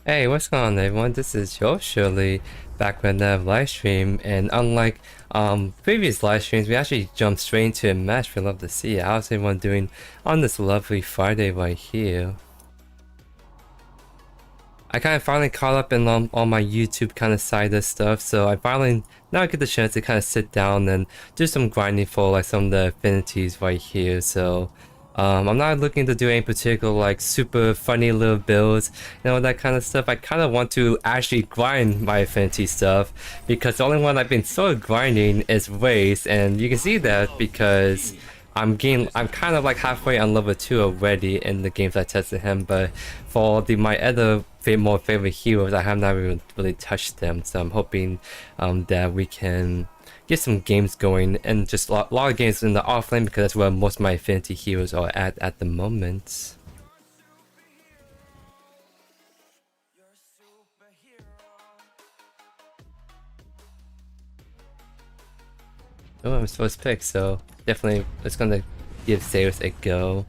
Hey, what's going on everyone? This is JoeYoursTruly back with another live stream, and unlike previous live streams, we actually jumped straight into a match. We love to see it. How's everyone doing on this lovely Friday right here? I kind of finally caught up in all my YouTube kind of side of stuff, so I finally now get the chance to kind of sit down and do some grinding for like some of the affinities right here. So I'm not looking to do any particular like super funny little builds and all that kind of stuff. I kind of want to actually grind my affinity stuff because the only one I've been sort of grinding is race, and you can see that because I'm kind of like halfway on level 2 already in the games I tested him, but for my other more favorite heroes, I have not really touched them. So I'm hoping that we can get some games going, and just a lot of games in the offlane because that's where most of my affinity heroes are at the moment. Oh, I'm supposed to pick, so definitely it's gonna give Saris a go.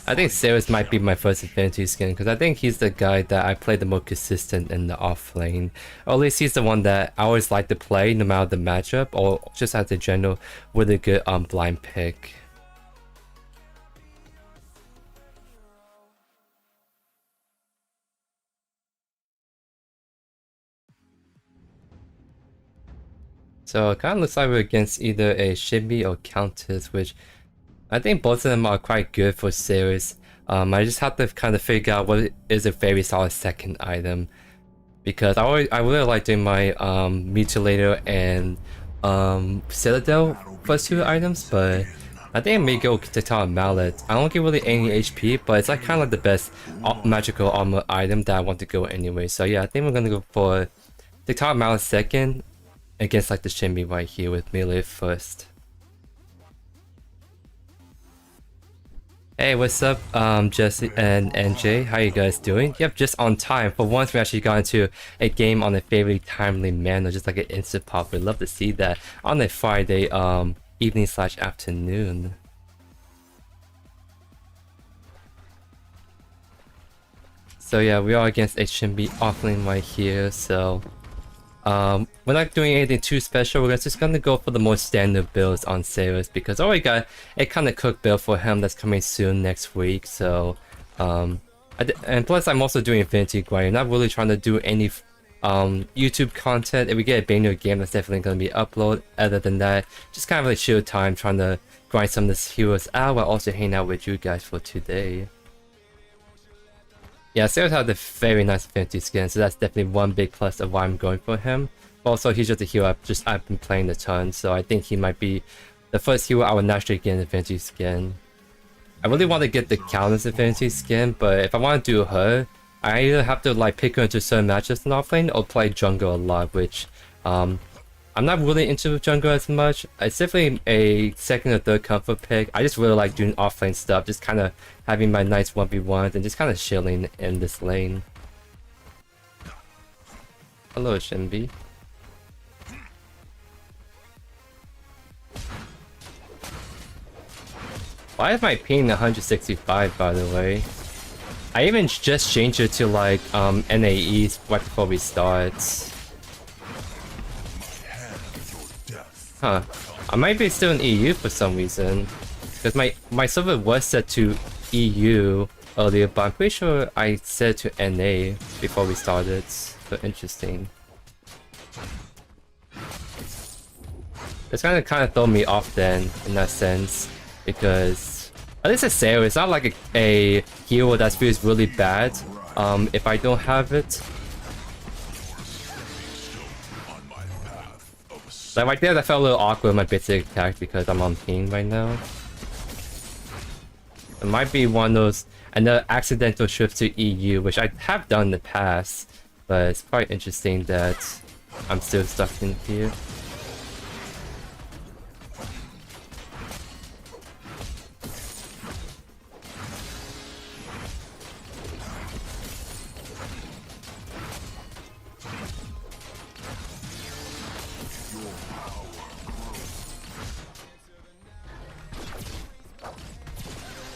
I think Saris might be my first affinity skin because I think he's the guy that I play the most consistent in the off lane. Or at least he's the one that I always like to play no matter the matchup, or just as a general really good blind pick. So it kind of looks like we're against either a Shibby or Countess, which I think both of them are quite good for Saris. I just have to kind of figure out what is a very solid second item, because I really like doing my Mutilator and Citadel first two items, but I think I may go Tectonic Mallet. I don't get really any HP, but it's like kind of like the best magical armor item that I want to go anyway. So yeah, I think we're gonna go for Tectonic Mallet second against like the Shimmy right here with melee first. Hey, what's up, Jesse and NJ? How you guys doing? Yep, just on time. For once, we actually got into a game on a fairly timely manner, just like an instant pop. We'd love to see that on a Friday, evening / afternoon. So yeah, we are against a Shimby offlane right here, so we're not doing anything too special. We're just gonna go for the more standard builds on Saris because I already got a kind of cooked build for him that's coming soon next week. So and plus I'm also doing Affinity grinding. Not really trying to do any YouTube content. If we get a banger game, that's definitely gonna be upload. Other than that, just kind of like chill time trying to grind some of these heroes out while also hanging out with you guys for today. Yeah, Saris had a very nice affinity skin, so that's definitely one big plus of why I'm going for him. Also, he's just a hero I've been playing a ton, so I think he might be the first hero I would naturally get an affinity skin. I really want to get the Countess affinity skin, but if I want to do her, I either have to like pick her into certain matches in offlane or play jungle a lot, which I'm not really into jungle as much. It's definitely a second or third comfort pick. I just really like doing offlane stuff, just kind of having my nice 1v1s and just kind of chilling in this lane. Hello, Shinbi. Why is my ping 165, by the way? I even just changed it to like NAEs right before we start. Huh. I might be still in EU for some reason. Because my server was set to EU earlier, but I'm pretty sure I set it to NA before we started. So interesting. It's kind of thrown me off then, in that sense. Because at least it's Saris, it's not like a hero that feels really bad if I don't have it. Like right there, that felt a little awkward with my basic attack because I'm on ping right now. It might be one of those another accidental shift to EU, which I have done in the past, but it's quite interesting that I'm still stuck in here.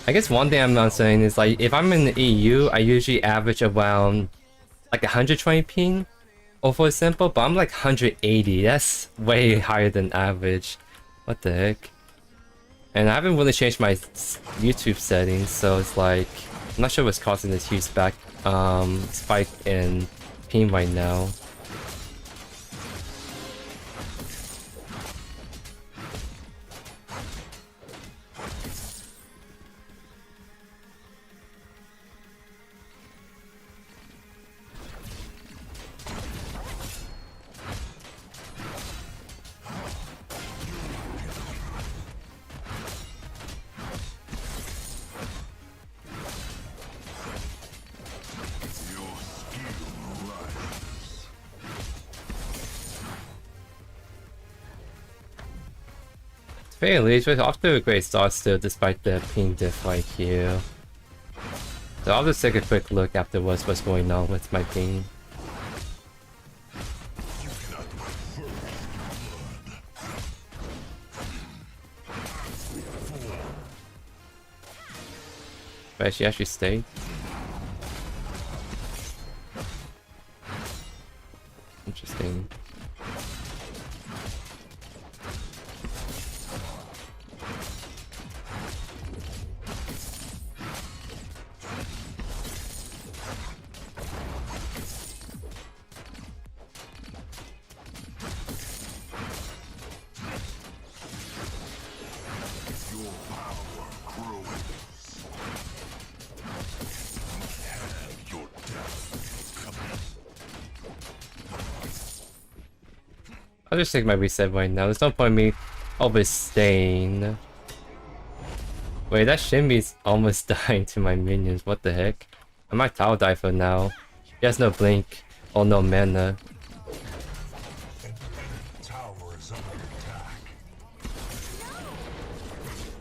I guess one thing I'm not saying is like if I'm in the EU, I usually average around like 120 ping, or for example, but I'm like 180. That's way higher than average. What the heck? And I haven't really changed my YouTube settings, so it's like I'm not sure what's causing this huge spike in ping right now. Very least, we're off to a great start still, despite the ping diff right here. So I'll just take a quick look afterwards what's going on with my ping. Right, she actually stayed. Interesting. I'll just take my reset right now. There's no point in me overstaying. Wait, that Shimby's almost dying to my minions. What the heck? I might tower die for now. He has no blink or no mana.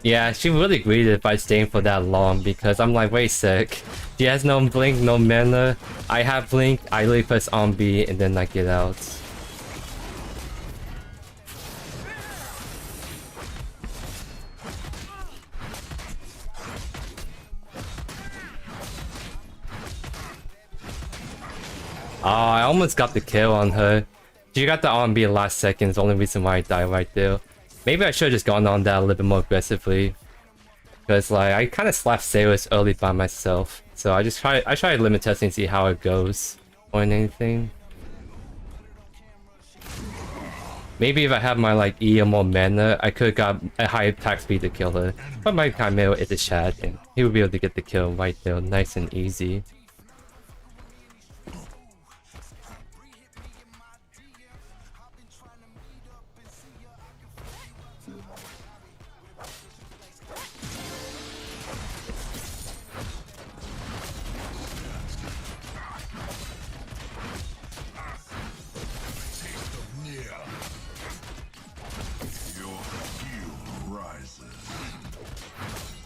Yeah, she really greeted by staying for that long because I'm like, wait a sec. She has no blink, no mana. I have blink, I literally press on B and then I get out. Oh, I almost got the kill on her. She got the R&B last second, the only reason why I died right there. Maybe I should have just gone on that a little bit more aggressively. Because like, I kind of slapped Sailors early by myself. So I try limit testing and see how it goes. More than anything. Maybe if I have my like E or more mana, I could have got a higher attack speed to kill her. But my Chimera is a chat and he would be able to get the kill right there, nice and easy.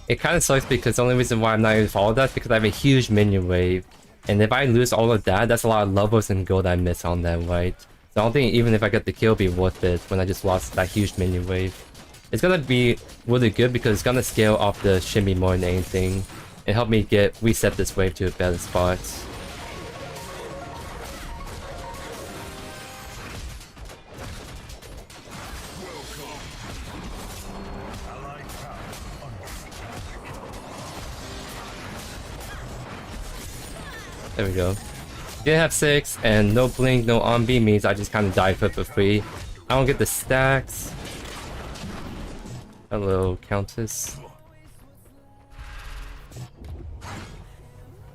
It kind of sucks because the only reason why I'm not able to follow that is because I have a huge minion wave. And if I lose all of that, that's a lot of levels and gold I miss on that, right? So I don't think even if I get the kill, it'll be worth it when I just lost that huge minion wave. It's gonna be really good because it's gonna scale off the shimmy more than anything. And help me reset this wave to a better spot. There we go. Didn't have 6 and no blink, no on B means I just kind of die for free. I don't get the stacks. Hello, Countess.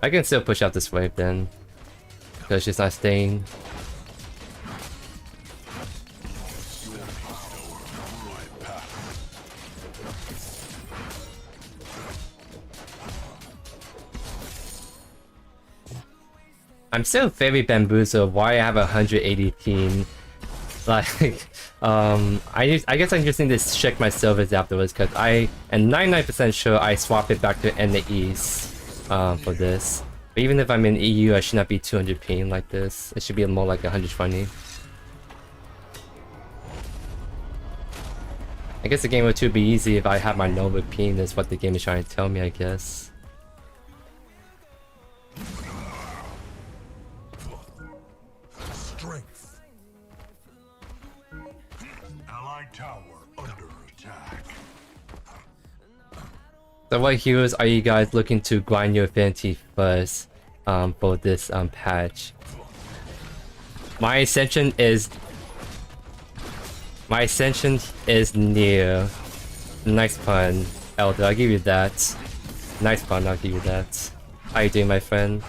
I can still push out this wave then. Because she's not staying. I'm still very bamboozled why I have 180 team. Like, I guess I just need to check my servers afterwards because I am 99% sure I swap it back to NAEs for this. But even if I'm in EU, I should not be 200 ping like this. It should be more like 120. I guess the game would be easy if I have my Nova ping. Is what the game is trying to tell me, I guess. strength. Allied tower under attack. So what heroes are you guys looking to grind your affinity first for this patch? My ascension is near. Nice pun, Elder. I'll give you that. Nice pun. I'll give you that. How you doing, my friend?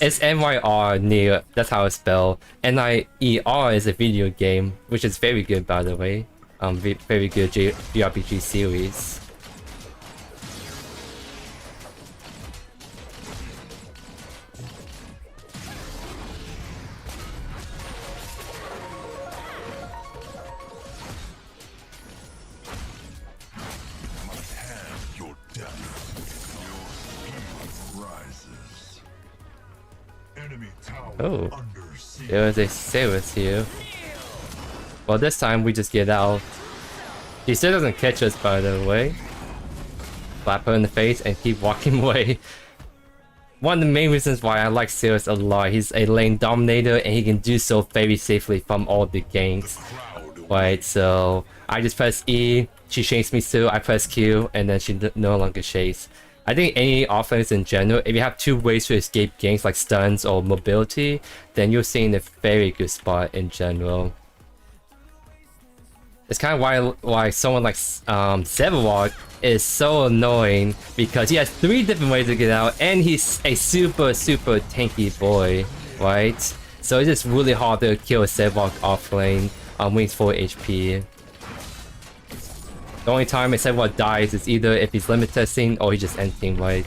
It's NYR near. That's how it's spelled. NIER is a video game, which is very good, by the way. Very good JRPG series. Oh, there was a Saris here. Well, this time we just get out. He still doesn't catch us, by the way. Slap her in the face and keep walking away. One of the main reasons why I like Saris a lot, he's a lane dominator and he can do so very safely from all the ganks. Right, so I just press E, she shakes me still, I press Q, and then she no longer shakes. I think any offense in general, if you have two ways to escape ganks like stuns or mobility, then you're seeing a very good spot in general. It's kind of why someone like Severog is so annoying, because he has 3 different ways to get out and he's a super tanky boy, right? So it's just really hard to kill a Severog off lane when he's 4 HP. The only time a Severog dies is either if he's limit testing or he's just ending right.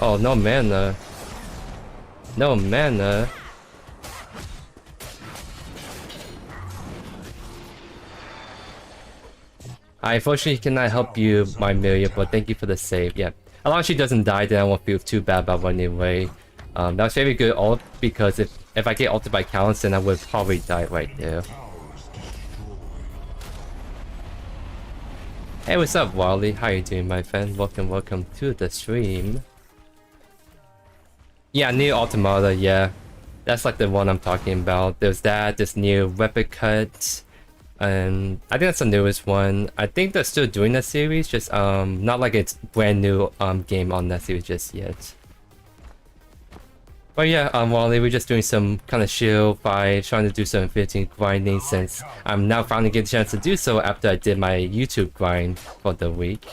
Oh, no mana. No mana. I unfortunately cannot help you, my Milia, but thank you for the save. Yeah. As long as she doesn't die, then I won't feel too bad about running away. That was very good ult, because if I get ulted by Callus, then I would probably die right there. Hey, what's up, Wally? How you doing, my friend? Welcome to the stream. Yeah, New Automata, yeah. That's like the one I'm talking about. There's that, there's New Replicate, and I think that's the newest one. I think they're still doing that series, just not like it's brand new game on that series just yet. But yeah, Wally, we're just doing some kind of shield by trying to do some affinity grinding, since I'm now finally getting a chance to do so after I did my YouTube grind for the week.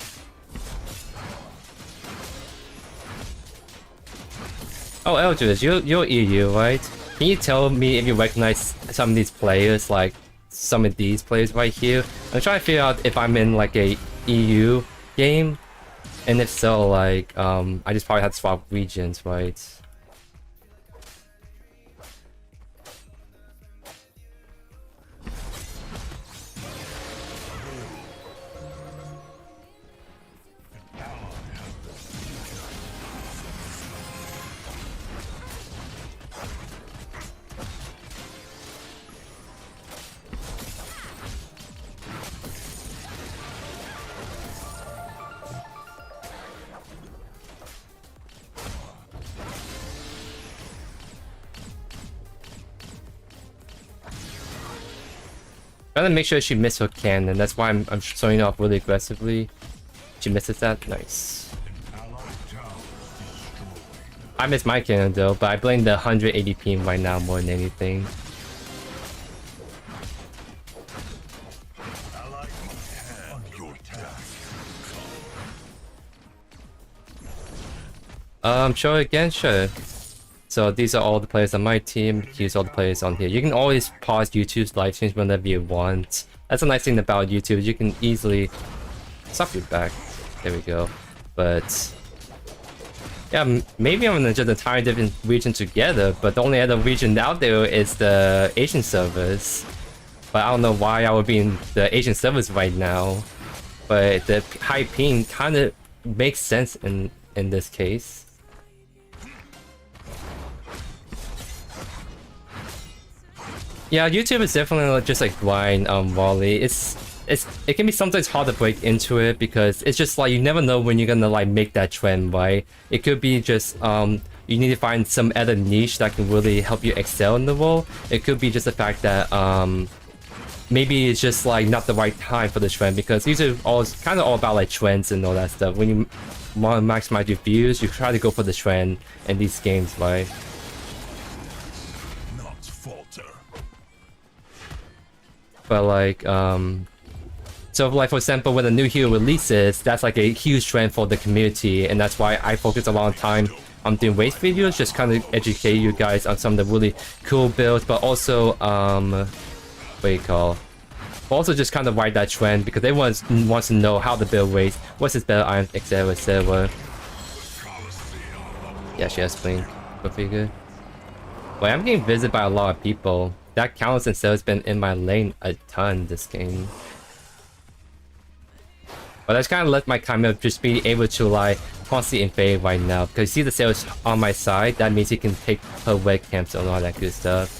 Oh, Eldridge, you're EU, right? Can you tell me if you recognize some of these players, like some of these players right here? I'm trying to figure out if I'm in like a EU game, and if so, like I just probably have to swap regions, right? Trying to make sure she missed her cannon. That's why I'm showing off really aggressively. She misses that. Nice. I missed my cannon though, but I blame the 180 ping right now more than anything. Show it again? Sure. So these are all the players on my team. Here's all the players on here. You can always pause YouTube's live streams whenever you want. That's a nice thing about YouTube. You can easily stop your back. There we go. But yeah, maybe I'm in just an entirely different region together. But the only other region out there is the Asian servers. But I don't know why I would be in the Asian servers right now. But the high ping kind of makes sense in this case. Yeah, YouTube is definitely like, just like grind, Wally. It can be sometimes hard to break into it because it's just like you never know when you're gonna like make that trend, right? It could be just you need to find some other niche that can really help you excel in the role. It could be just the fact that maybe it's just like not the right time for the trend because these are all kind of all about like trends and all that stuff. When you want to maximize your views, you try to go for the trend in these games, right? Not falter. But like so like for example when a new hero releases, that's like a huge trend for the community, and that's why I focus a lot of time on doing race videos, just kind of educate you guys on some of the really cool builds, but also what do you call, also just kind of ride that trend because everyone wants to know how the build race, what's his better iron, etc, etc. Yeah, she has blink, but pretty good. Wait, I'm getting visited by a lot of people. That counts and so it's been in my lane a ton this game. But I just kind of let my kind of just be able to like constantly invade right now because you see the sales on my side. That means you can take her web camps and all that good stuff.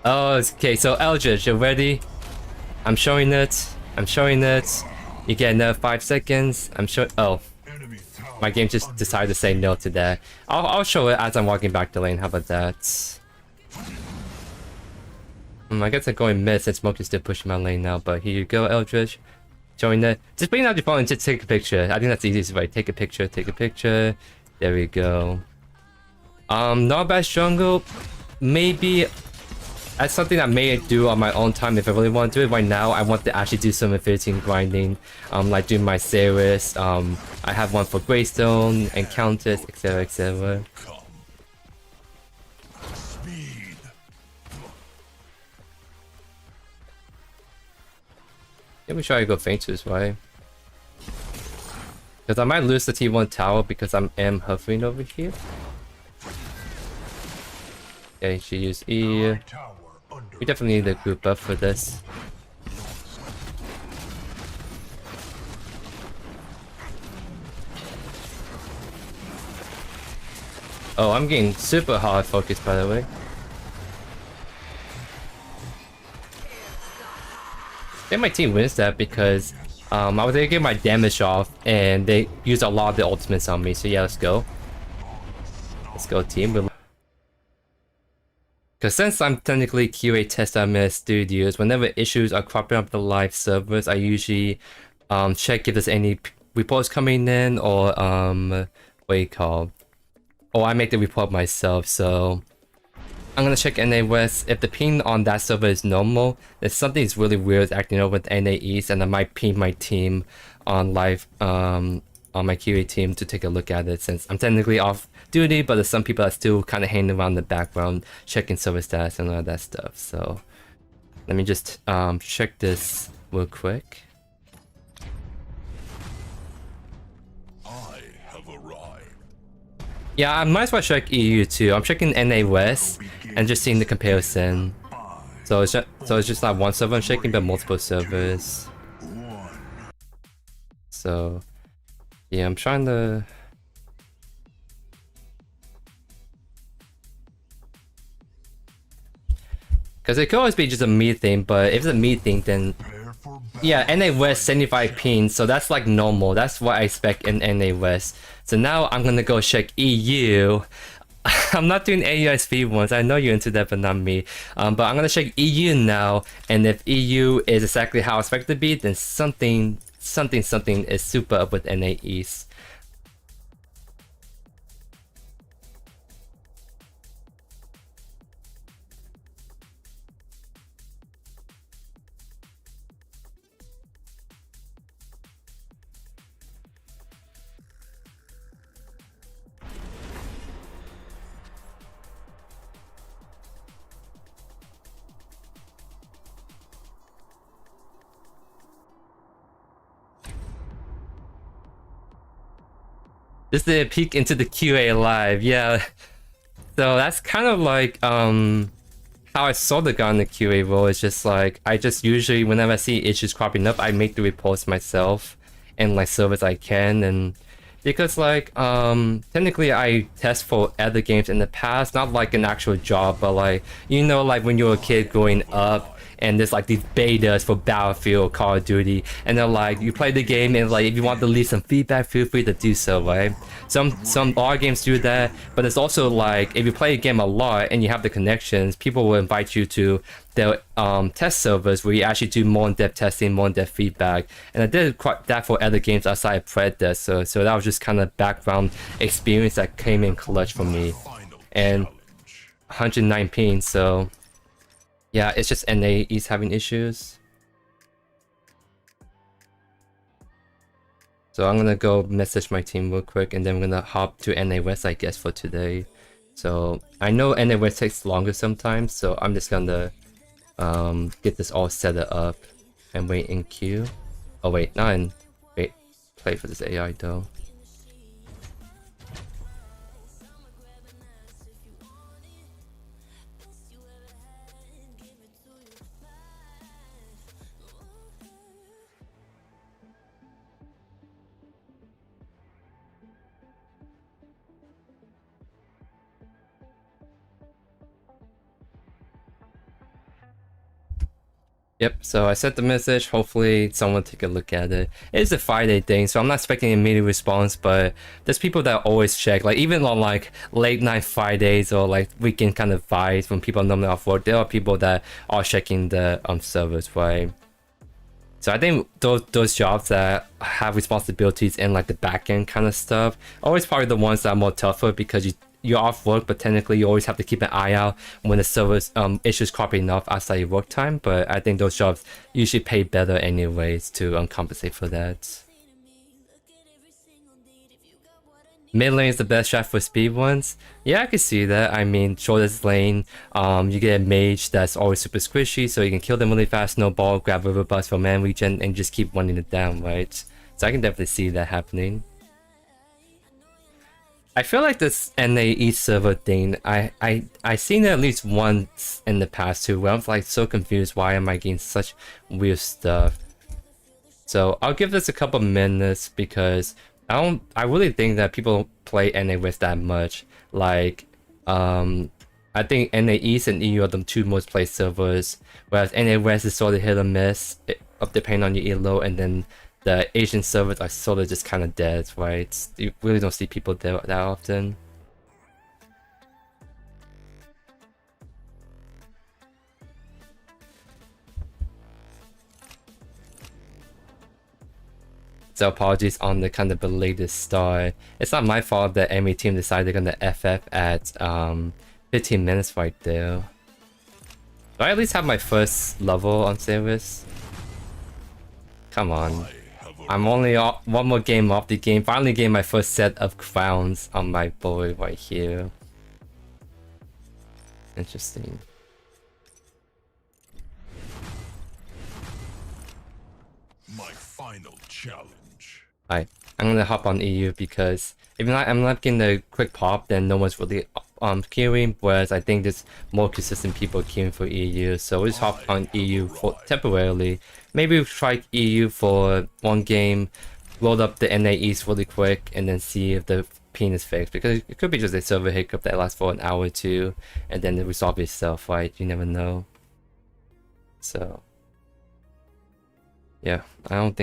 Oh, okay. So Eldritch, you're ready? I'm showing it. I'm showing it. You get another 5 seconds. I'm sure. Oh, my game just decided to say no to that. I'll show it as I'm walking back the lane. How about that? I guess I'm going mid since Smoke is still pushing my lane now. But here you go, Eldritch. Showing that. Just bring out your phone and just take a picture. I think that's the easiest way. Take a picture. Take a picture. There we go. Not bad jungle. Maybe. That's something I may do on my own time if I really want to do it. Right now, I want to actually do some affinity grinding, like doing my series. I have one for Greystone and Countess, etc, etc. Let me try to go Faintus, right? Because I might lose the T1 tower because I am hovering over here. Okay, she used E. We definitely need a group buff for this. Oh, I'm getting super hard focused by the way. I think my team wins that because I was able to get my damage off and they used a lot of the ultimates on me. So yeah, let's go. Let's go team. Because since I'm technically QA tester at studios, whenever issues are cropping up the live servers, I usually check if there's any reports coming in or what do you call? Or I make the report myself. So I'm gonna check NA West. If the ping on that server is normal, if something is really weird acting over with NA East, and I might ping my team on live on my QA team to take a look at it since I'm technically off duty, but there's some people that still kind of hanging around the background checking server stats and all that stuff. So let me just check this real quick. I have arrived. Yeah, I might as well check EU too. I'm checking NA West and just seeing the comparison. So it's just not one server I'm checking, but multiple servers. So yeah, I'm trying to. Because it could always be just a me thing, but if it's a me thing, then yeah, NA West 75 ping, so that's like normal. That's what I expect in NA West. So now I'm gonna go check EU. I'm not doing AUSV ones. I know you're into that, but not me. But I'm gonna check EU now, and if EU is exactly how I expect it to be, then something is super up with NA East. This is a peek into the QA live, yeah. So that's kind of like how I saw the guy in the QA role. It's just like I just usually whenever I see issues cropping up, I make the reports myself and like serve as I can, and because like technically I test for other games in the past, not like an actual job, but like you know like when you're a kid growing up and there's like these betas for Battlefield, Call of Duty, and they're like you play the game and like if you want to leave some feedback, feel free to do so, right? Some R games do that, but it's also like if you play a game a lot and you have the connections, people will invite you to their test servers where you actually do more in-depth testing, more in-depth feedback. And I did quite that for other games outside of Predecessor, so that was just kind of background experience that came in clutch for me. And 109 ping, so yeah, it's just NA is having issues. So I'm gonna go message my team real quick and then I'm gonna hop to NA West, I guess, for today. So I know NA West takes longer sometimes, so I'm just gonna get this all set up and wait in queue. Oh wait, not in wait, play for this AI though. Yep, so I sent the message, hopefully someone take a look at it. It's a Friday thing, so I'm not expecting an immediate response, but there's people that always check, like even on like late night Fridays or like weekend kind of vibes when people are normally off work, there are people that are checking the servers, right? So I think those jobs that have responsibilities in like the back end kind of stuff, always probably the ones that are more tougher because you're off work, but technically you always have to keep an eye out when the server's issues cropping up outside your work time. But I think those jobs usually pay better anyways to compensate for that. Mid lane is the best strat for speed ones. Yeah, I can see that. I mean, shortest lane, you get a mage that's always super squishy, so you can kill them really fast, snowball, grab river bust for man regen, and just keep running it down, right? So I can definitely see that happening. I feel like this NAE server thing, I seen it at least once in the past too, where I'm like so confused why am I getting such weird stuff. So I'll give this a couple minutes because I really think that people play NA West that much. Like I think NA East and EU are the two most played servers, whereas NA West is sort of hit or miss, depending on your elo, and then the Asian servers are sort of just kind of dead, right? You really don't see people there that often. So apologies on the kind of belated start. It's not my fault that enemy team decided they're gonna FF at 15 minutes right there. Do I at least have my first level on service? Come on. I'm only one more game off the game. Finally getting my first set of crowns on my boy right here. Interesting. My final challenge. Alright, I'm gonna hop on EU because if I'm not getting the quick pop, then no one's really queuing, whereas I think there's more consistent people queuing for EU, so we'll just hop on EU for temporarily. Maybe we'll try EU for one game, load up the NA East really quick, and then see if the ping is fixed, because it could be just a server hiccup that lasts for an hour or two, and then it resolve itself, right? You never know. So yeah, I don't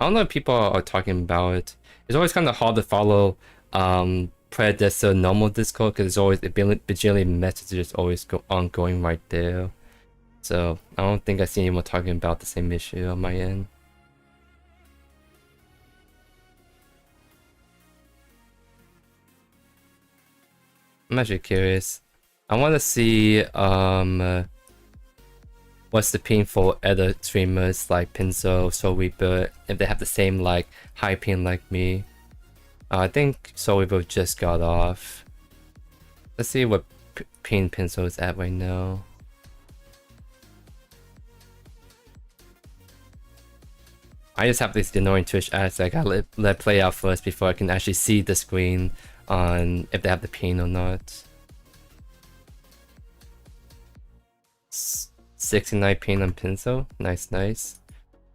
know if people are talking about it. It's always kind of hard to follow Predecessor normal Discord because there's always a bajillion messages always ongoing right there. So I don't think I see anyone talking about the same issue on my end. I'm actually curious. I want to see what's the ping for other streamers like Pinzo, Soul Reaper, if they have the same like high ping like me. I think Soul Reaper just got off. Let's see what ping Pinzo is at right now. I just have this annoying Twitch ads that I gotta let play out first before I can actually see the screen on if they have the ping or not. 69 ping on Pinzo. Nice.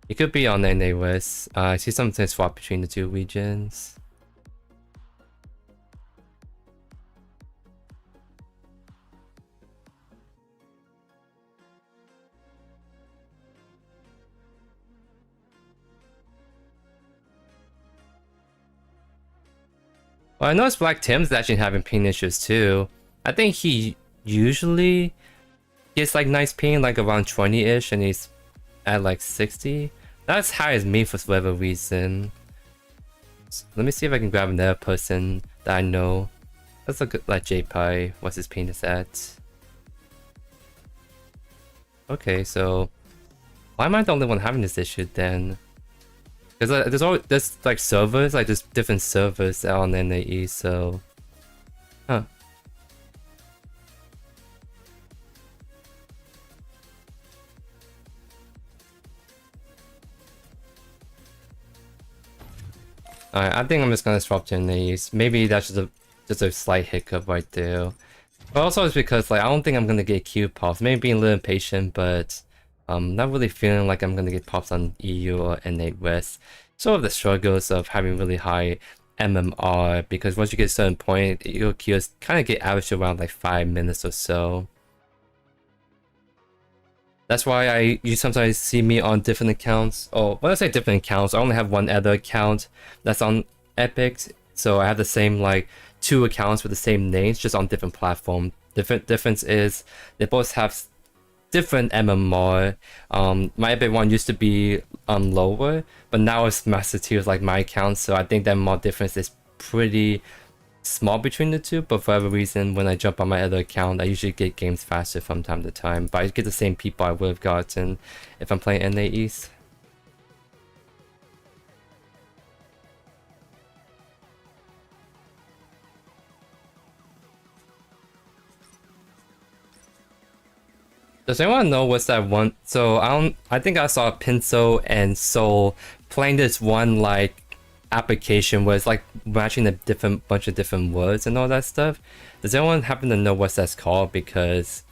It could be on NA West. I see something swap between the two regions. Well, I noticed Black Tim's actually having ping issues too. I think he usually gets like nice ping, like around 20-ish, and he's at like 60. Not as high as me for whatever reason. So let me see if I can grab another person that I know. Let's look at like JPie. What's his penis at? Okay, so why am I the only one having this issue then? Because there's like servers, like there's different servers on NAE, so huh. Alright, I think I'm just gonna swap to NAEs. Maybe that's just a slight hiccup right there. But also it's because like I don't think I'm gonna get Q pops. Maybe being a little impatient, but not really feeling like I'm gonna get pops on EU or NA West. Sort of the struggles of having really high MMR, because once you get a certain point, your Qs kind of get averaged around like 5 minutes or so. That's why you sometimes see me on different accounts. Oh, when I say different accounts, I only have one other account that's on Epic. So I have the same like 2 accounts with the same names, just on different platforms. Difference is they both have different MMR. My Epic one used to be lower, but now it's Master Tier like my account. So I think that MMR difference is pretty small between the two, but for whatever reason, when I jump on my other account, I usually get games faster from time to time, but I get the same people I would have gotten if I'm playing NAEs. Does anyone know what's that one? So I think I saw Pinso and Soul playing this one like application where it's like matching a bunch of different words and all that stuff. Does anyone happen to know what that's called? Because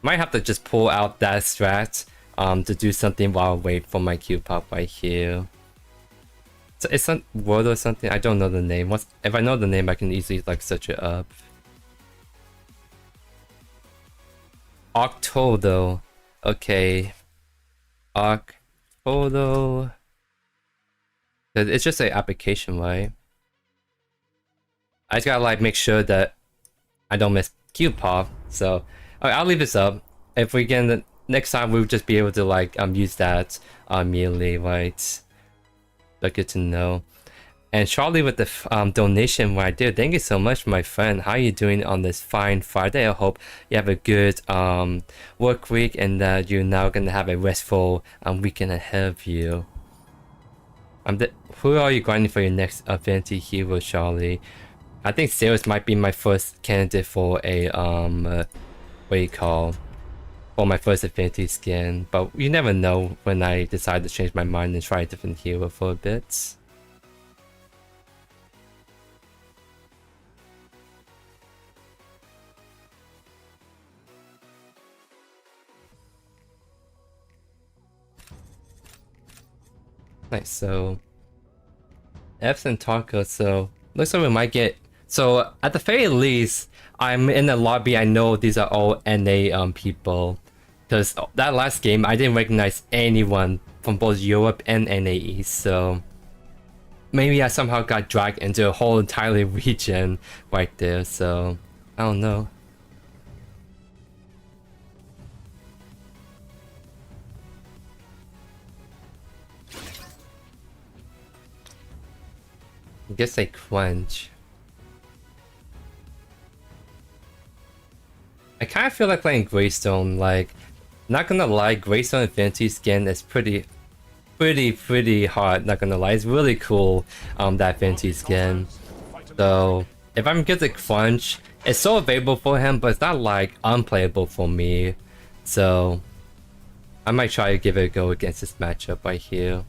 I might have to just pull out that strat to do something while I wait for my Q pop right here. So it's some word or something. I don't know the name. If I know the name, I can easily like search it up. Octodo. Okay. Octodo. It's just an application, right? I just gotta like make sure that I don't miss Q-pop. So I'll leave this up. If we can, next time we'll just be able to like use that immediately, right? But good to know. And Charlie with the donation right there. Thank you so much, my friend. How are you doing on this fine Friday? I hope you have a good work week and that you're now gonna have a restful weekend ahead of you. Who are you grinding for your next affinity hero, Charlie? I think Sirius might be my first candidate for a what do you call, for my first affinity skin, but you never know when I decide to change my mind and try a different hero for a bit. Nice, so F's and tacos, so looks like we might get, so at the very least, I'm in the lobby. I know these are all NA people, because that last game I didn't recognize anyone from both Europe and NAE, so maybe I somehow got dragged into a whole entirely region right there, so I don't know. I guess they quench. I kind of feel like playing Greystone. Like, not gonna lie, Greystone Infinity skin is pretty hard. Not gonna lie, it's really cool. That Infinity skin. So if I'm good to crunch, it's so available for him, but it's not like unplayable for me. So I might try to give it a go against this matchup right here.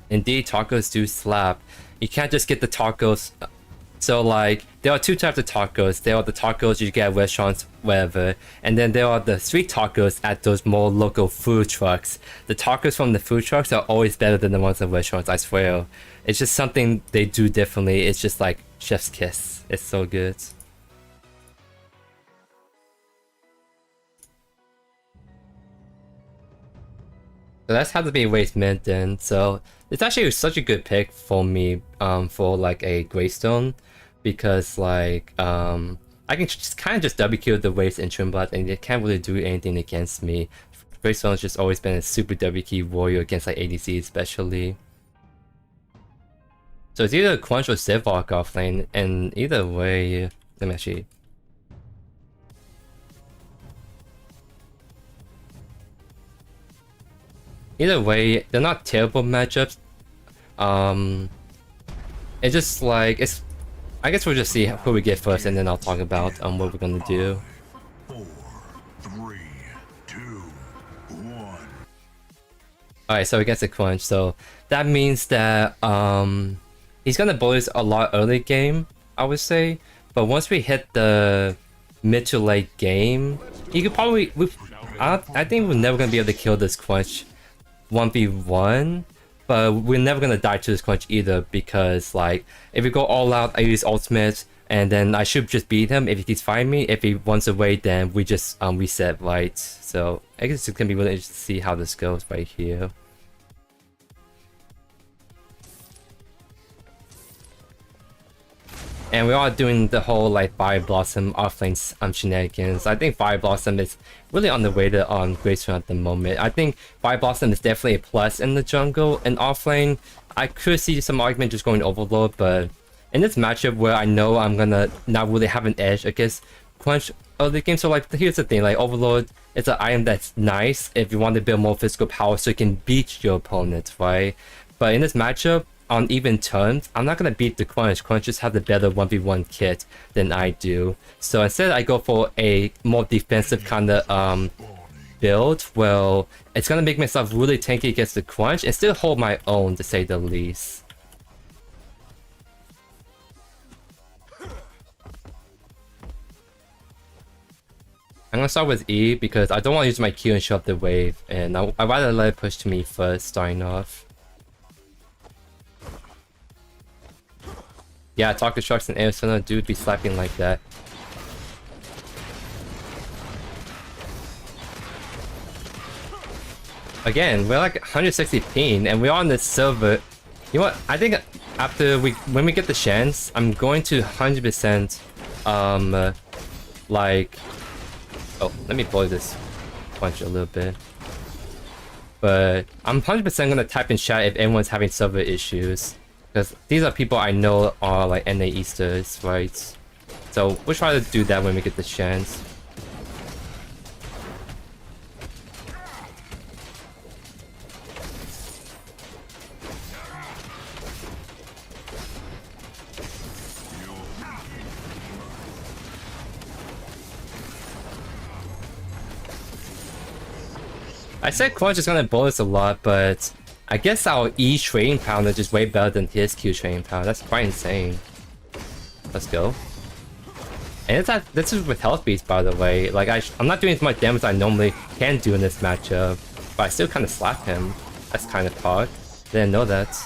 Indeed, tacos do slap. You can't just get the tacos. So like, there are 2 types of tacos. There are the tacos you get at restaurants, wherever, and then there are the street tacos at those more local food trucks. The tacos from the food trucks are always better than the ones at restaurants, I swear. It's just something they do differently. It's just like chef's kiss. It's so good. So that's how to be waste mid then. So it's actually such a good pick for me for like a Greystone, because like I can just kind of just WQ the waste intro bot and it can't really do anything against me. Greystone's just always been a super WQ warrior against like ADC especially. So it's either Quench or Zivok off lane, and either way, let me actually. Either way, they're not terrible matchups. It's just like it's. I guess we'll just see who we get first, and then I'll talk about what we're gonna do. 4, 3, 2, 1. Alright, so we get the Quench. So that means that he's gonna bully us a lot early game, I would say. But once we hit the mid to late game, he could probably. I think we're never gonna be able to kill this Quench 1v1, but we're never gonna die to this Quench either, because like if we go all out, I use ultimate, and then I should just beat him if he keeps fighting me. If he runs away, then we just reset, right? So I guess it's gonna be really interesting to see how this goes right here. And we are doing the whole like Fire Blossom offlane shenanigans. I think Fire Blossom is really underrated on Greystone at the moment. I think Fire Blossom is definitely a plus in the jungle and offlane. I could see some argument just going Overlord, but in this matchup where I know I'm gonna not really have an edge against Quench early game, so like here's the thing, like Overlord is an item that's nice if you want to build more physical power so you can beat your opponent, right? But in this matchup, on even terms, I'm not gonna beat the Quench. Quench just has a better 1v1 kit than I do. So instead I go for a more defensive kind of build. Well, it's gonna make myself really tanky against the Quench and still hold my own, to say the least. I'm gonna start with E because I don't want to use my Q and show up the wave, and I'd rather let it push to me first starting off. Yeah, Talk to Sharks and Arizona dude be slapping like that. Again, we're like 160 ping and we're on this server. You know what? I think after when we get the chance, I'm going to 100% like, oh, let me blow this punch a little bit. But I'm 100% gonna type in chat if anyone's having server issues, because these are people I know are like NA Easters, right? So we'll try to do that when we get the chance. I said Quench is gonna bonus a lot, but I guess our E trading power is just way better than his Q trading power. That's quite insane. Let's go. And this is with health beast, by the way. Like I'm not doing as much damage as I normally can do in this matchup, but I still kind of slap him. That's kind of hard. Didn't know that.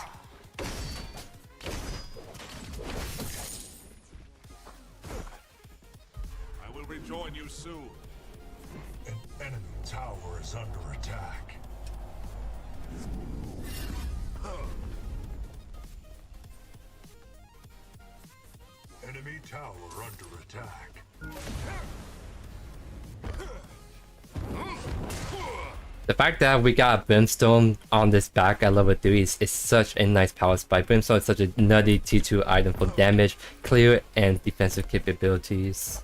I will rejoin you soon. An enemy tower is under attack. Enemy tower under attack. The fact that we got Brimstone on this back at level 3 is such a nice power spike. Brimstone is such a nutty T2 item for damage, clear, and defensive capabilities.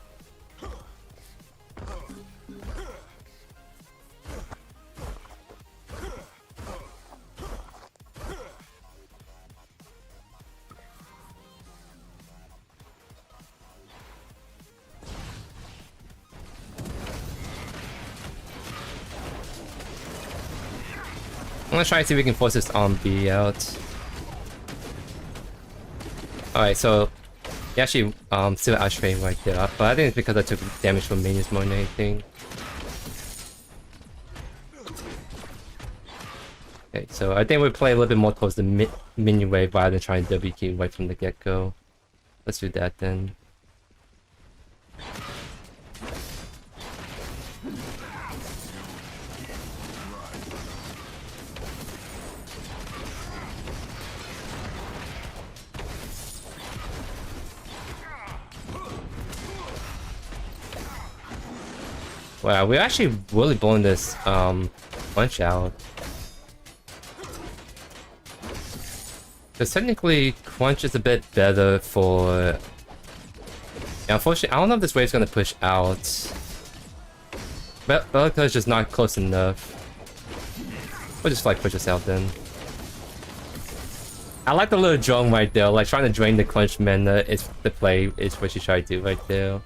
I'm gonna try to see if we can force this on B out. Alright, so he actually still Ashray right there, but I think it's because I took damage from minions more than anything. Okay, so I think we play a little bit more towards the minion wave rather than trying to WQ right from the get-go. Let's do that then. Wow, we're actually really blowing this punch out. Because technically, Crunch is a bit better for... Yeah, unfortunately, I don't know if this wave's gonna push out. But Belica is just not close enough. We'll just like push us out then. I like the little drone right there, like trying to drain the Crunch mana is the play, is what you try to do right there.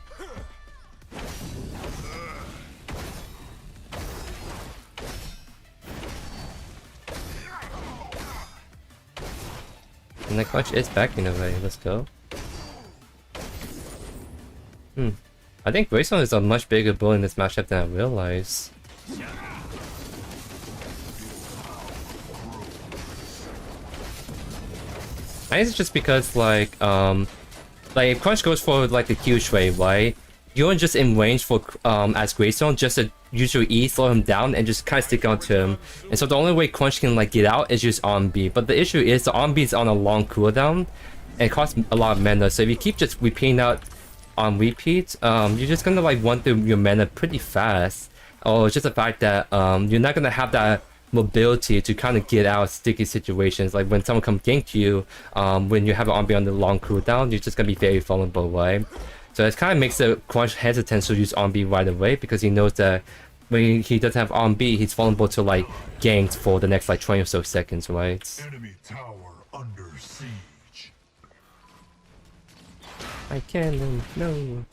And the Crunch is backing away, let's go. I think Greystone is a much bigger bull in this matchup than I realized. I think it's just because like if Crunch goes for like the huge wave, right? You're just in range for as Greystone just to use your E, slow him down, and just kind of stick on to him. And so the only way Crunch can like get out is just on-B. But the issue is the on-B is on a long cooldown, and it costs a lot of mana. So if you keep just repeating out on repeat, you're just gonna like run through your mana pretty fast. Or it's just the fact that you're not gonna have that mobility to kind of get out of sticky situations. Like when someone comes gank you, when you have an on-B on the long cooldown, you're just gonna be very vulnerable, right? So it kind of makes the Crunch hesitant to use on-B right away because he knows that when he doesn't have on-B, he's vulnerable to like ganks for the next like 20 or so seconds, right? Enemy tower under siege. I can't, no.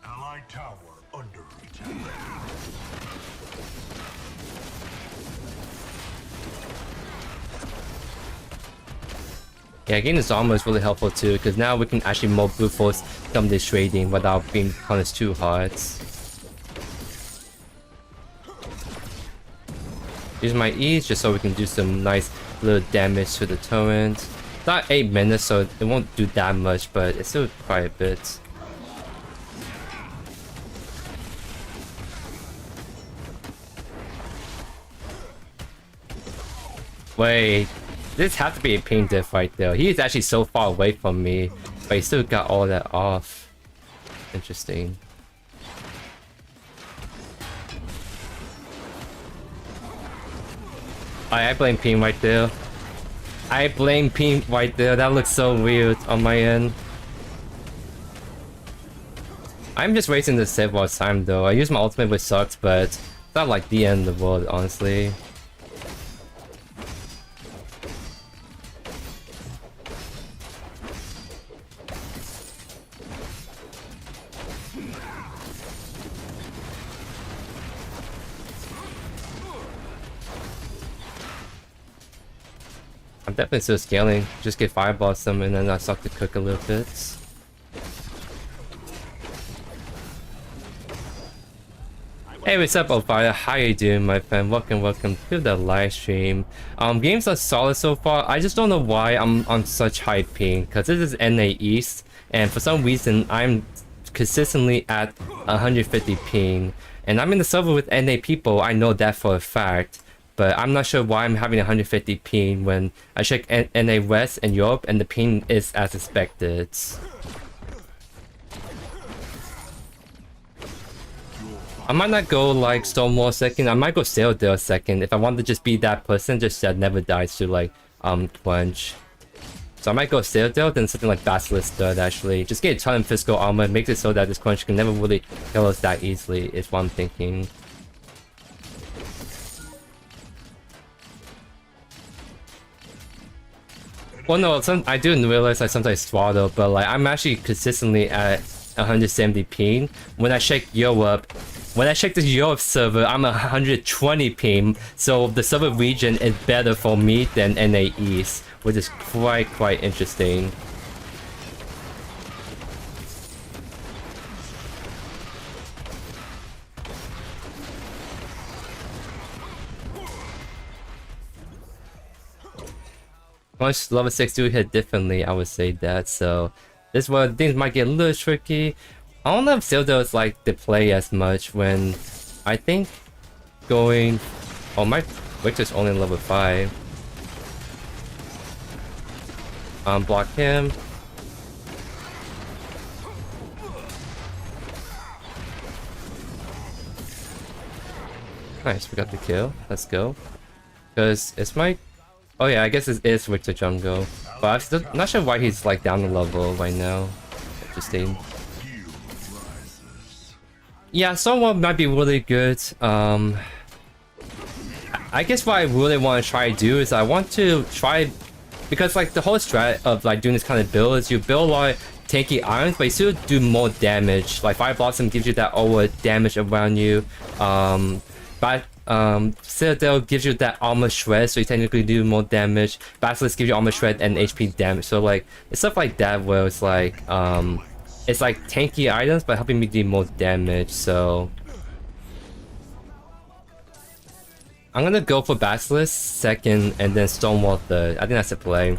Allied tower under attack. Yeah, getting this armor is really helpful too, because now we can actually more brute force some of this trading without being punished too hard. Use my E's just so we can do some nice little damage to the turret. It's not 8 minutes, so it won't do that much, but it's still quite a bit. Wait, this has to be a pain diff right there. He is actually so far away from me, but he still got all that off. Interesting. I blame Peen right there. I blame Peen right there. That looks so weird on my end. I'm just wasting the save while time though. I use my ultimate, which sucks, but it's not like the end of the world, honestly. I'm definitely still scaling. Just get Fireball some and then I suck the cook a little bit. Hey, what's up, Elvira? How you doing, my friend? Welcome to the live stream. Games are solid so far. I just don't know why I'm on such high ping, because this is NA East, and for some reason I'm consistently at 150 ping, and I'm in the server with NA people. I know that for a fact. But I'm not sure why I'm having 150 ping when I check NA West and Europe and the ping is as expected. I might not go like Stonewall second, I might go Saildale second if I want to just be that person just that never dies to like Quench. So I might go Saildale, then something like Basilisk third actually. Just get a ton of physical armor, makes it so that this Quench can never really kill us that easily is what I'm thinking. Well, no, I do realize I sometimes throttle, but like I'm actually consistently at 170 ping. When I check Europe, when I check the Europe server, I'm 120 ping. So the server region is better for me than NA East, which is quite interesting. Once level 6 do hit differently, I would say that. So this is where things might get a little tricky. I don't know if Citadel is like the play as much when I think going. Oh, my Victor's only level 5. Block him. Nice, we got the kill. Let's go. Because it's my... Oh yeah, I guess it is Victor Jungle. But I'm still not sure why he's like down the level right now. Interesting. Yeah, someone might be really good. I guess what I really want to try to do is I want to try... Because like the whole strat of like doing this kind of build is you build a lot of tanky items, but you still do more damage. Like Fire Blossom gives you that over damage around you. But Citadel gives you that armor shred, so you technically do more damage. Basilisk gives you armor shred and HP damage. So like it's stuff like that where it's like tanky items but helping me do more damage. So I'm gonna go for Basilisk second and then Stonewall third. I think that's the play.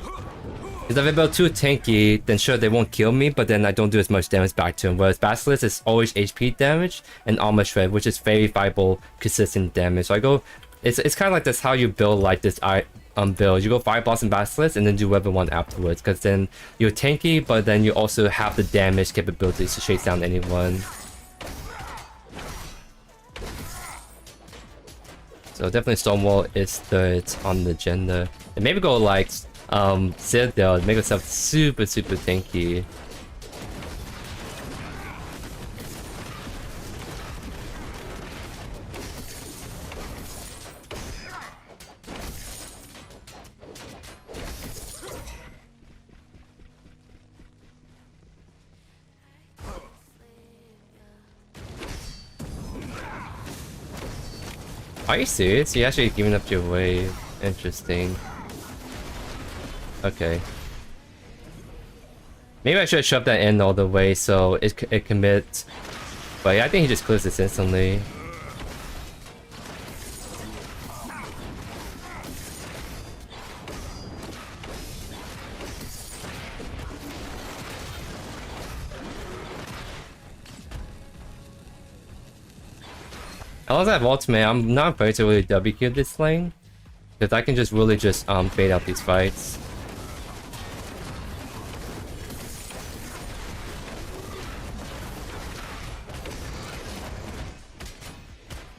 Because if I build too tanky, then sure they won't kill me, but then I don't do as much damage back to him. Whereas Basilisk is always HP damage and Armor Shred, which is very viable, consistent damage. So I go, it's kind of like that's how you build like this build. You go Fire Blossom Basilisk and then do whatever one afterwards. Because then you're tanky, but then you also have the damage capabilities to chase down anyone. So definitely Stonewall is third on the agenda. And maybe go like Citadel, make yourself super tanky. Are you serious? You actually giving up your wave? Interesting. Okay. Maybe I should have shoved that in all the way so it commits. But yeah, I think he just clears this instantly. Unless I have ultimate, I'm not afraid to really WQ this lane. Because I can just really just fade out these fights.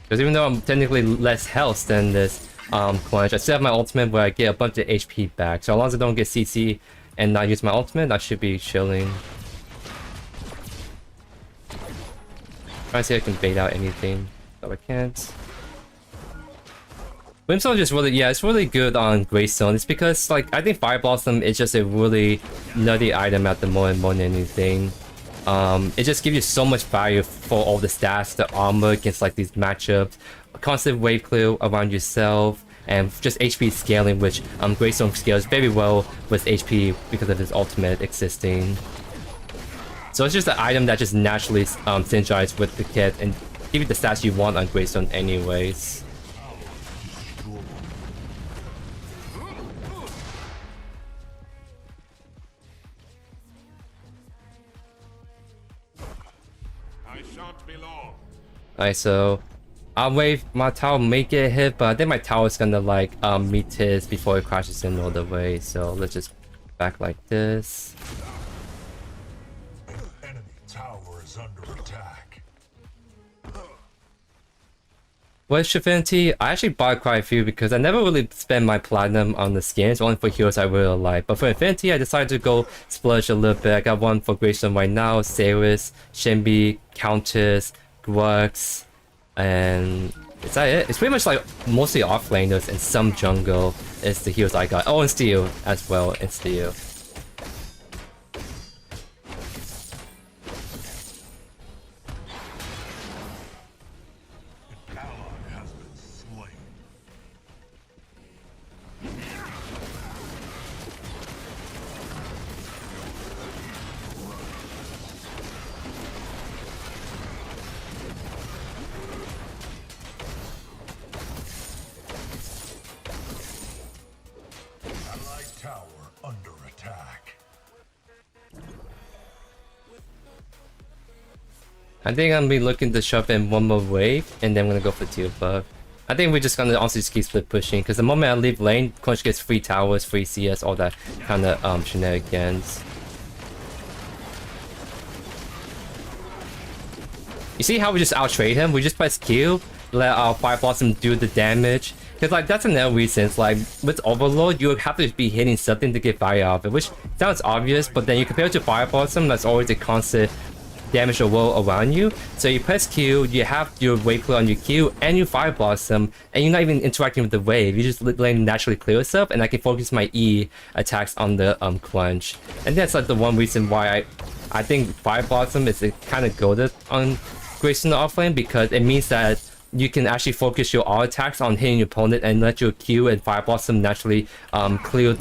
Because even though I'm technically less health than this Quench, I still have my ultimate where I get a bunch of HP back. So as long as I don't get CC and not use my ultimate, I should be chilling. Trying to see if I can bait out anything. No, I can't. Brimstone just really, yeah, it's really good on Greystone. It's because, like, I think Fire Blossom is just a really nutty item at the moment more than anything. It just gives you so much value for all the stats, the armor against, like, these matchups, constant wave clear around yourself, and just HP scaling, which Greystone scales very well with HP because of his ultimate existing. So it's just an item that just naturally synergizes with the kit and give you the stats you want on Greystone anyways. Alright, so I'll wait. My tower may get hit, but I think my tower is gonna like meet his before it crashes in all the way. So let's just back like this. Enemy tower is under attack. With Affinity, I actually bought quite a few because I never really spend my platinum on the skins, only for heroes I really like. But for Affinity, I decided to go splurge a little bit. I got one for Greystone right now, Saris, Shinbi, Countess, Grux, and is that it? It's pretty much like mostly offlaners and some jungle is the heroes I got. Oh, and Steel as well, and Steel. tower under attack. I think I'm gonna be looking to shove in one more wave, and then I'm gonna go for 2 buff. I think we're just gonna also just keep split pushing, because the moment I leave lane, Quench gets free towers, free CS, all that kind of shenanigans. You see how we just outtrade him? We just press Q, let our Fire Blossom do the damage. Because like that's another reason. It's like with Overlord, you have to be hitting something to get fire out of it, which sounds obvious, but then you compare it to Fire Blossom, that's always a constant damage the world around you. So you press Q, you have your wave clear on your Q and your Fire Blossom, and you're not even interacting with the wave. You just let it naturally clear itself, and I can focus my E attacks on the Quench. And that's like the one reason why I think Fire Blossom is kind of goated on Grayson offlane, because it means that you can actually focus your all attacks on hitting your opponent and let your Q and Fire Blossom naturally clear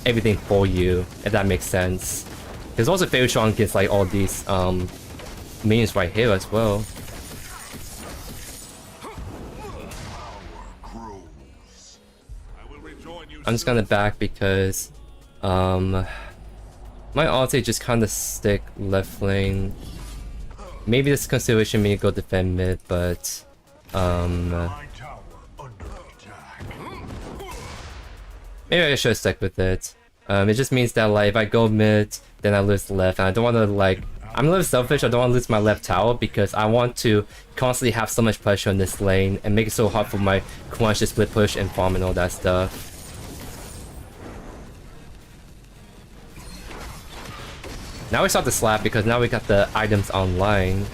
everything for you, if that makes sense. Because also very strong against like all these minions right here as well. I'm just gonna back because my ulti just kind of stick left lane. Maybe this consideration may go defend mid, but maybe I should stick with it. It just means that like if I go mid, then I lose left, and I don't want to like. I'm a little selfish. I don't want to lose my left tower because I want to constantly have so much pressure on this lane and make it so hard for my Quench to split push and farm and all that stuff. Now we start to slap because now we got the items online.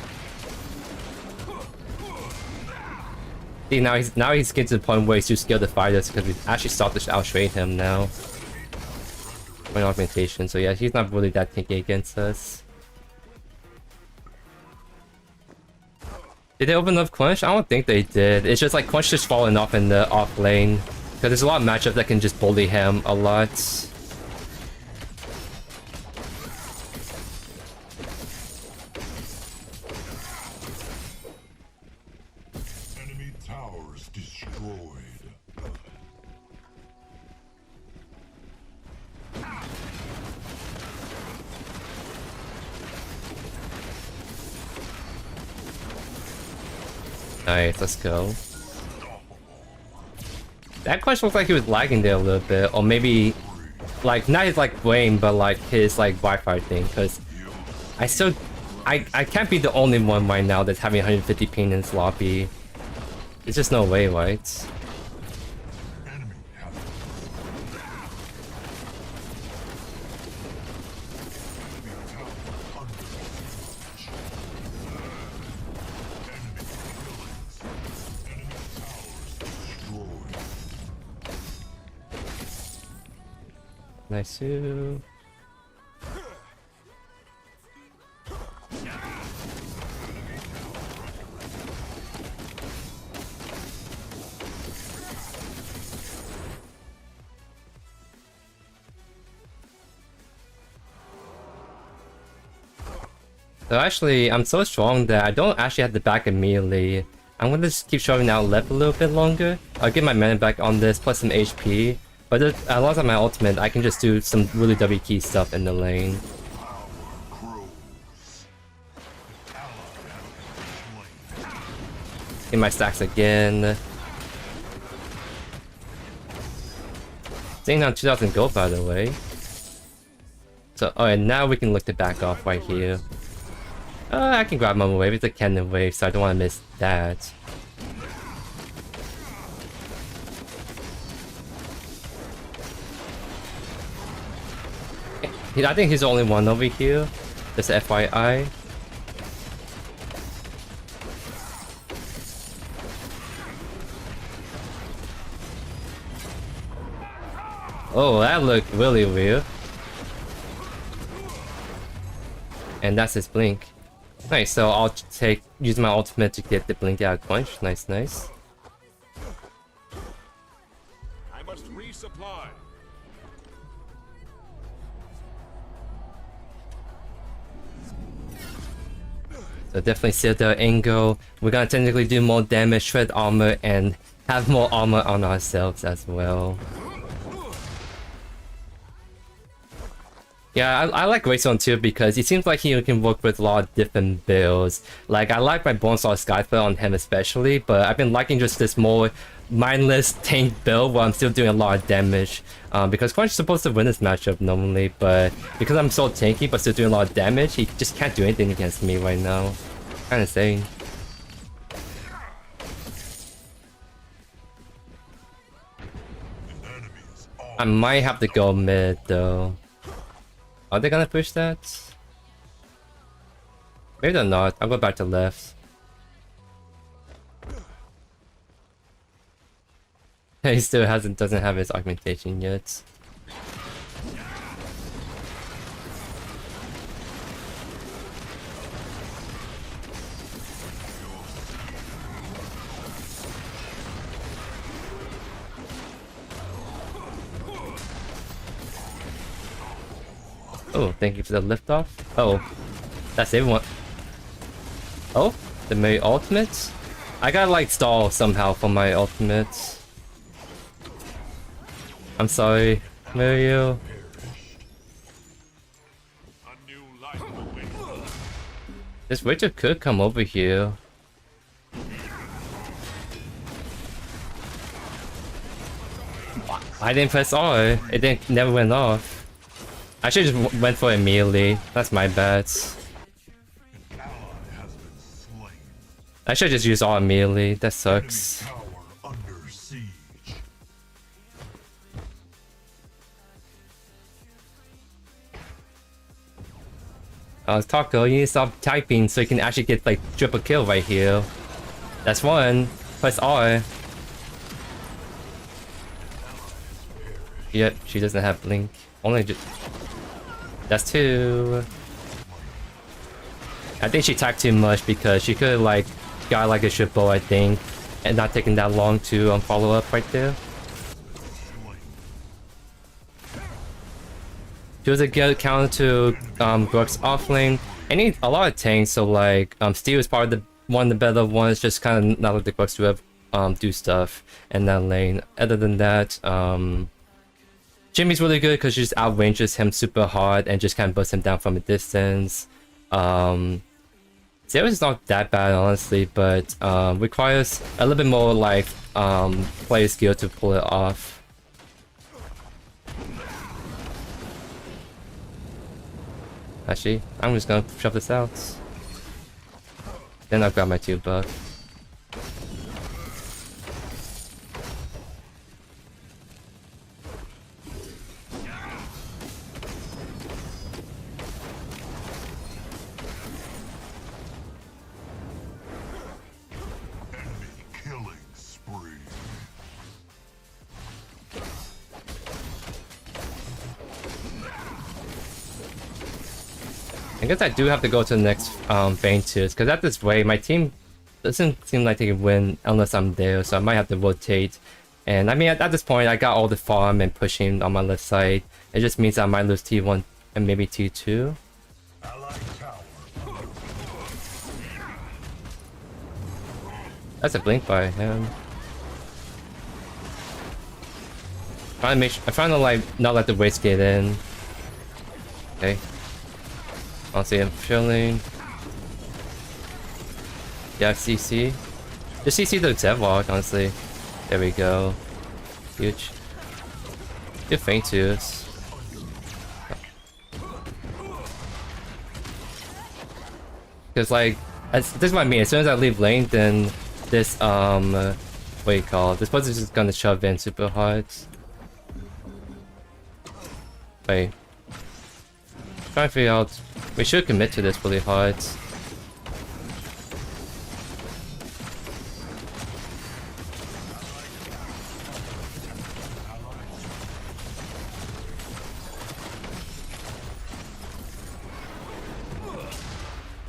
See, now he's getting to the point where he's too scared to fight us because we actually started to outtrade him now. Point augmentation, so yeah, he's not really that tanky against us. Did they open up Quench? I don't think they did. It's just like Quench just falling off in the off lane. Because there's a lot of matchups that can just bully him a lot. Enemy towers destroyed. Alright, let's go. That Quench looked like he was lagging there a little bit, or maybe like not his like brain, but like his like Wi-Fi thing. Because I can't be the only one right now that's having 150 ping in this lobby. There's just no way, right? Nice. So actually, I'm so strong that I don't actually have to back immediately. I'm gonna just keep shoving out left a little bit longer. I'll get my mana back on this, plus some HP. But alongside my ultimate, I can just do some really W key stuff in the lane. Get my stacks again. Staying down 2,000 gold, by the way. So, alright, now we can look to back off right here. I can grab my wave. It's a cannon wave, so I don't want to miss that. I think he's the only one over here. Just FYI. Oh, that looked really weird. And that's his blink. Nice, so I'll use my ultimate to get the blink out Quench. Nice, nice. I must resupply. So definitely set the angle. We're gonna technically do more damage, shred armor, and have more armor on ourselves as well. Yeah, I like Greystone too because it seems like he can work with a lot of different builds. Like, I like my Bonestar Skyfire on him especially, but I've been liking just this more mindless tank build where I'm still doing a lot of damage. Because Crunch is supposed to win this matchup normally, but because I'm so tanky but still doing a lot of damage, he just can't do anything against me right now. Kinda insane. I might have to go mid though. Are they gonna push that? Maybe they're not. I'll go back to left. He still doesn't have his augmentation yet. Oh, thank you for the liftoff. Oh, that's everyone. Oh, the Mary ultimates? I gotta like stall somehow for my ultimates. I'm sorry, Mario. This Witcher could come over here. I didn't press R. It never went off. I should just went for it immediately. That's my bad. I should just use R immediately. That sucks. Taco, you need to stop typing so you can actually get like triple kill right here. That's one. Press R. Yep, she doesn't have blink. Only just. That's two. I think she tagged too much because she could like got like a triple, I think, and not taking that long to follow up right there. She was a good counter to Brooks offlane. I need a lot of tanks, so like Steel is probably one of the better ones. Just kind of not let the Brooks do stuff in that lane. Other than that, Jimmy's really good because she just outranges him super hard and just kind of busts him down from a distance. Zero is not that bad honestly, but requires a little bit more like player skill to pull it off. Actually, I'm just gonna shove this out. Then I'll grab my 2 buff. I guess I do have to go to the next Bane tiers, because at this rate, my team doesn't seem like they can win unless I'm there, so I might have to rotate. And I mean, at this point, I got all the farm and pushing on my left side. It just means I might lose T1 and maybe T2. That's a blink by him. I'm trying to like not let the waste get in. Okay. I'll see him chilling. Yeah, CC. Just CC the Zevlog, honestly. There we go. Huge. Good feint to us. Because like, this is what I mean. As soon as I leave lane, then this what do you call it? This person is just gonna shove in super hard. Wait. Trying to figure out. We should commit to this really hard.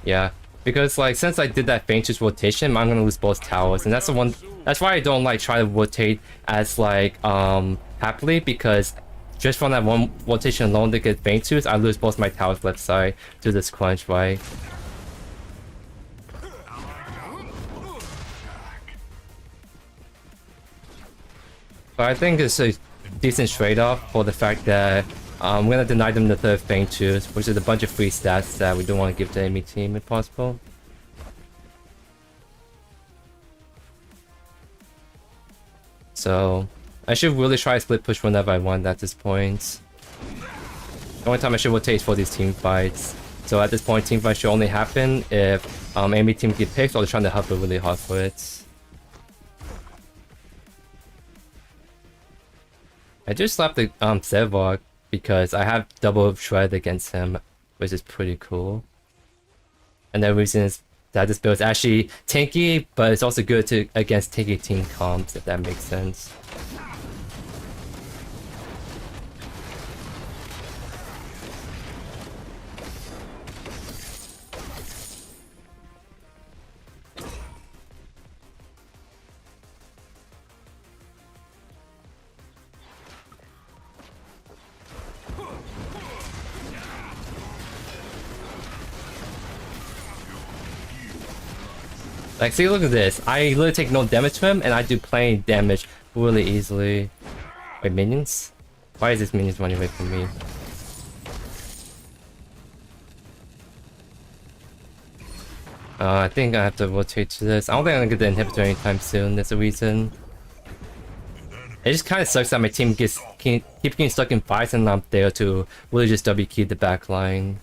Yeah, because like since I did that faintest rotation, I'm gonna lose both towers, and that's the one. That's why I don't like try to rotate as like happily, because just from that one rotation alone to get faint twos, I lose both my towers left side to this crunch, right? But I think it's a decent trade-off for the fact that I'm gonna deny them the third thing too, which is a bunch of free stats that we don't want to give to enemy team if possible. So I should really try to split push whenever I want at this point. The only time I should rotate is for these team fights. So at this point, team fights should only happen if enemy team get picked or they're trying to help it really hard for it. I just slapped the Zevok because I have double shred against him, which is pretty cool. And the reason is that this build is actually tanky, but it's also good to against tanky team comps, if that makes sense. Like, see, look at this. I literally take no damage from him, and I do plenty damage really easily. Wait, minions? Why is this minions running away from me? I think I have to rotate to this. I don't think I'm gonna get the inhibitor anytime soon. There's a reason. It just kind of sucks that my team keeps getting stuck in fights, and I'm there to really just W key the back line.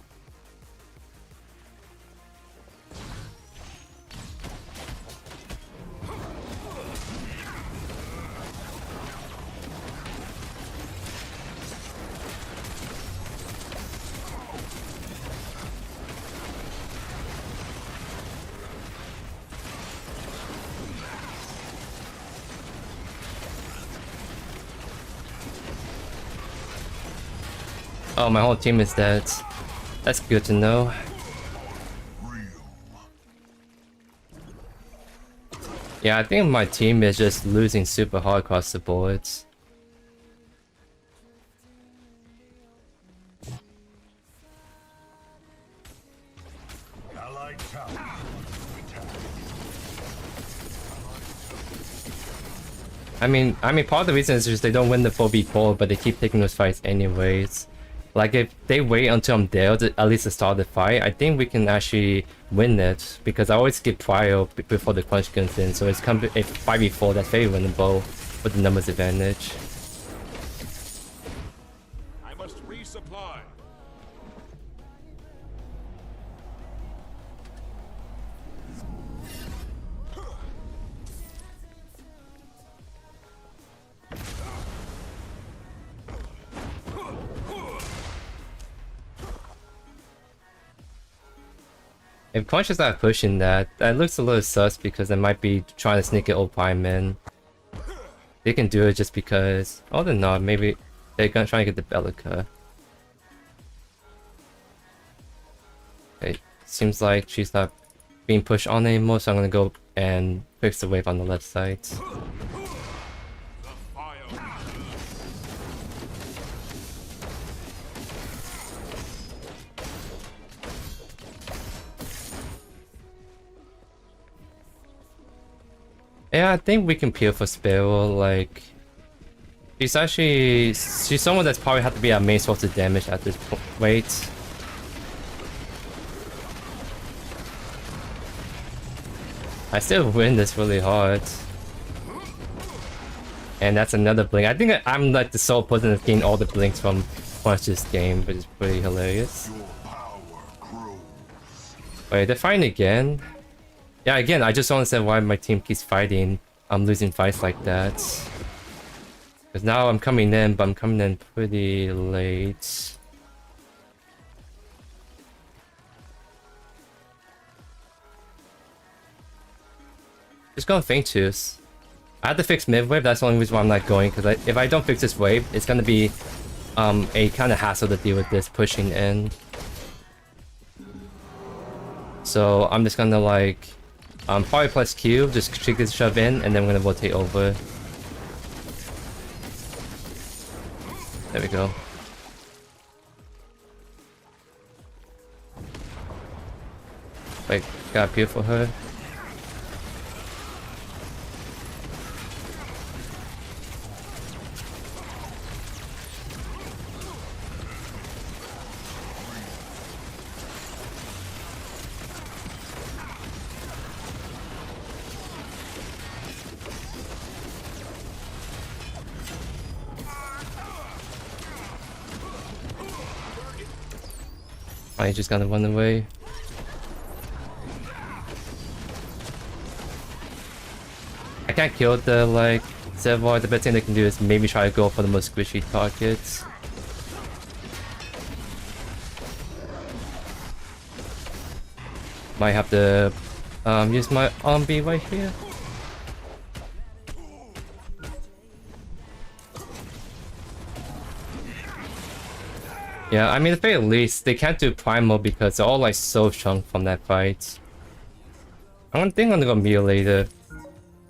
Oh, my whole team is dead. That's good to know. Yeah, I think my team is just losing super hard across the boards. I mean, part of the reason is just they don't win the 4v4, but they keep taking those fights anyways. Like, if they wait until I'm there to at least to start the fight, I think we can actually win it, because I always skip prio before the crunch comes in, so it's come a 5v4 that's very winnable with the numbers advantage. I must resupply. If Crunch is not pushing that, that looks a little sus because they might be trying to sneak it old Prime in. They can do it just because... Oh, they're not. Maybe they're gonna try to get the Bellica. Okay, seems like she's not being pushed on anymore, so I'm gonna go and fix the wave on the left side. Yeah, I think we can peel for Sparrow. Like, she's someone that's probably have to be our main source of damage at this rate. I still win this really hard. And that's another blink. I think I'm like the sole person that's gained all the blinks from this game, which is pretty hilarious. Wait, they're fighting again? Yeah, again, I just don't understand why my team keeps fighting. I'm losing fights like that. Because now I'm coming in, but I'm coming in pretty late. Just gonna Feint Tooth. I had to fix mid wave, that's the only reason why I'm not going, because if I don't fix this wave, it's gonna be a kind of hassle to deal with this pushing in. So I'm just gonna like probably plus Q, just trick this shove in, and then I'm gonna rotate over. There we go. Wait, got a Q for her. I just gotta run away. I can't kill the like Servoid. The best thing they can do is maybe try to go for the most squishy targets. Might have to use my RB right here. Yeah, I mean at the very least they can't do primal because they're all like so chunk from that fight. I don't think I'm gonna go melee.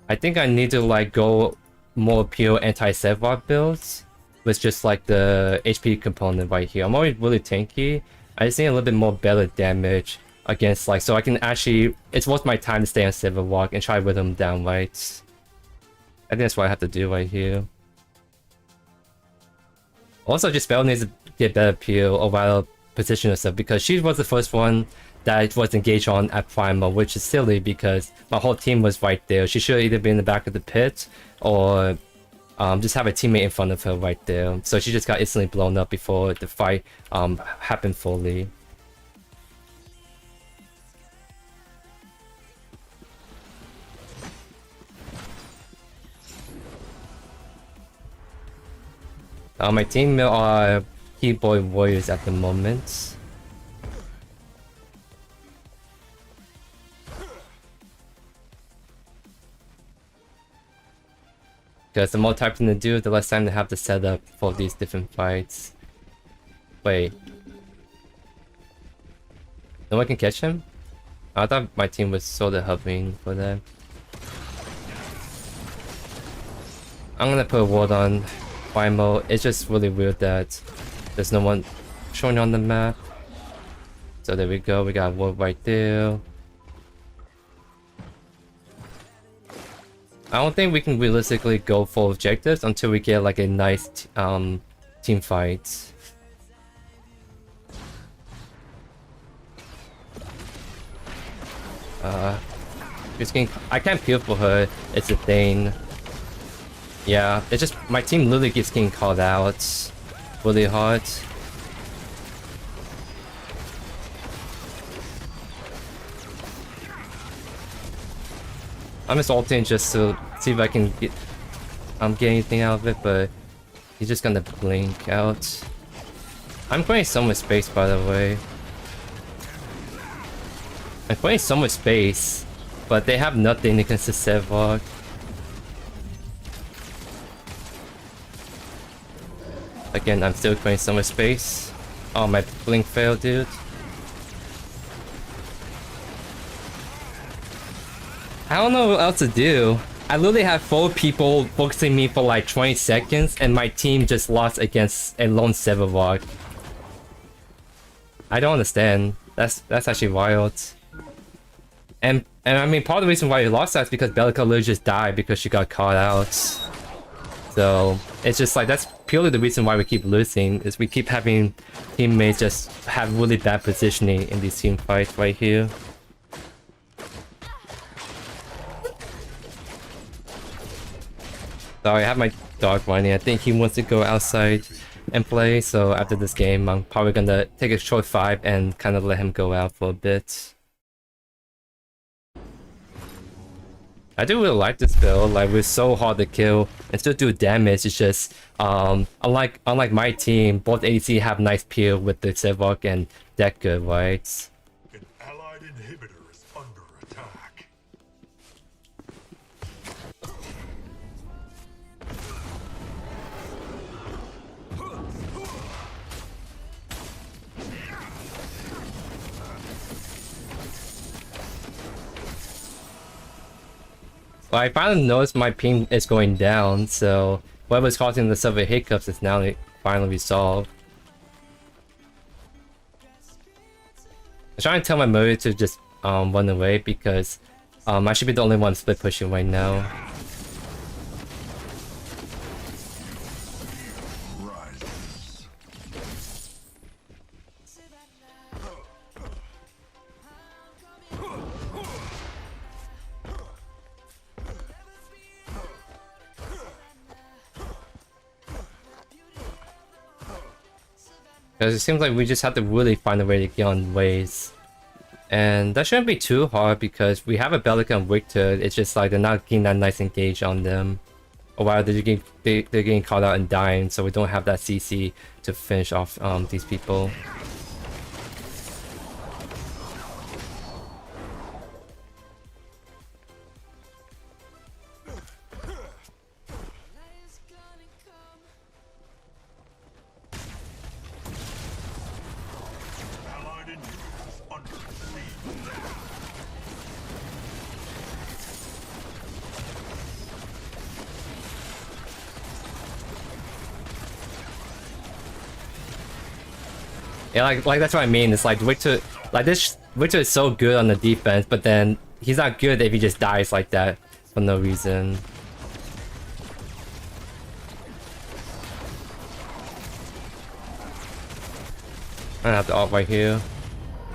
I think I need to like go more pure anti-Servoid builds with just like the HP component right here. I'm already really tanky. I just need a little bit more better damage against like, so I can actually, it's worth my time to stay on Servoid and try to rhythm down, right? I think that's what I have to do right here. Also, just Belle needs to get better peel or rather position herself because she was the first one that was engaged on at Primal, which is silly because my whole team was right there. She should either be in the back of the pit or just have a teammate in front of her right there. So she just got instantly blown up before the fight happened fully. My team are keyboard warriors at the moment. Because the more typing to do, the less time to have to set up for these different fights. Wait. No one can catch him? I thought my team was sort of hovering for that. I'm gonna put a ward on Primal. It's just really weird that there's no one showing on the map. So there we go, we got a ward right there. I don't think we can realistically go for objectives until we get like a nice team fight. I can't peel for her, it's a thing. Yeah, it's just my team literally keeps getting called out really hard. I'm just ulting just to see if I can get anything out of it, but he's just gonna blink out. I'm playing so much space, by the way. I'm playing so much space, but they have nothing against the Servoid. Again, I'm still playing so much space. Oh, my blink failed, dude. I don't know what else to do. I literally have 4 people focusing me for like 20 seconds and my team just lost against a lone Servoid. I don't understand. That's actually wild. And I mean, part of the reason why we lost that is because Bellica literally just died because she got caught out. So it's just like, that's purely the reason why we keep losing, is we keep having teammates just have really bad positioning in these team fights right here. Sorry, I have my dog running. I think he wants to go outside and play, so after this game I'm probably gonna take a short 5 and kind of let him go out for a bit. I do really like this build. Like, we're so hard to kill and still do damage. It's just unlike my team, both ADC have nice peel with the Servoid and Deku, right? An allied inhibitor is under attack. Well, I finally noticed my ping is going down, so whatever's causing the server hiccups is now finally resolved. I'm trying to tell my mode to just run away because I should be the only one split pushing right now. Because it seems like we just have to really find a way to get on waves. And that shouldn't be too hard because we have a Belica and Victor. It's just like they're not getting that nice engage on them. Or while they're getting caught out and dying, so we don't have that CC to finish off these people. Yeah, like that's what I mean. It's like Victor, like this Victor is so good on the defense, but then he's not good if he just dies like that for no reason. I have to ult right here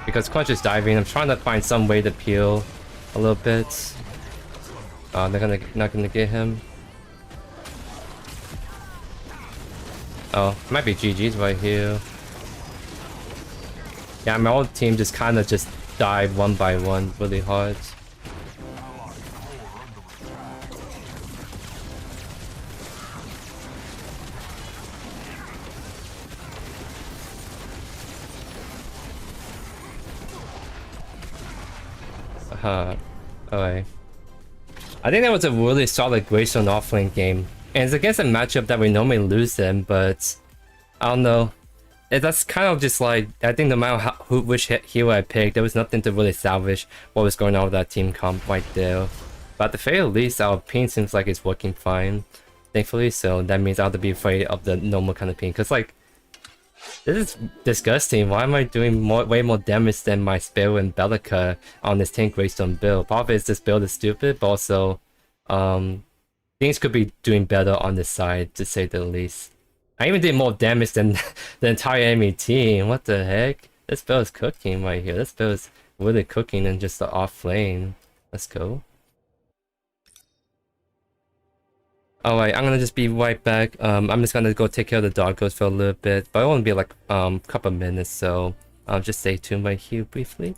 because Crunch is diving. I'm trying to find some way to peel a little bit. They're not gonna get him. Oh, might be GG's right here. Yeah, my whole team just kind of just died one by one really hard. Alright. I think that was a really solid Greystone offlane game. And it's against a matchup that we normally lose in, but I don't know. That's kind of just like, I think no matter which hero I picked, there was nothing to really salvage what was going on with that team comp right there. But at the very least, our ping seems like it's working fine. Thankfully, so that means I have to be afraid of the normal kind of ping. Because like, this is disgusting. Why am I doing way more damage than my Sparrow and Belica on this 10 Greystone build? Part of it is this build is stupid, but also, things could be doing better on this side, to say the least. I even did more damage than the entire enemy team. What the heck? This build is cooking right here. This build is really cooking in just the off lane. Let's go. Alright, I'm gonna just be right back. I'm just gonna go take care of the doggos for a little bit, but it won't be like couple minutes, so I'll just stay tuned right here briefly.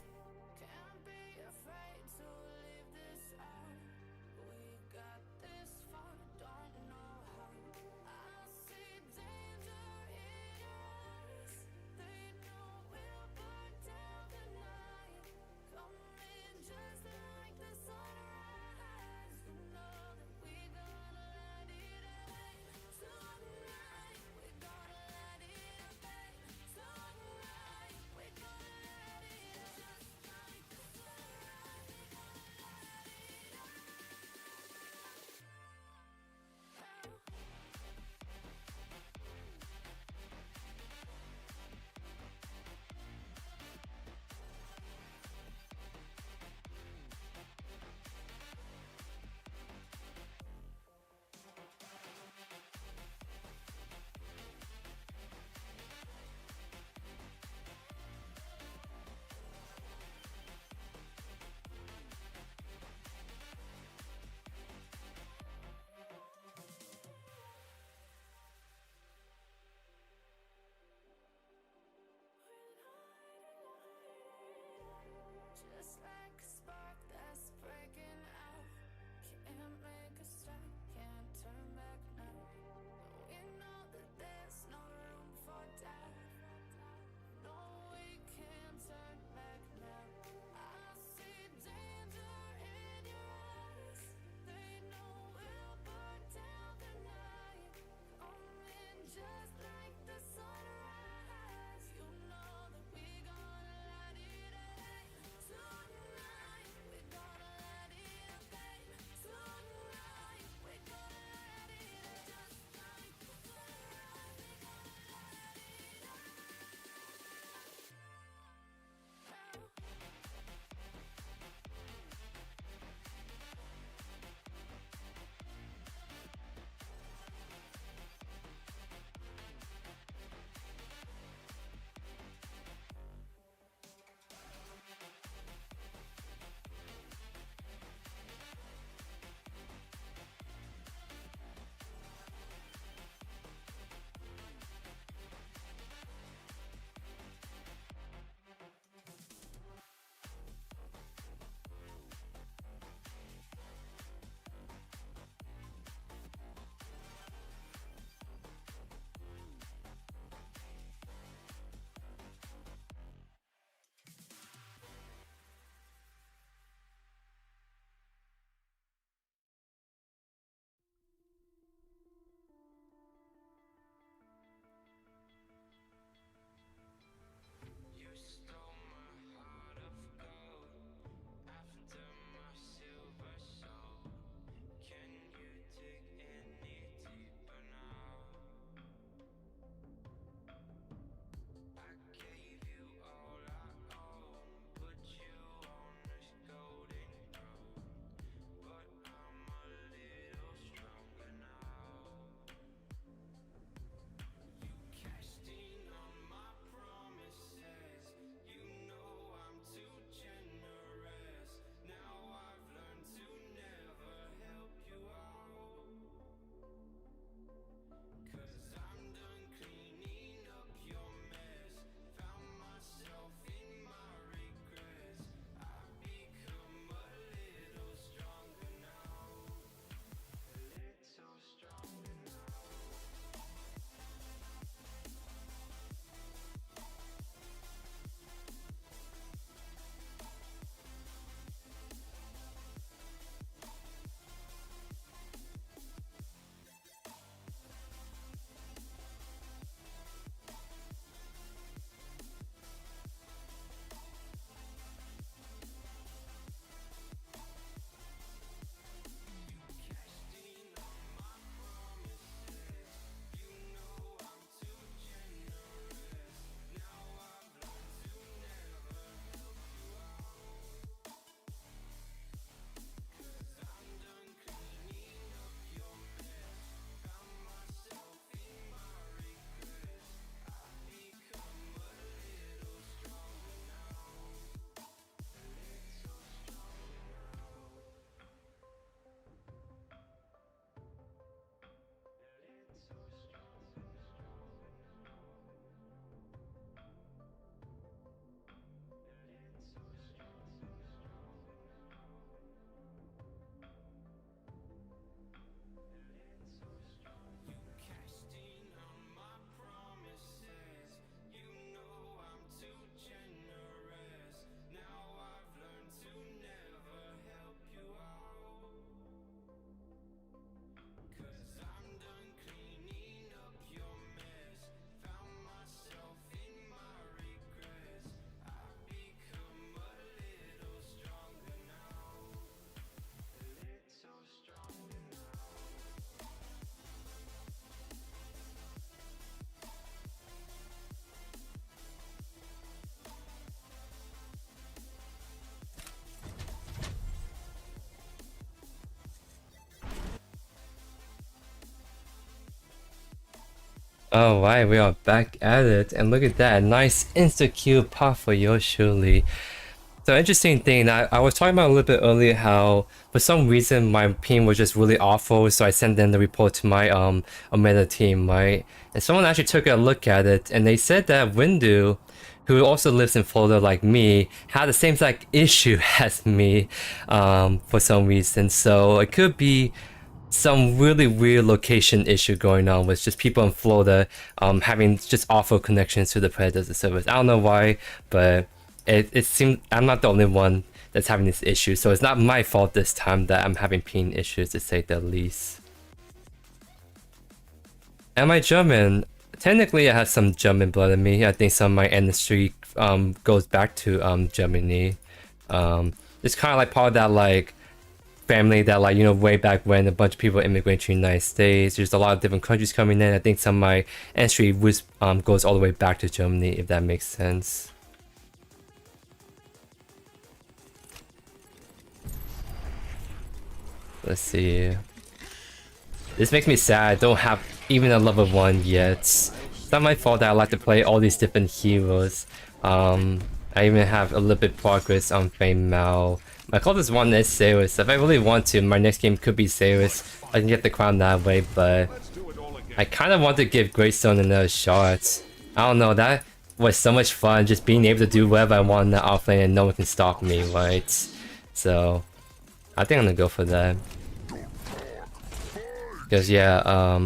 Alright, we are back at it, and look at that, nice insta-kill pop for YoeYoursTruly. So interesting thing, I was talking about a little bit earlier how for some reason my ping was just really awful, so I sent in the report to my Omega team, right? And someone actually took a look at it, and they said that Windu, who also lives in Florida like me, had the same exact issue as me for some reason. So it could be some really weird location issue going on with just people in Florida having just awful connections to the Predecessor service. I don't know why, but it seems I'm not the only one that's having this issue, so it's not my fault this time that I'm having ping issues, to say the least. Am I German? Technically, I have some German blood in me. I think some of my ancestry goes back to Germany. It's kind of like part of that like family that, like, you know, way back when a bunch of people immigrated to the United States. There's a lot of different countries coming in. I think some of my ancestry was goes all the way back to Germany, if that makes sense. Let's see. This makes me sad. I don't have even a level 1 yet. It's not my fault that I like to play all these different heroes. I even have a little bit progress on Fame Mao. My closest one is Saris. If I really want to, my next game could be Saris. I can get the crown that way, but I kind of want to give Greystone another shot. I don't know, that was so much fun, just being able to do whatever I want in the offlane and no one can stop me, right? So I think I'm gonna go for that. Because yeah,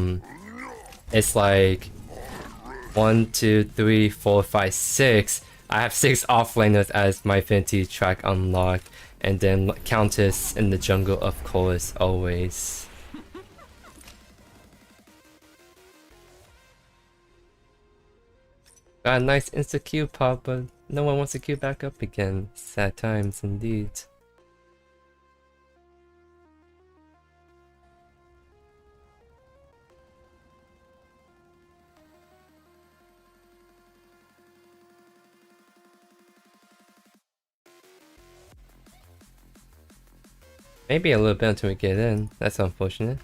it's like 1, 2, 3, 4, 5, 6. I have 6 offlaners as my affinity track unlocked, and then Countess in the jungle, of course, always. Got a nice insta queue pop, but no one wants to queue back up again. Sad times indeed. Maybe a little bit until we get in. That's unfortunate.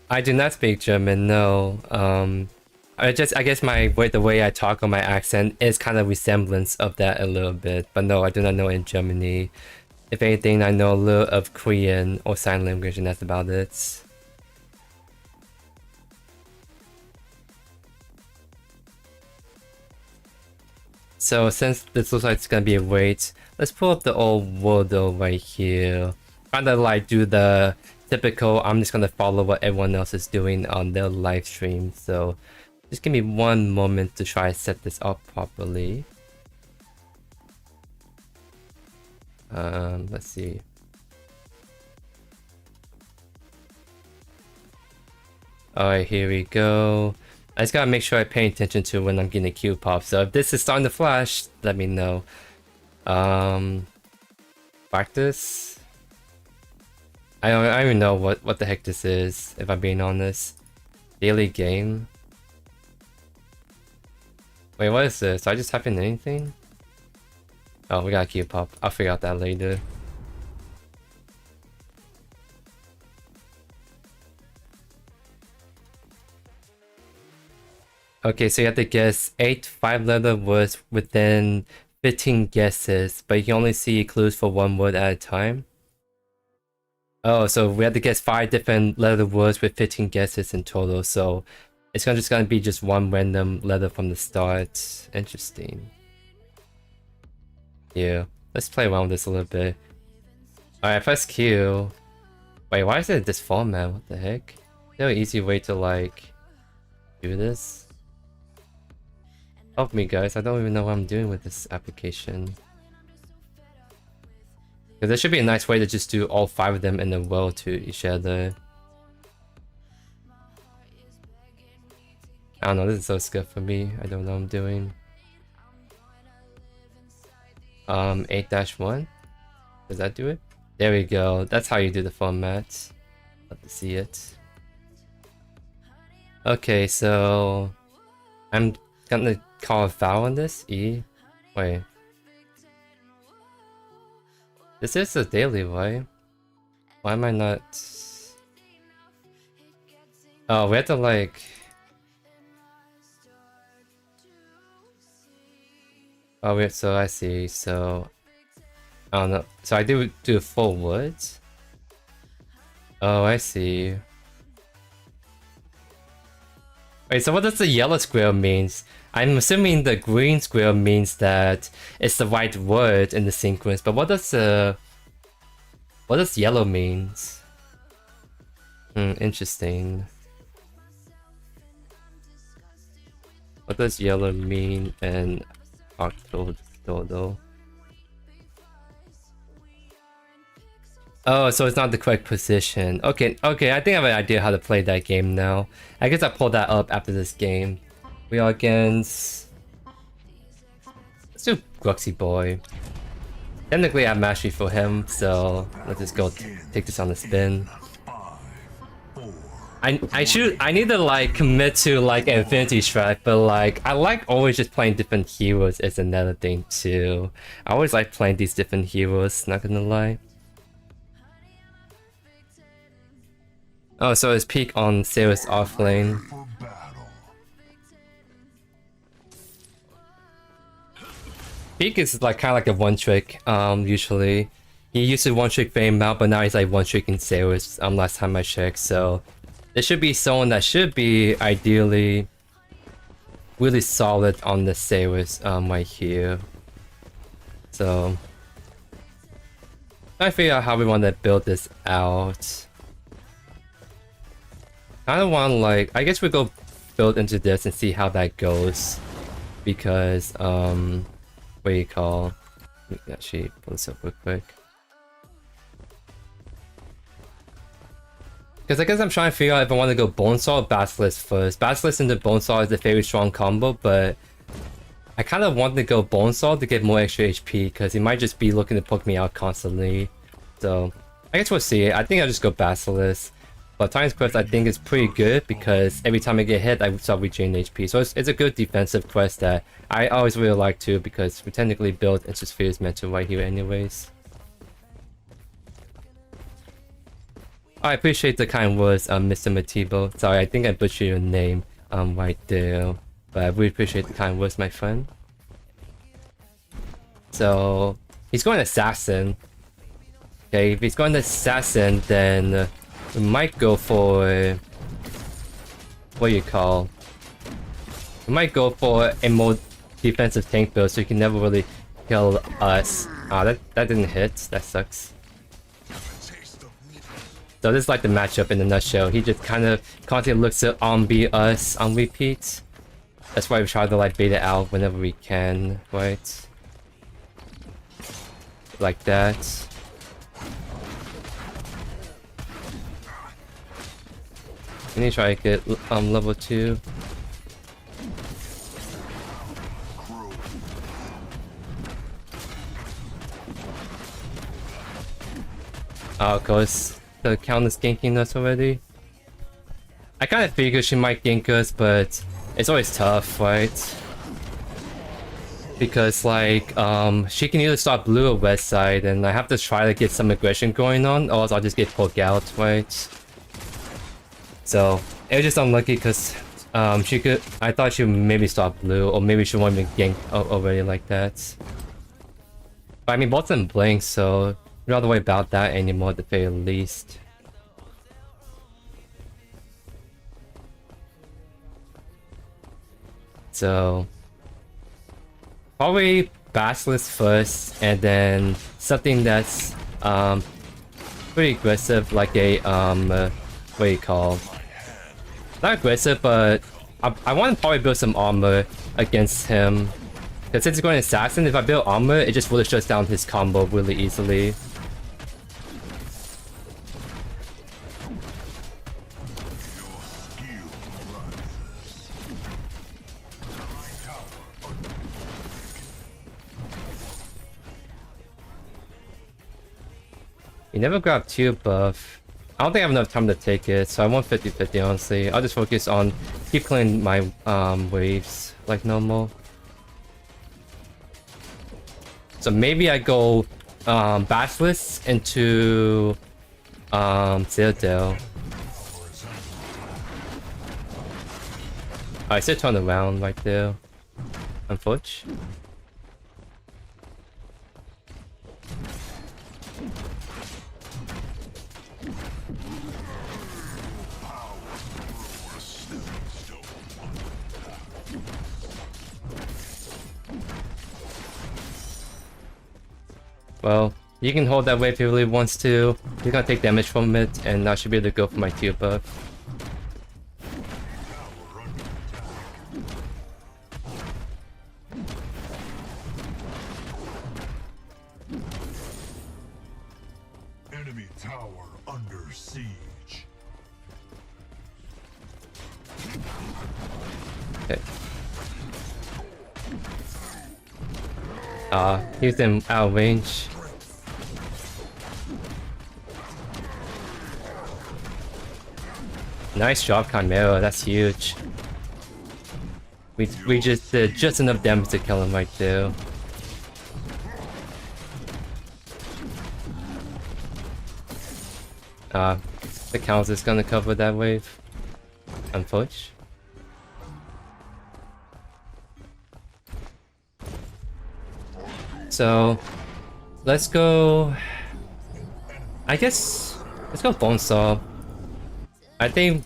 I do not speak German, no. I guess the way I talk on my accent is kind of resemblance of that a little bit. But no, I do not know in Germany. If anything, I know a little of Korean or sign language, and that's about it. So since this looks like it's gonna be a wait, let's pull up the old World right here. Kind of like do the typical, I'm just gonna follow what everyone else is doing on their live stream. So just give me one moment to try to set this up properly. Let's see. Alright, here we go. I just gotta make sure I pay attention to when I'm getting a queue pop. So if this is starting to flash, let me know. Practice. I don't even know what the heck this is, if I'm being honest. Daily game. Wait, what is this? Did I just type in anything? Oh, we got a queue pop. I'll figure out that later. Okay, so you have to guess 8 5-letter words within 15 guesses, but you can only see clues for 1 word at a time. Oh, so we have to guess 5 different letter words with 15 guesses in total, so it's just gonna be just 1 random letter from the start. Interesting. Yeah, let's play around with this a little bit. Alright, first Q. Wait, why is it this format? What the heck? Is there an easy way to like do this? Help me, guys. I don't even know what I'm doing with this application. There should be a nice way to just do all 5 of them in a row to each other. I don't know, this is so skip for me. I don't know what I'm doing. 8-1? Does that do it? There we go. That's how you do the format. Love to see it. Okay, so I'm gonna call a foul on this. E. Wait. This is a daily, right? Why am I not? Oh, we have to like... Oh, wait, so I see, so... I don't know. So I do full wood? Oh, I see. Wait, so what does the yellow square means? I'm assuming the green square means that it's the right word in the sequence, but what does yellow means? Interesting. What does yellow mean in Octodo? Oh, so it's not the correct position. Okay, I think I have an idea how to play that game now. I guess I pulled that up after this game. We are against... Let's do Gruxy Boy. Technically, I have mastery for him, so let's just go take this on the spin. I need to like commit to like an Infinity strat, but like I like always just playing different heroes is another thing too. I always like playing these different heroes, not gonna lie. Oh, so it's peak on Sarah's offlane. Peak is like kind of like a one trick, usually. He used to one trick Vayne out, but now he's like one trick in Sarah's, last time I checked, so it should be someone that should be ideally really solid on the Sarah's right here. So I figure out how we want to build this out. I don't want like, I guess we go build into this and see how that goes, because what do you call? Let me actually pull this up real quick. Because I guess I'm trying to figure out if I want to go Bonesaw or Basilisk first. Basilisk into Bonesaw is a very strong combo, but I kind of want to go Bonesaw to get more extra HP, because he might just be looking to poke me out constantly. So I guess we'll see. I think I'll just go Basilisk. But Titan's Quest I think is pretty good, because every time I get hit I start regaining HP. So it's a good defensive quest that I always really like too, because we technically build Intersphere's mental right here anyways. I appreciate the kind words, Mr. Matibo. Sorry, I think I butchered your name right there. But I really appreciate the kind words, my friend. So he's going Assassin. Okay, if he's going Assassin, then we might go for what do you call? We might go for a more defensive tank build, so you can never really kill us. Ah, that didn't hit. That sucks. So this is like the matchup in a nutshell. He just kind of constantly looks to beat us on repeat. That's why we try to like bait it out whenever we can, right? Like that. We need to try to get level 2. Oh, of course. The count is ganking us already. I kind of figured she might gank us, but it's always tough, right? Because like, she can either start blue or red side, and I have to try to get some aggression going on, or else I'll just get poked out, right? So it was just unlucky because she could. I thought she would maybe start blue, or maybe she won't even gank already like that. But I mean, both of them blink, so we don't have to worry about that anymore at the very least. So probably Basilisk first, and then something that's pretty aggressive, like a what do you call? Not aggressive, but I want to probably build some armor against him. Because since he's going Assassin, if I build armor, it just really shuts down his combo really easily. You never grab tier buff. I don't think I have enough time to take it, so I want 50-50 honestly. I'll just focus on keep clearing my waves like normal. So maybe I go Basilisk into Citadel. I still turn around right there. Unfortunately. Well, you can hold that wave if you really wants to. You're gonna take damage from it, and I should be able to go for my tier buff. Enemy tower under siege. Okay. He's in out of range. Nice job, Chimera. That's huge. We just did just enough damage to kill him right there. The council is gonna cover that wave. Unfortunately. So let's go. I guess let's go Bonesaw. I think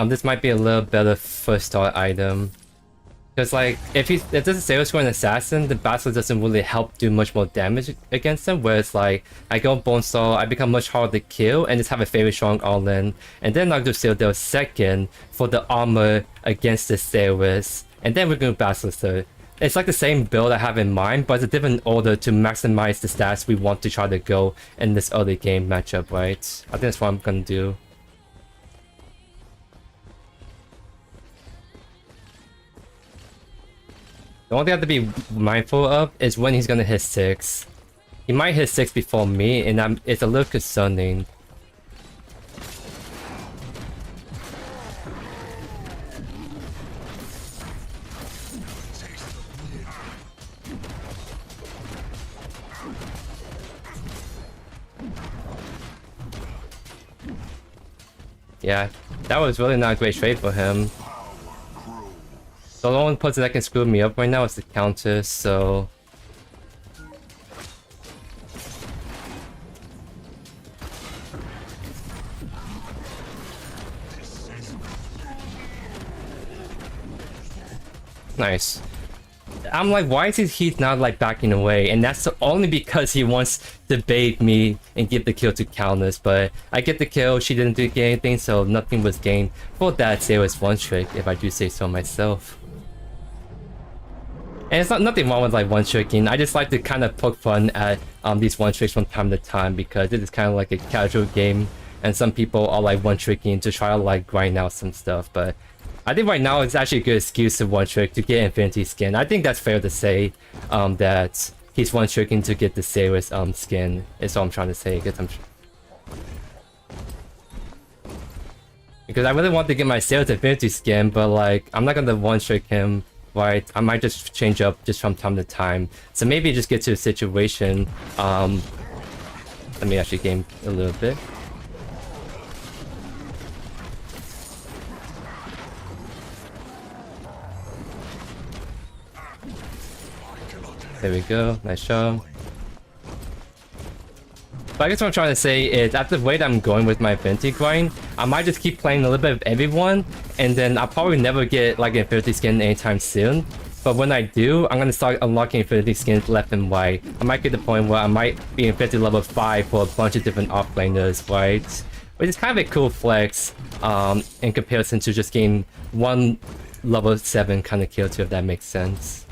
this might be a little better first start item. Because like if there's a zero score an assassin, the basilisk doesn't really help do much more damage against them. Whereas like I go Bonesaw, I become much harder to kill and just have a very strong all-in. And then I'll do Citadel second for the armor against the Ceres. And then we're going to Basilisk third. It's like the same build I have in mind, but it's a different order to maximize the stats we want to try to go in this early game matchup, right? I think that's what I'm gonna do. The only thing I have to be mindful of is when he's gonna hit 6. He might hit 6 before me, and it's a little concerning. Yeah, that was really not a great trade for him. So the only person that can screw me up right now is the Countess, so... Nice. I'm like, why is he not like backing away? And that's only because he wants to bait me and give the kill to Countess. But I get the kill, she didn't do anything, so nothing was gained. For that, say it was one trick, if I do say so myself. And it's nothing wrong with like one tricking. I just like to kind of poke fun at these one tricks from time to time because it is kind of like a casual game, and some people are like one tricking to try to like grind out some stuff. But I think right now it's actually a good excuse to one trick to get Infinity skin. I think that's fair to say that he's one tricking to get the Ceres skin. Is what I'm trying to say. Because I really want to get my Ceres Infinity skin, but like I'm not gonna one trick him. Right, I might just change up just from time to time. So maybe just get to a situation. Let me actually game a little bit. There we go, nice job. But I guess what I'm trying to say is, at the rate I'm going with my Infinity grind, I might just keep playing a little bit of everyone, and then I'll probably never get like an Infinity skin anytime soon. But when I do, I'm gonna start unlocking Infinity skins left and right. I might get to the point where I might be Infinity level 5 for a bunch of different offlaners, right? Which is kind of a cool flex in comparison to just getting one level 7 kind of kill, too, if that makes sense.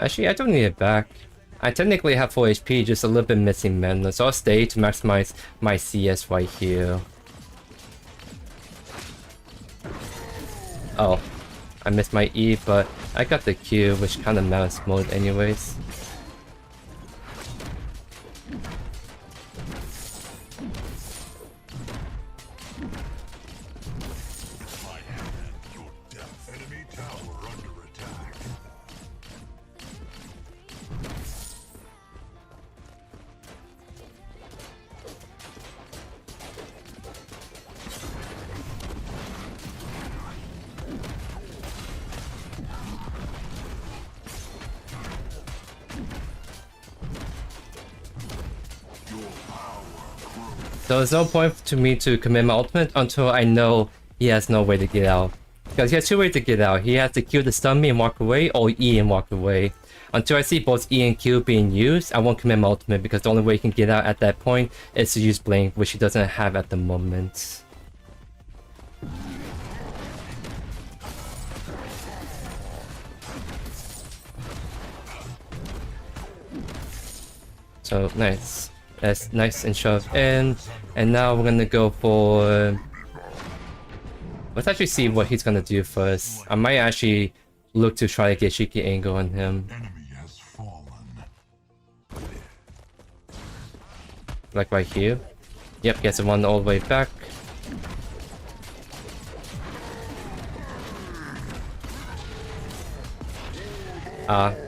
Actually, I don't need it back. I technically have full HP, just a little bit missing mana, so I'll stay to maximize my CS right here. Oh, I missed my E, but I got the Q, which kind of matters more anyways. So there's no point to me to commit my ultimate until I know he has no way to get out. Because he has two ways to get out. He has to Q to stun me and walk away, or E and walk away. Until I see both E and Q being used, I won't commit my ultimate because the only way he can get out at that point is to use Blink, which he doesn't have at the moment. So nice. That's nice and shoved in. And now we're gonna go for... Let's actually see what he's gonna do first. I might actually look to try to get cheeky angle on him. Enemy has fallen. Like right here. Yep, gets one all the way back.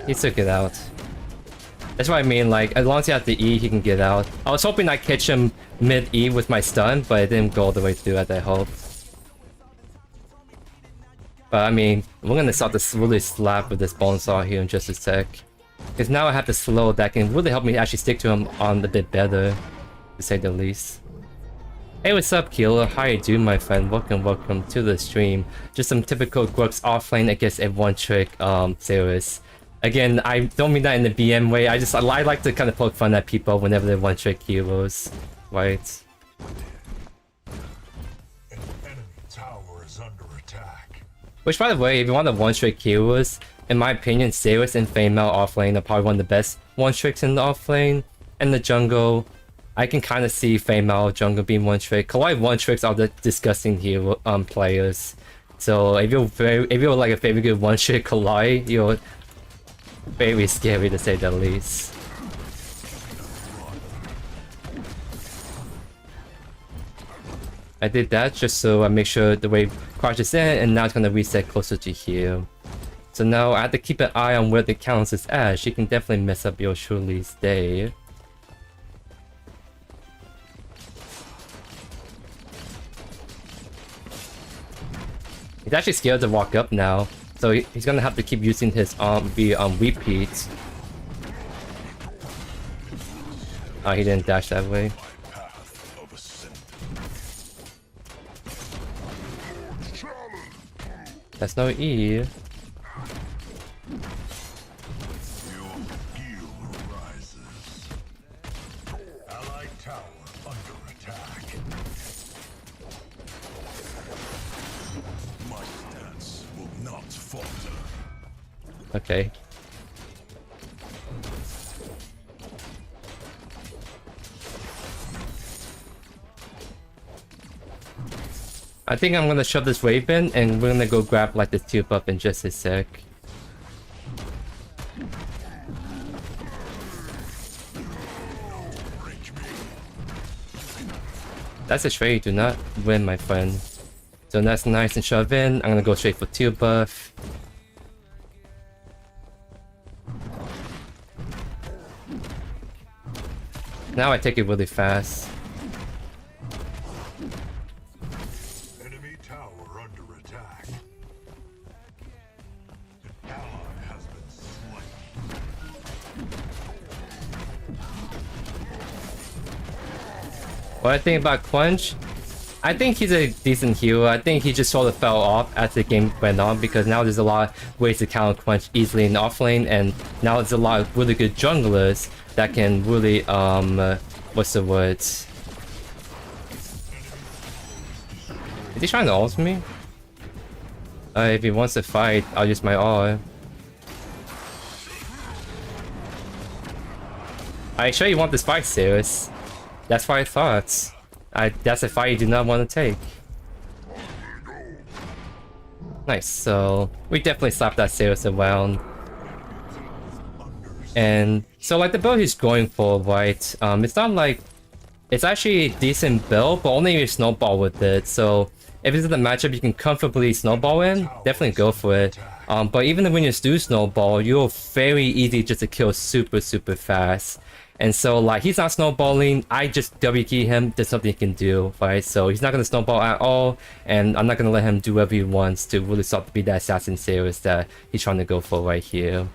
He took it out. That's what I mean, like, as long as he has the E, he can get out. I was hoping I'd catch him mid-E with my stun, but it didn't go all the way through as I hoped. But I mean, we're gonna start to really slap with this bonesaw here in just a sec. Because now I have the slow that can really help me actually stick to him on a bit better, to say the least. Hey, what's up, Keeler? How you doing, my friend? Welcome to the stream. Just some typical Grux offlane against a one-trick series. Again, I don't mean that in the BM way. I like to kind of poke fun at people whenever they're one-trick heroes, right? An enemy tower is under attack. Which, by the way, if you want the one-trick heroes, in my opinion, Saris and Female offlane are probably one of the best one-tricks in the offlane. In the jungle, I can kind of see Female jungle being one-trick. Kawaii one-tricks are the disgusting hero players. So if you're like a very good one-trick Kawaii, you're very scary to say the least. I did that just so I make sure the wave crashes in, and now it's gonna reset closer to here. So now I have to keep an eye on where the Countess is at. She can definitely mess up JoeYoursTruly's day. He's actually scared to walk up now. So he's gonna have to keep using his repeat. Oh, he didn't dash that way. That's no E. Okay. I think I'm gonna shove this wave in, and we're gonna go grab like this 2 buff in just a sec. That's a trade, do not win, my friend. So that's nice and shove in. I'm gonna go straight for 2 buff. Now I take it really fast. Enemy tower under attack. An ally has been slain. What I think about Quench? I think he's a decent hero. I think he just sort of fell off as the game went on because now there's a lot of ways to counter Quench easily in offlane, and now there's a lot of really good junglers that can really what's the word? Is he trying to ult me? If he wants to fight, I'll use my ult. Are you sure you want this fight, serious? That's what I thought. That's a fight you do not want to take. Nice, so we definitely slapped that serious around. And so like the build he's going for, right? It's not like it's actually a decent build, but only if you snowball with it. So if it's in the matchup you can comfortably snowball in, definitely go for it. But even when you do snowball, you're very easy just to kill super fast. And so like he's not snowballing, I just W key him, there's something he can do, right? So he's not gonna snowball at all, and I'm not gonna let him do whatever he wants to really start to be that assassin series that he's trying to go for right here.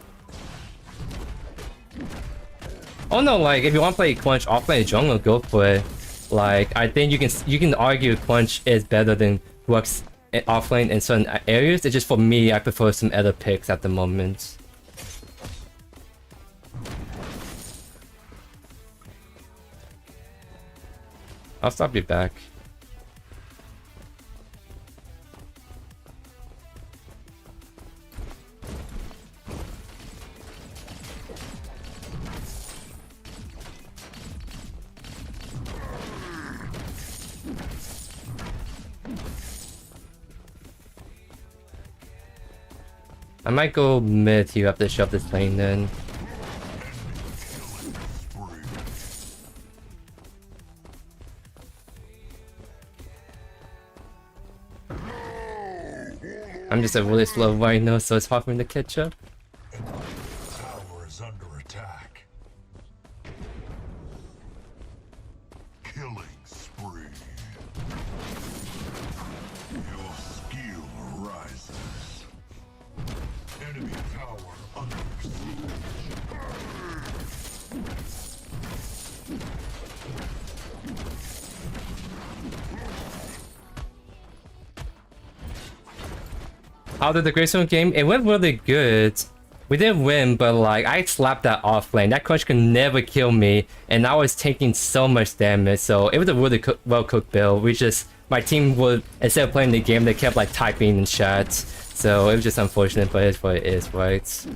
Oh no, like if you want to play Quench offlane jungle, go for it. Like, I think you can argue Quench is better than Rux offlane in certain areas. It's just for me, I prefer some other picks at the moment. I'll stop you back. I might go mid here after shove this lane then. I'm just a really slow right now, so it's hard for me to catch up. Tower is under attack. Killing spree. Your skill rises. Enemy tower under siege. Out of the Greystone game, it went really good. We didn't win, but like, I slapped that off lane. That Crunch could never kill me, and I was taking so much damage, so it was a really well-cooked build. My team would, instead of playing the game, they kept like typing in chat. So it was just unfortunate, but it's what it is, right?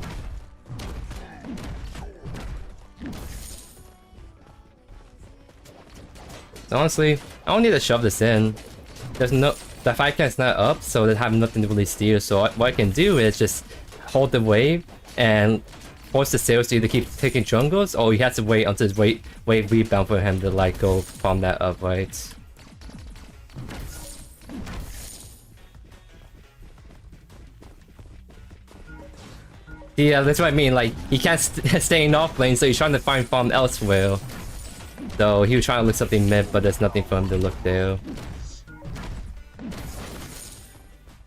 Honestly, I don't need to shove this in. There's no... The 5K's not up, so they have nothing to really steal. So what I can do is just hold the wave and force the sales to either keep taking jungles, or he has to wait until his wave rebound for him to like go farm that up, right? Yeah, that's what I mean. Like, he can't stay in off lane, so he's trying to find farm elsewhere. So he was trying to look something mid, but there's nothing for him to look there.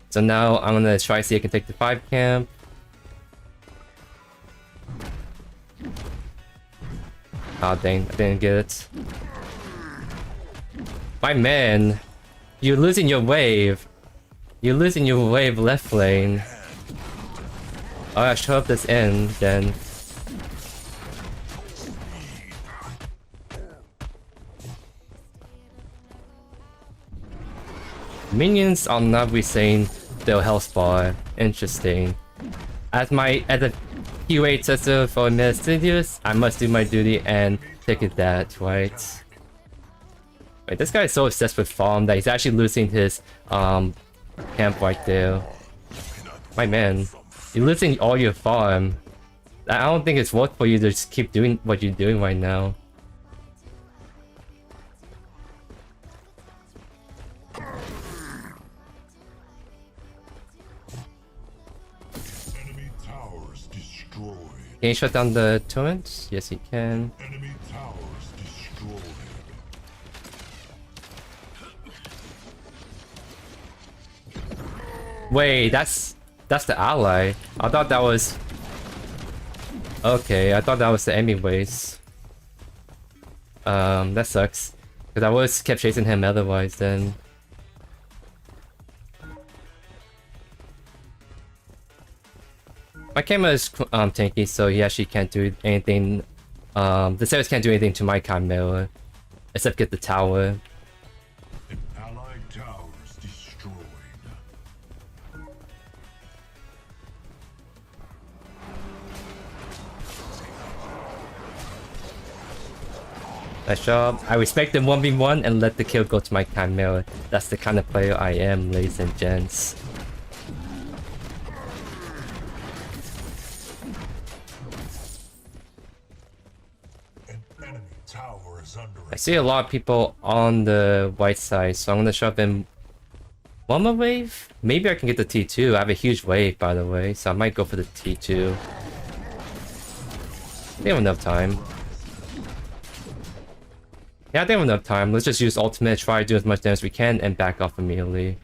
So now I'm gonna try to see if I can take the 5 camp. Ah, dang, I didn't get it. My man, you're losing your wave. You're losing your wave left lane. Alright, show up this in, then. Minions are not resaying their health bar. Interesting. As a QA tester for Metastidius, I must do my duty and take it that, right? Wait, this guy is so obsessed with farm that he's actually losing his camp right there. My man, you're losing all your farm. I don't think it's worth for you to just keep doing what you're doing right now. Can you shut down the torrent? Yes, he can. Enemy towers destroyed. Wait, that's the ally. I thought that was... Okay, I thought that was the anyways. That sucks. Because I was kept chasing him otherwise then. My camera is tanky, so he actually can't do anything. The Ceres can't do anything to my Chimera, except get the tower. Allied towers destroyed. Nice job. I respect the 1v1 and let the kill go to my Chimera. That's the kind of player I am, ladies and gents. I see a lot of people on the white side, so I'm gonna shove in one more wave. Maybe I can get the T2. I have a huge wave, by the way, so I might go for the T2. They have enough time. Yeah, they have enough time. Let's just use ultimate, try to do as much damage as we can, and back off immediately.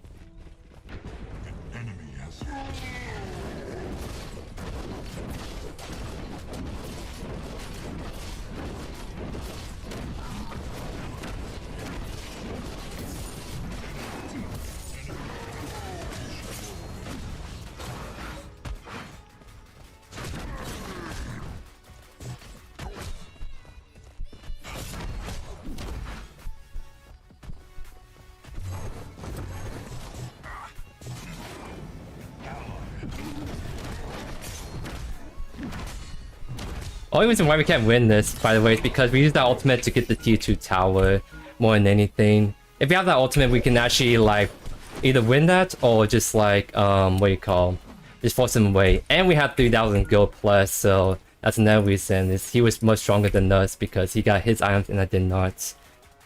Only reason why we can't win this, by the way, is because we use that ultimate to get the tier 2 tower more than anything. If we have that ultimate, we can actually like either win that or just like what do you call, just force him away. And we have 3,000 gold plus, so that's another reason is he was much stronger than us because he got his items and I did not.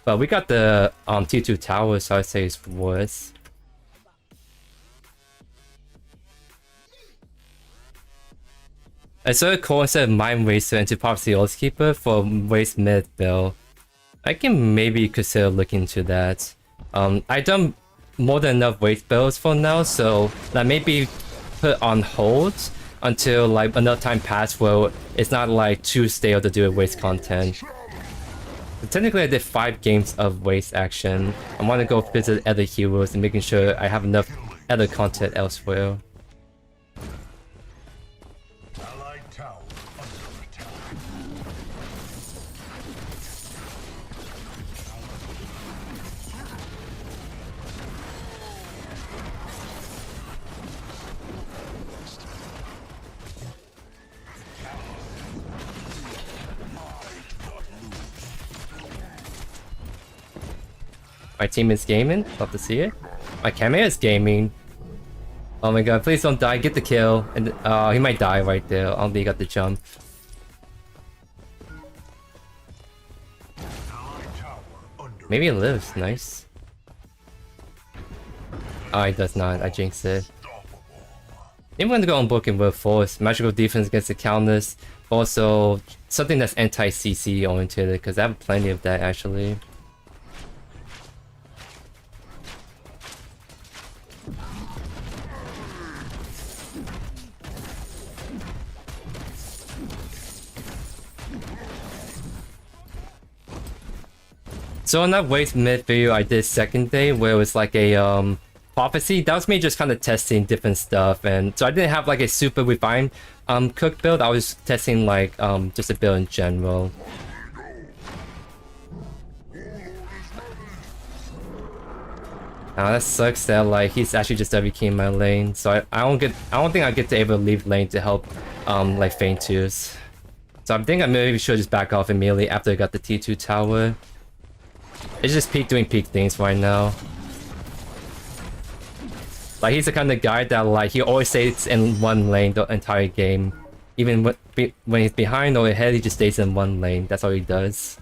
But we got the tier 2 tower, so I'd say it's worse. I sort of cool instead of Mind Racer into Prophecy Oath Keeper for waste mid though. I can maybe consider looking into that. I've done more than enough waste builds for now, so that may be put on hold until like enough time passed where it's not like too stale to do a waste content. So technically I did 5 games of waste action. I want to go visit other heroes and making sure I have enough other content elsewhere. My team is gaming. Love to see it. My camera is gaming. Oh my god, please don't die. Get the kill. And he might die right there. I don't think he got the jump. Maybe he lives. Nice. Oh, he does not. I jinxed it. I'm going to go on Broken World Force. Magical defense against the counters. Also, something that's anti-CC oriented because I have plenty of that actually. So on that waste mid video I did second day where it was like a prophecy, that was me just kind of testing different stuff, and so I didn't have like a super refined cook build. I was testing like just a build in general. That sucks that like he's actually just WK in my lane, so I don't think I get to able to leave lane to help like feint twos. So I think I maybe should just back off immediately after I got the T2 tower. It's just peak doing peak things right now. Like he's the kind of guy that like he always stays in one lane the entire game. Even when he's behind or ahead, he just stays in one lane. That's all he does.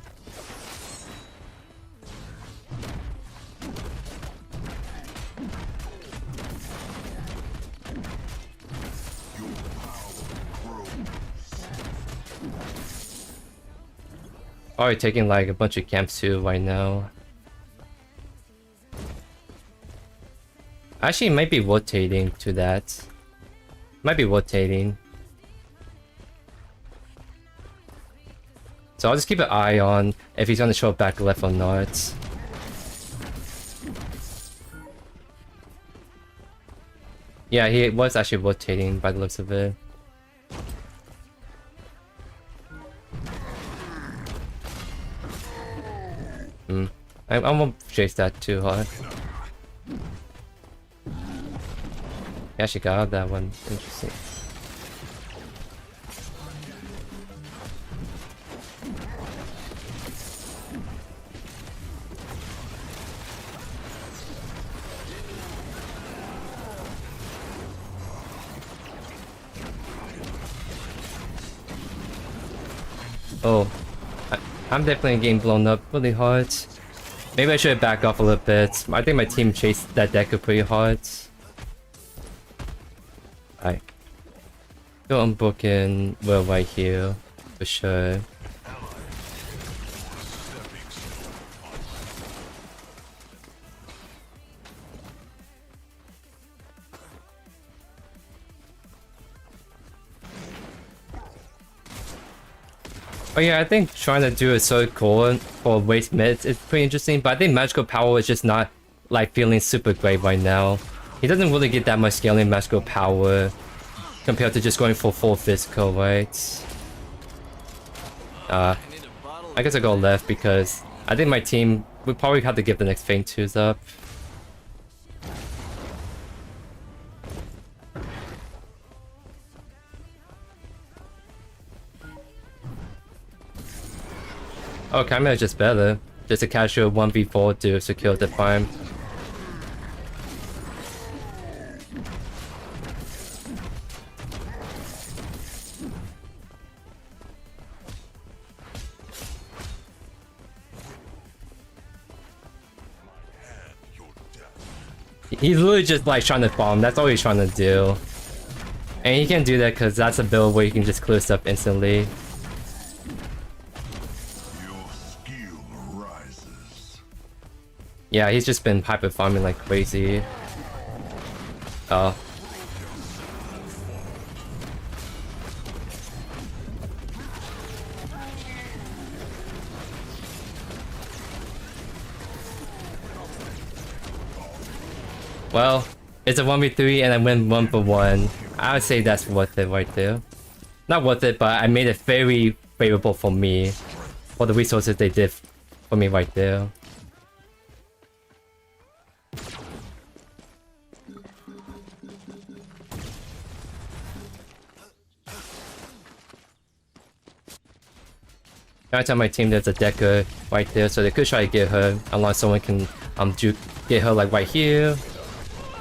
Already taking like a bunch of camps too right now. Actually, it might be rotating to that. Might be rotating. So I'll just keep an eye on if he's gonna show up back left or not. Yeah, he was actually rotating by the looks of it. I won't chase that too hard. Yeah, she got out that one. Interesting. Oh, I'm definitely getting blown up really hard. Maybe I should back off a little bit. I think my team chased that Deku pretty hard. Alright. Go unbroken, well right here, for sure. Oh yeah, I think trying to do a circle for waste mids is pretty interesting, but I think magical power is just not like feeling super great right now. He doesn't really get that much scaling magical power compared to just going for full physical, right? I guess I go left because I think my team would probably have to give the next feint twos up. Oh, Chimera is just better. Just a casual 1v4 to secure the farm. He's literally just like trying to farm. That's all he's trying to do. And he can do that because that's a build where you can just clear stuff instantly. Your skill rises. Yeah, he's just been hyper farming like crazy. Oh. Well, it's a 1v3 and I win 1 for 1. I would say that's worth it right there. Not worth it, but I made it very favorable for me. For the resources they did for me right there. Every time my team there's a Decker right there, so they could try to get her, unless someone can get her like right here.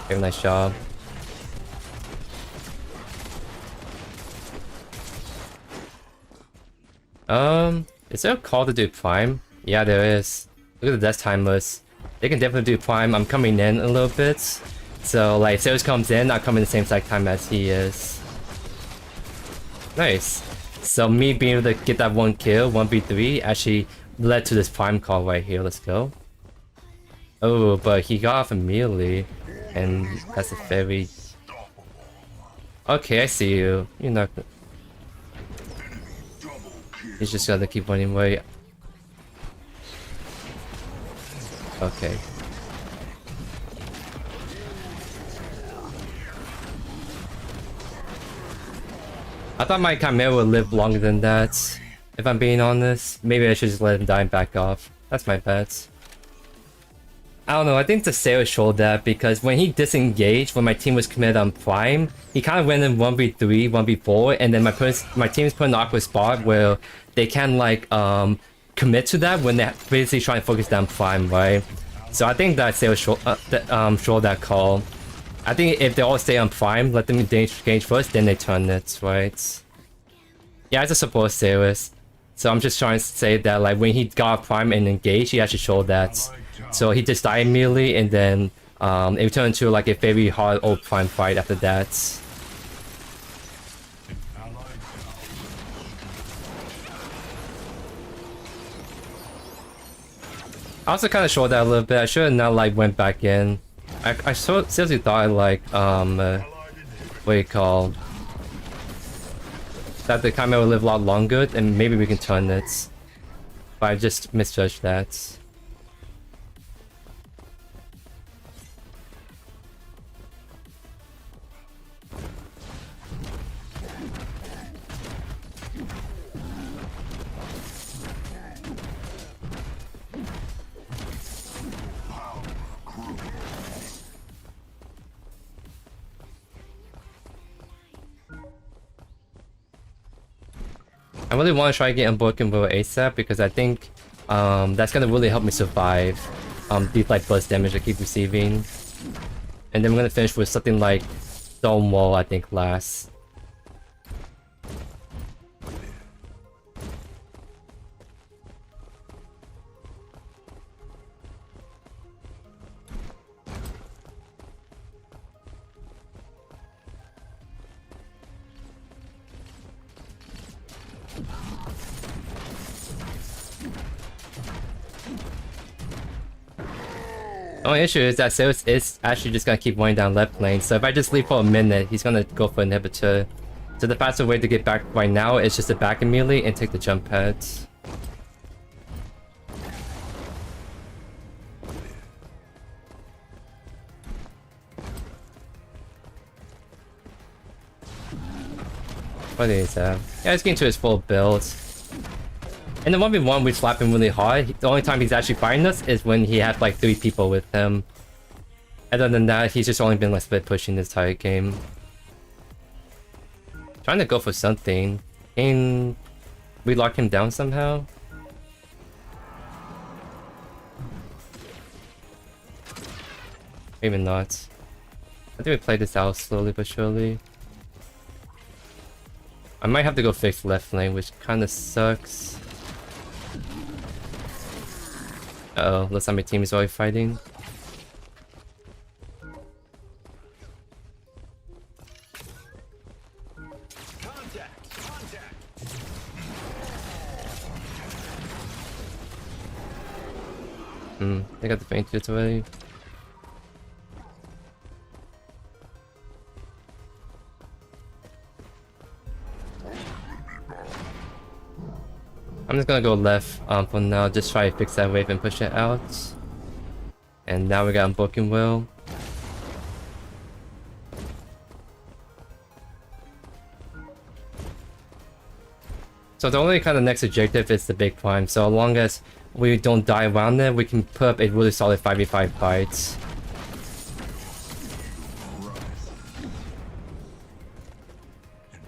Very nice job. Is there a call to do Prime? Yeah, there is. Look at the death timers. They can definitely do Prime. I'm coming in a little bit. So, like, if Zeus comes in, I'll come in the same exact time as he is. Nice. So, me being able to get that 1 kill, 1v3, actually led to this Prime call right here. Let's go. Oh, but he got off immediately. And that's a very... Okay, I see you. You're not... He's just gonna keep running away. Okay. I thought my Chimera would live longer than that. If I'm being honest, maybe I should just let him die and back off. That's my bet. I don't know, I think the Sarah showed that because when he disengaged, when my team was committed on Prime, he kind of went in 1v3, 1v4, and then my team's put in an awkward spot where they can like commit to that when they're basically trying to focus down Prime, right? So I think that Sarah showed that call. I think if they all stay on Prime, let them engage first, then they turn it, right? Yeah, it's a support Sarah's. So I'm just trying to say that like when he got Prime and engaged, he actually showed that. So he just died immediately, and then it turned into like a very hard old Prime fight after that. I also kind of showed that a little bit. I should have not like went back in. I seriously thought like what do you call that the Chimera will live a lot longer, and maybe we can turn it. But I just misjudged that. I really want to try to get Unbroken Will ASAP because I think that's gonna really help me survive these like burst damage I keep receiving. And then we're gonna finish with something like Stonewall, I think, last. The only issue is that Zeus is actually just gonna keep going down left lane, so if I just leave for a minute, he's gonna go for inhibitor. So the faster way to get back right now is just to back immediately and take the jump pads. What is that? Yeah, he's getting to his full build. In the 1v1, we slap him really hard. The only time he's actually fighting us is when he has like 3 people with him. Other than that, he's just only been like split pushing this entire game. Trying to go for something. Can we lock him down somehow? Maybe not. I think we play this out slowly but surely. I might have to go fix left lane, which kinda sucks. Uh oh, looks like my team is already fighting. They got the faint hits already. I'm just gonna go left for now, just try to fix that wave and push it out. And now we got Unbroken Will. So the only kind of next objective is the big prime, so as long as we don't die around it, we can put up a really solid 5v5 fight.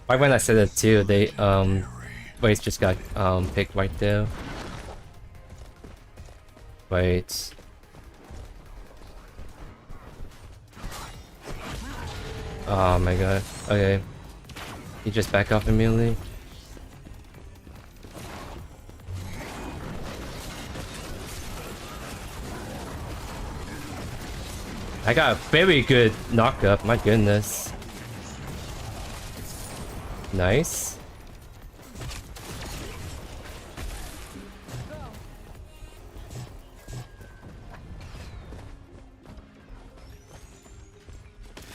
Right when I said it too, they Waves just got picked right there. Wait. Oh my god. Okay. He just back off immediately. I got a very good knockup, my goodness. Nice.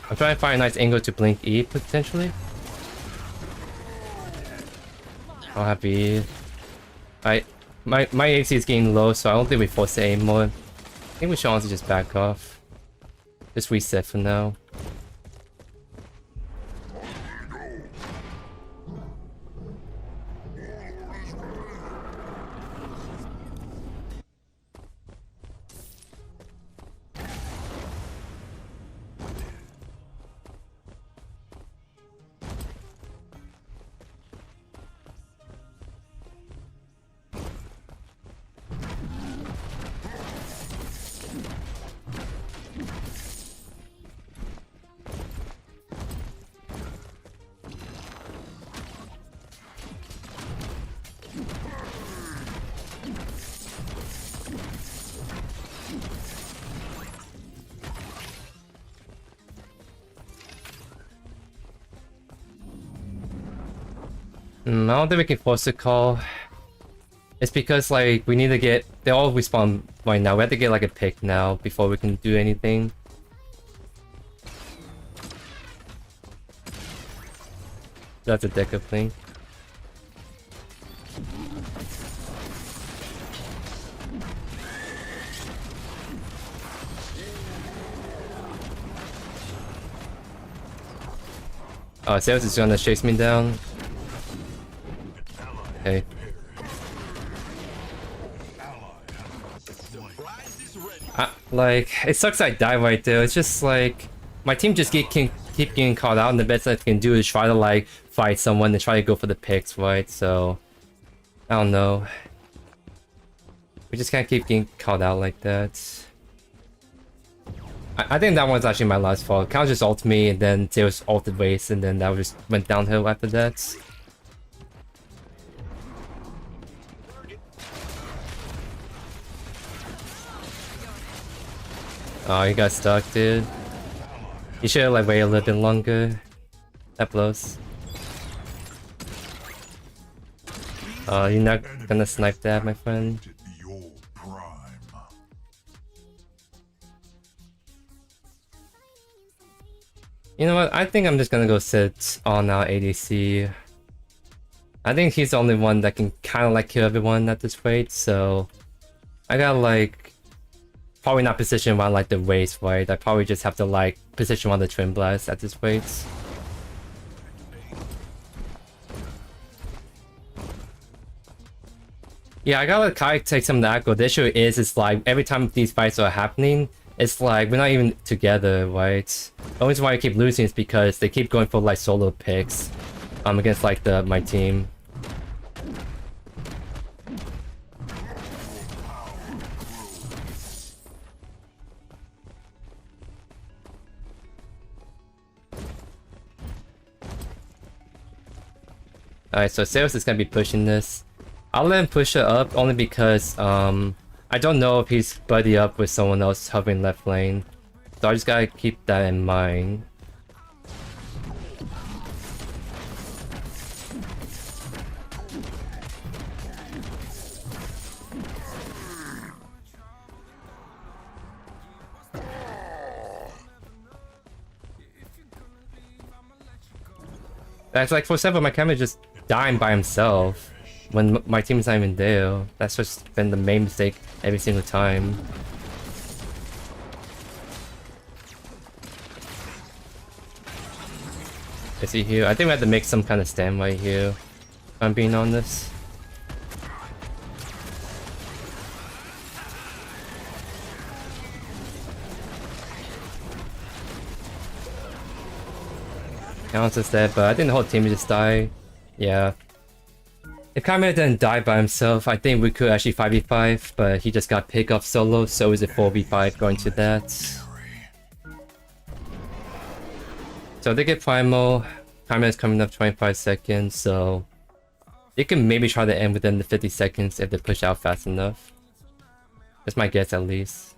I'm trying to find a nice angle to blink E potentially. I'll have E. My AC is getting low, so I don't think we force to aim more. I think we should honestly just back off. Just reset for now. I don't think we can force a call. It's because like we need to get, they all respawn right now. We have to get like a pick now before we can do anything. That's a deck of thing. Oh, Sales is gonna chase me down. Okay. Like, it sucks I die right there. It's just like, my team just keep getting caught out, and the best I can do is try to like fight someone and try to go for the picks, right? So, I don't know. We just can't keep getting caught out like that. I think that one's actually my last fault. Count just ulted me, and then Zeus ulted race, and then that just went downhill after that. Oh, you got stuck, dude. You should have like waited a little bit longer. That blows. Oh, you're not gonna snipe that, my friend. You know what? I think I'm just gonna go sit on our ADC. I think he's the only one that can kind of like kill everyone at this rate, so I gotta like probably not position around like the race, right? I probably just have to like position on the Twin Blast at this rate. Yeah, I gotta kind of take some of the aggro. The issue is like every time these fights are happening, it's like we're not even together, right? The only reason why I keep losing is because they keep going for like solo picks against like my team. Alright, so Sales is gonna be pushing this. I'll let him push it up only because I don't know if he's buddy up with someone else hovering left lane. So I just gotta keep that in mind. That's like for example, my camera just dying by himself when my team's not even there. That's just been the main mistake every single time. Is he here? I think we have to make some kind of stand right here, if I'm being honest. Counts as dead, but I think the whole team just died. Yeah. If Chimera didn't die by himself, I think we could actually 5v5, but he just got picked up solo, so is it 4v5 going to that. So they get Primal, Chimera's coming up 25 seconds, so they can maybe try to end within the 50 seconds if they push out fast enough. That's my guess at least.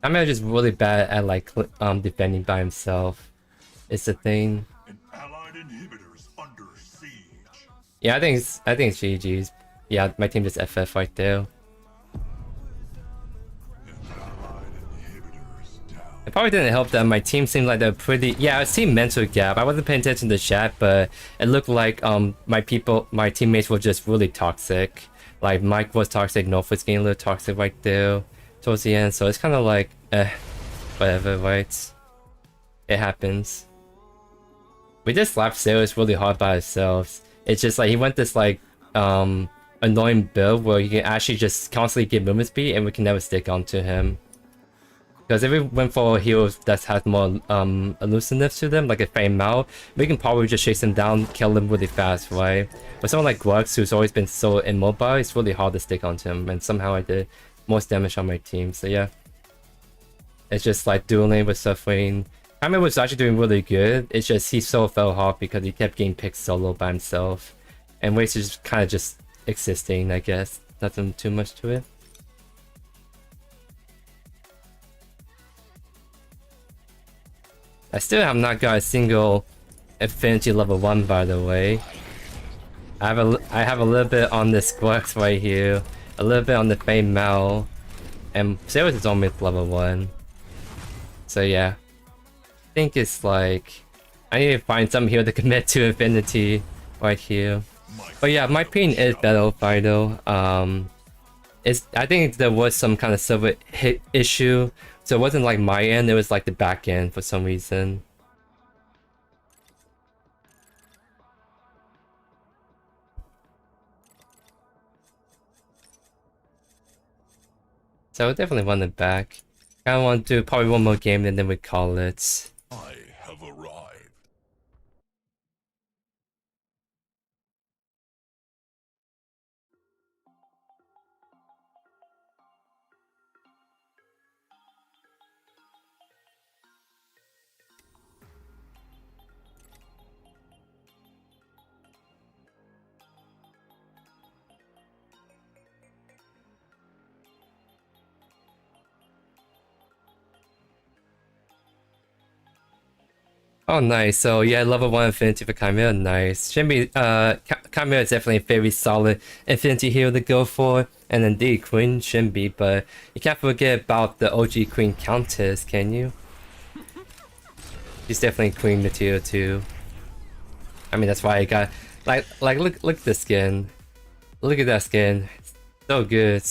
I'm just really bad at like defending by himself. It's the thing. An allied inhibitor's under siege. Yeah, I think it's GG's. Yeah, my team just FF right there. It probably didn't help that my team seemed like they're pretty. Yeah, I see mental gap. I wasn't paying attention to the chat, but it looked like my teammates were just really toxic. Like Mike was toxic, North was getting a little toxic right there towards the end, so it's kind of like, whatever, right? It happens. We just slapped Sailors really hard by ourselves. It's just like he went this like annoying build where you can actually just constantly give movement speed and we can never stick onto him. Because if we went for heroes that has more elusiveness to them, like a Fame Mao, we can probably just chase him down, kill him really fast, right? But someone like Grux, who's always been so immobile, it's really hard to stick onto him, and somehow I did most damage on my team, so yeah. It's just like dueling with suffering. Jaime was actually doing really good, it's just he so fell hard because he kept getting picked solo by himself. And Waste is just kind of just existing, I guess. Nothing too much to it. I still have not got a single affinity level 1, by the way. I have a little bit on this Squawks right here, a little bit on the Fame Mao, and Sailors is almost level 1. So yeah, I think it's like I need to find some here to commit to Affinity right here. But yeah, my opinion is better Fido. I think there was some kind of server hit issue, so it wasn't like my end, it was like the back end for some reason. So I definitely want it back. I want to do probably one more game and then we call it. I have arrived. Oh nice, so yeah, level 1 Affinity for Chimera, nice. Chimera is definitely a very solid Affinity hero to go for, and indeed Queen Shimby, but you can't forget about the OG Queen Countess, can you? She's definitely Queen material too. I mean, that's why I got, like look at the skin. Look at that skin, it's so good.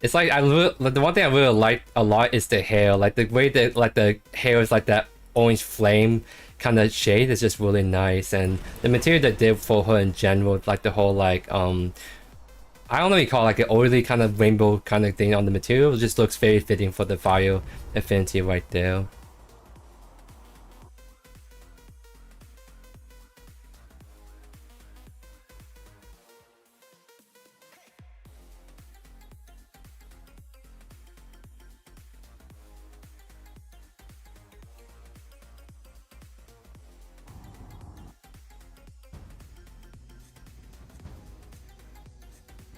It's like, the one thing I really like a lot is the hair, like the way that like the hair is like that orange flame kind of shade is just really nice, and the material that they did for her in general, like the whole like I don't know what you call it, like an oily kind of rainbow kind of thing on the material, it just looks very fitting for the fire affinity right there.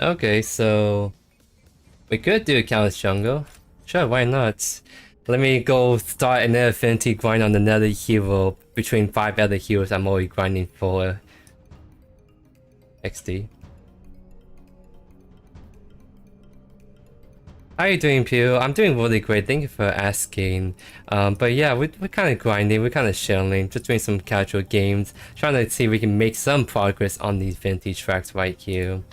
Okay, so we could do a Countless Jungle. Sure, why not? Let me go start another affinity grind on another hero between 5 other heroes I'm already grinding for XD. How are you doing, Pew? I'm doing really great, thank you for asking. But yeah, we're kind of grinding, we're kind of chilling, just doing some casual games, trying to see if we can make some progress on these vintage tracks right here.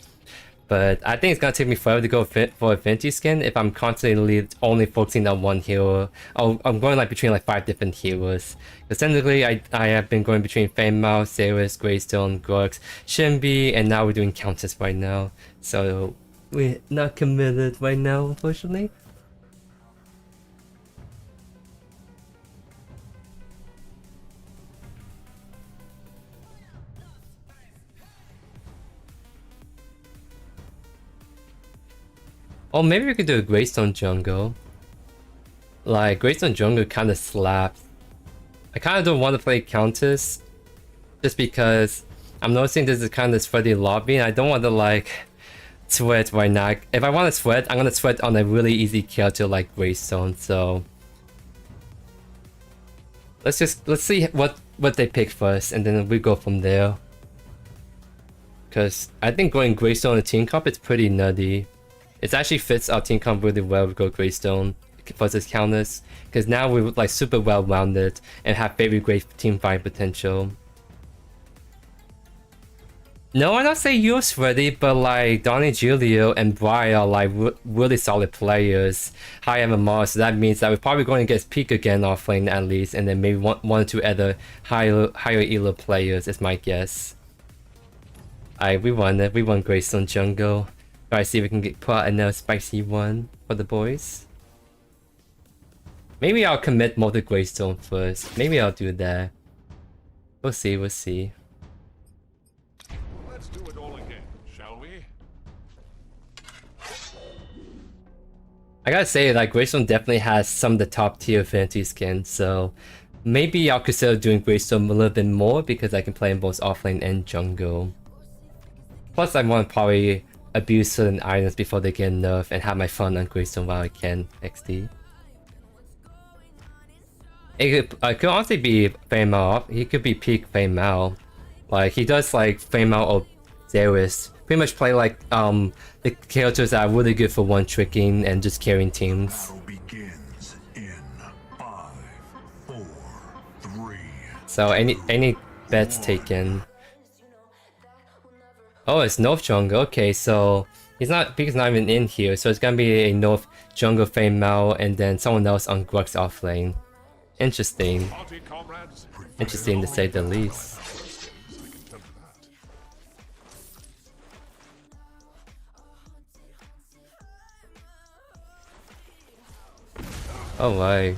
But I think it's gonna take me forever to go for a vintage skin if I'm constantly only focusing on one hero. Oh, I'm going like between like 5 different heroes. Because technically I have been going between Fanmao, Saris, Greystone, Grux, Shinbi, and now we're doing Countess right now. So we're not committed right now, unfortunately. Oh, maybe we could do a Greystone jungle. Like, Greystone jungle kind of slaps. I kind of don't want to play Countess just because I'm noticing this is kind of sweaty lobby and I don't want to like sweat right now. If I want to sweat, I'm gonna sweat on a really easy character like Greystone. So let's see what they pick first and then we go from there. Cause I think going Greystone in a team comp is pretty nutty. It actually fits our team comp really well. We go Greystone versus Countess because now we're like super well rounded and have very great team fight potential. No, I don't say you're sweaty, but like Donnie, Julio, and Bri are like really solid players, high MMR, so that means that we're probably going to get Peak again off lane at least, and then maybe one or two other higher elo players is my guess. Alright, we won it. We won Greystone Jungle. Alright, see if we can put out another spicy one for the boys. Maybe I'll commit more to Greystone first. Maybe I'll do that. We'll see, we'll see. Let's do it all again, shall we? I gotta say, like, Greystone definitely has some of the top tier affinity skins, so maybe I'll consider doing Greystone a little bit more because I can play in both offlane and jungle. Plus, I want to probably abuse certain items before they get nerfed and have my fun on Greystone while I can, XD. It could honestly be Fanmao. He could be peak Fanmao. Like, he does like Fanmao or Saris. Pretty much play like the characters that are really good for one-tricking and just carrying teams. Battle begins in 5, 4, 3. So any bets taken? Oh, it's North Jungle. Okay, so he's not even in here, so it's gonna be a North Jungle Fanmao and then someone else on Grux offlane. Interesting. Interesting to say the least. Alright.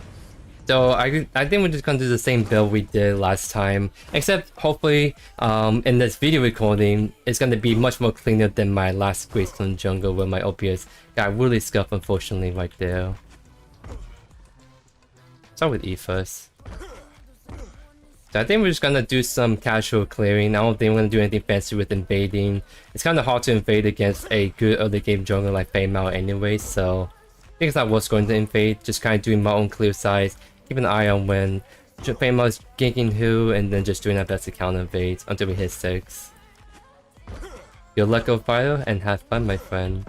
So I think we're just gonna do the same build we did last time, except hopefully in this video recording it's gonna be much more cleaner than my last Greystone jungle where my OPS got really scuffed unfortunately right there. Start with E first. So I think we're just gonna do some casual clearing. I don't think we're gonna do anything fancy with invading. It's kind of hard to invade against a good early game jungle like Fanmao anyway, so I think it's not worth going to invade. Just kind of doing my own clear size, keep an eye on when Fanmao's ganking who, and then just doing our best to counter invade until we hit 6. Good luck, Fire, and have fun, my friend.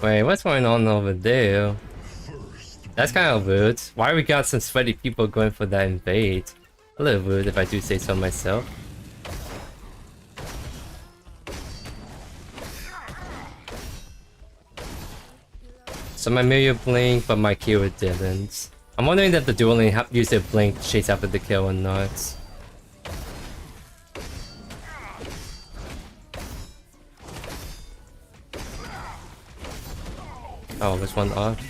Wait, what's going on over there? That's kind of rude. Why we got some sweaty people going for that invade? A little rude if I do say so myself. So my Mirio blinked, but my Kira didn't. I'm wondering if the dueling use their blink to chase after the kill or not. Oh, there's one off.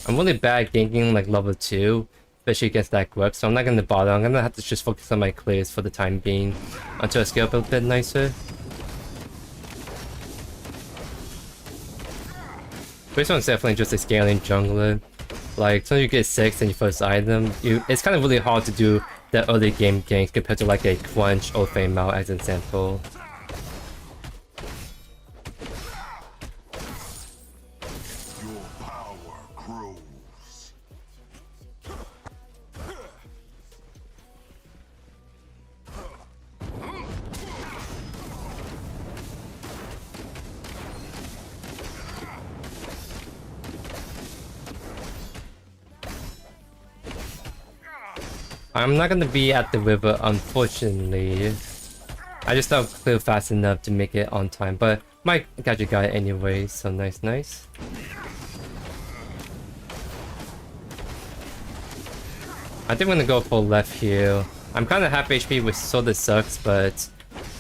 I'm really bad at ganking like level 2, especially against that grip, so I'm not gonna bother. I'm gonna have to just focus on my clears for the time being until I scale up a bit nicer. This one's definitely just a scaling jungler. Like, so you get 6 and your first item, it's kind of really hard to do the early game ganks compared to like a Crunch or Fame Out as an example. Your power grows. I'm not gonna be at the river, unfortunately. I just don't clear fast enough to make it on time, but my gadget got it anyway, so nice, nice. I think I'm gonna go for left here. I'm kind of half HP, which sort of sucks, but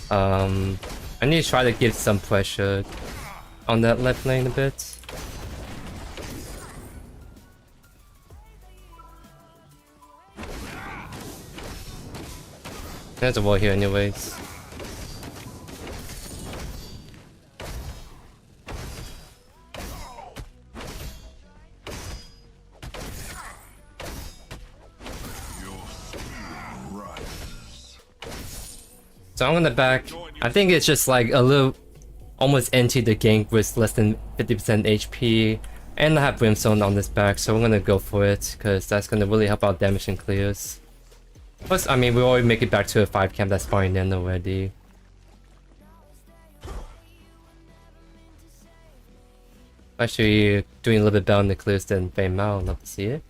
I need to try to give some pressure on that left lane a bit. There's a wall here anyways. So I'm gonna back. I think it's just like a little almost empty the gank with less than 50% HP. And I have Brimstone on this back, so I'm gonna go for it because that's gonna really help out damage and clears. Plus, I mean, we already make it back to a 5 camp that's fine then already. Actually, doing a little bit better on the clears than Fame Out. I'd love to see it.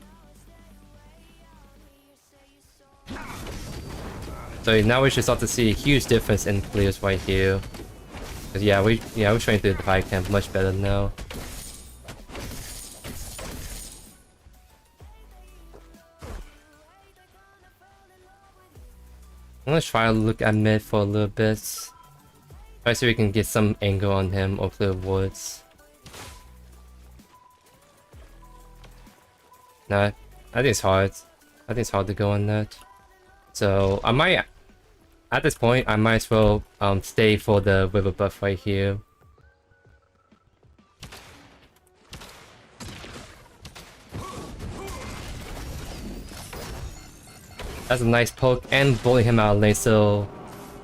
So now we should start to see a huge difference in clears right here. Cause yeah, we're trying through the 5 camp much better now. I'm gonna try to look at mid for a little bit. Try to see if we can get some angle on him or clear wards. Nah, I think it's hard. I think it's hard to go on that. So I might, at this point, I might as well stay for the river buff right here. That's a nice poke and bully him out of lane, so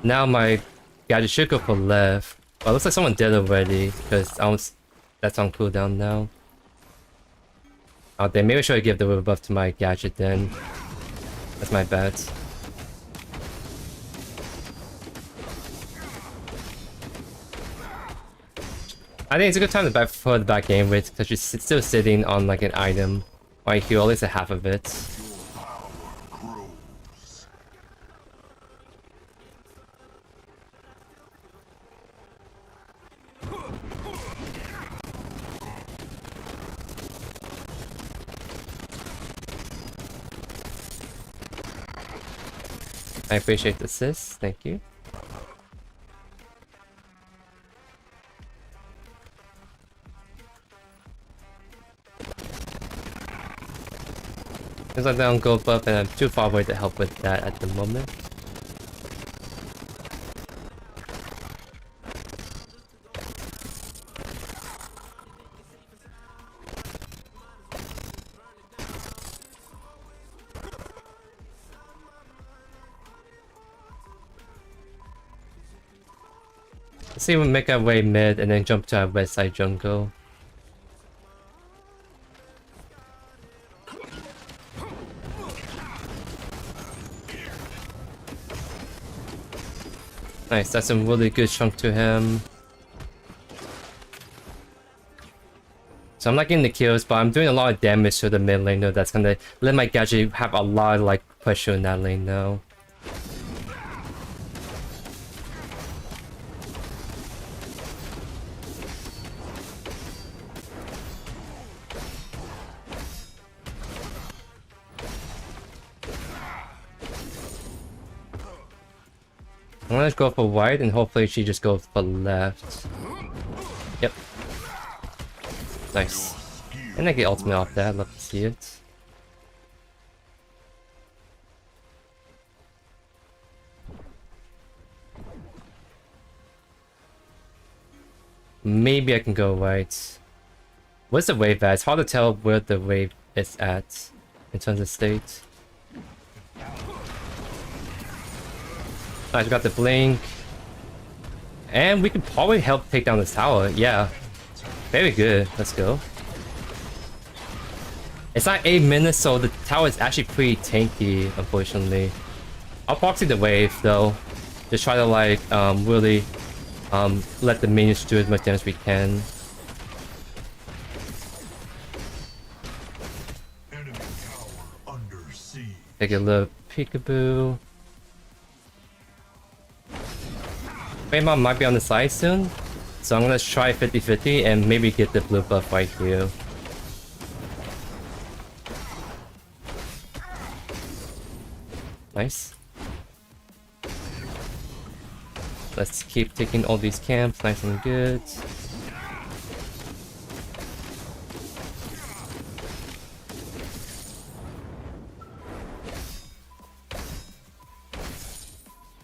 now my gadget should go for left. But it looks like someone did already, because that's on cooldown now. Oh damn, maybe I should give the river buff to my gadget then. That's my bad. I think it's a good time to back for the back game with, because she's still sitting on like an item right here, at least a half of it. I appreciate the assist, thank you. Seems like they don't go up and I'm too far away to help with that at the moment. Let's see if we make our way mid and then jump to our west side jungle. Nice, that's a really good chunk to him. So I'm not getting the kills, but I'm doing a lot of damage to the mid laner that's gonna let my gadget have a lot of like pressure in that lane now. I'm gonna go for white and hopefully she just goes for left. Yep. Nice. And I get ultimate off that, love to see it. Maybe I can go right. Where's the wave at? It's hard to tell where the wave is at in terms of state. Nice, we got the blink. And we can probably help take down this tower. Yeah. Very good. Let's go. It's not 8 minutes, so the tower is actually pretty tanky, unfortunately. I'll proxy the wave, though. Just try to, like, really let the minions do as much damage as we can. Enemy tower under siege. Take a little peekaboo. Paymon might be on the side soon, so I'm gonna try 50-50 and maybe get the blue buff right here. Nice. Let's keep taking all these camps, nice and good.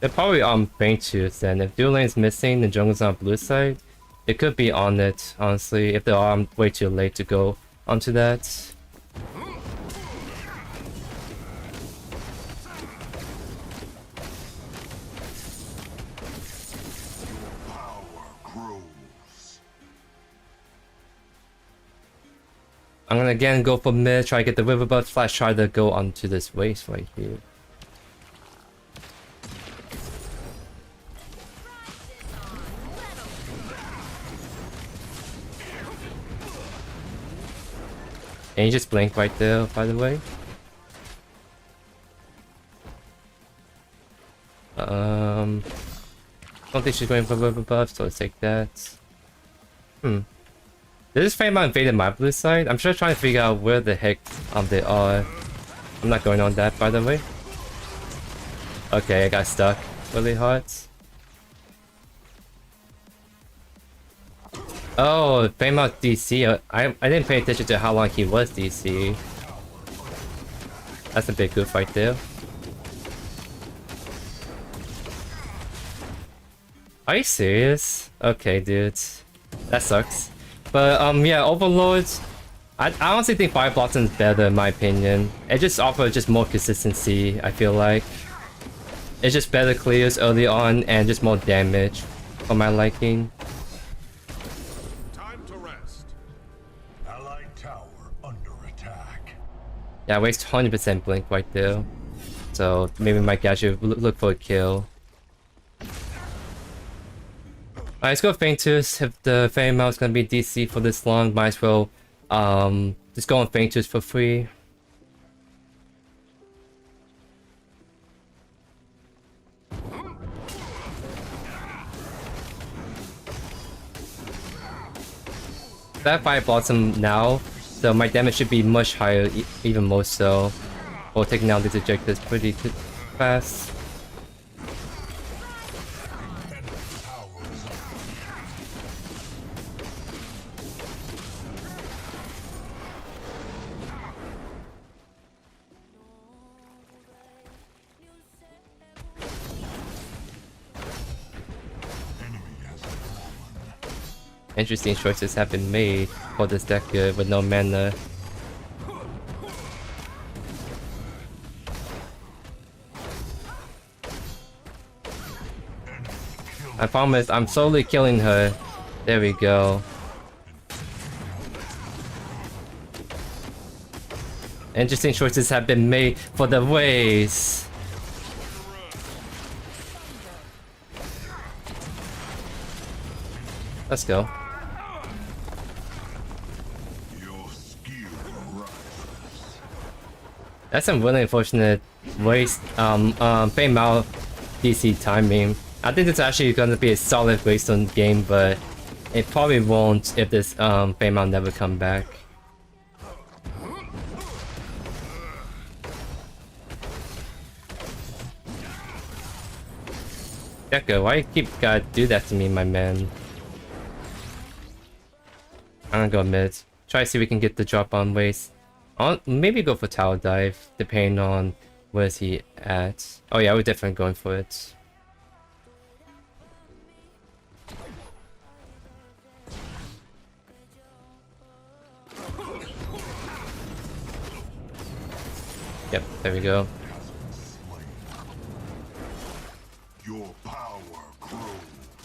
They're probably on Fangtooth then. If Dual Lane's missing, the jungle's on blue side, it could be on it, honestly. If they are, I'm way too late to go onto that. I'm gonna again go for mid, try to get the river buff, slash try to go onto this waste right here. And you just blink right there, by the way. Don't think she's going for river buff, so let's take that. This frame invaded my blue side. I'm just trying to figure out where the heck they are. I'm not going on that, by the way. Okay, I got stuck really hard. Oh, frame out DC. I didn't pay attention to how long he was DC. That's a big goof right there. Are you serious? Okay, dude. That sucks. But yeah, Overlords, I honestly think Fire Blossom is better in my opinion. It just offers just more consistency, I feel like. It's just better clears early on and just more damage for my liking. Time to rest. Allied tower under attack. Yeah, I waste 100% blink right there. So maybe my guy should look for a kill. Alright, let's go Fangtooth. If the Fang Mount's gonna be DC for this long, might as well just go on Fangtooth for free. That Fire Blossom now, so my damage should be much higher, even more so. Or taking out these objectives pretty fast. Interesting choices have been made for this deck with no mana. I promise I'm slowly killing her. There we go. Interesting choices have been made for the waves. Let's go. That's some really unfortunate waste. Fame Mao DC timing. I think it's actually gonna be a solid waste on game, but it probably won't if this Fame Mao never come back. Gecko, why you gotta do that to me, my man? I'm gonna go mid. Try to see if we can get the drop on waste. Maybe go for tower dive, depending on where's he at. Oh yeah, we're definitely going for it. Yep, there we go. Your power grows.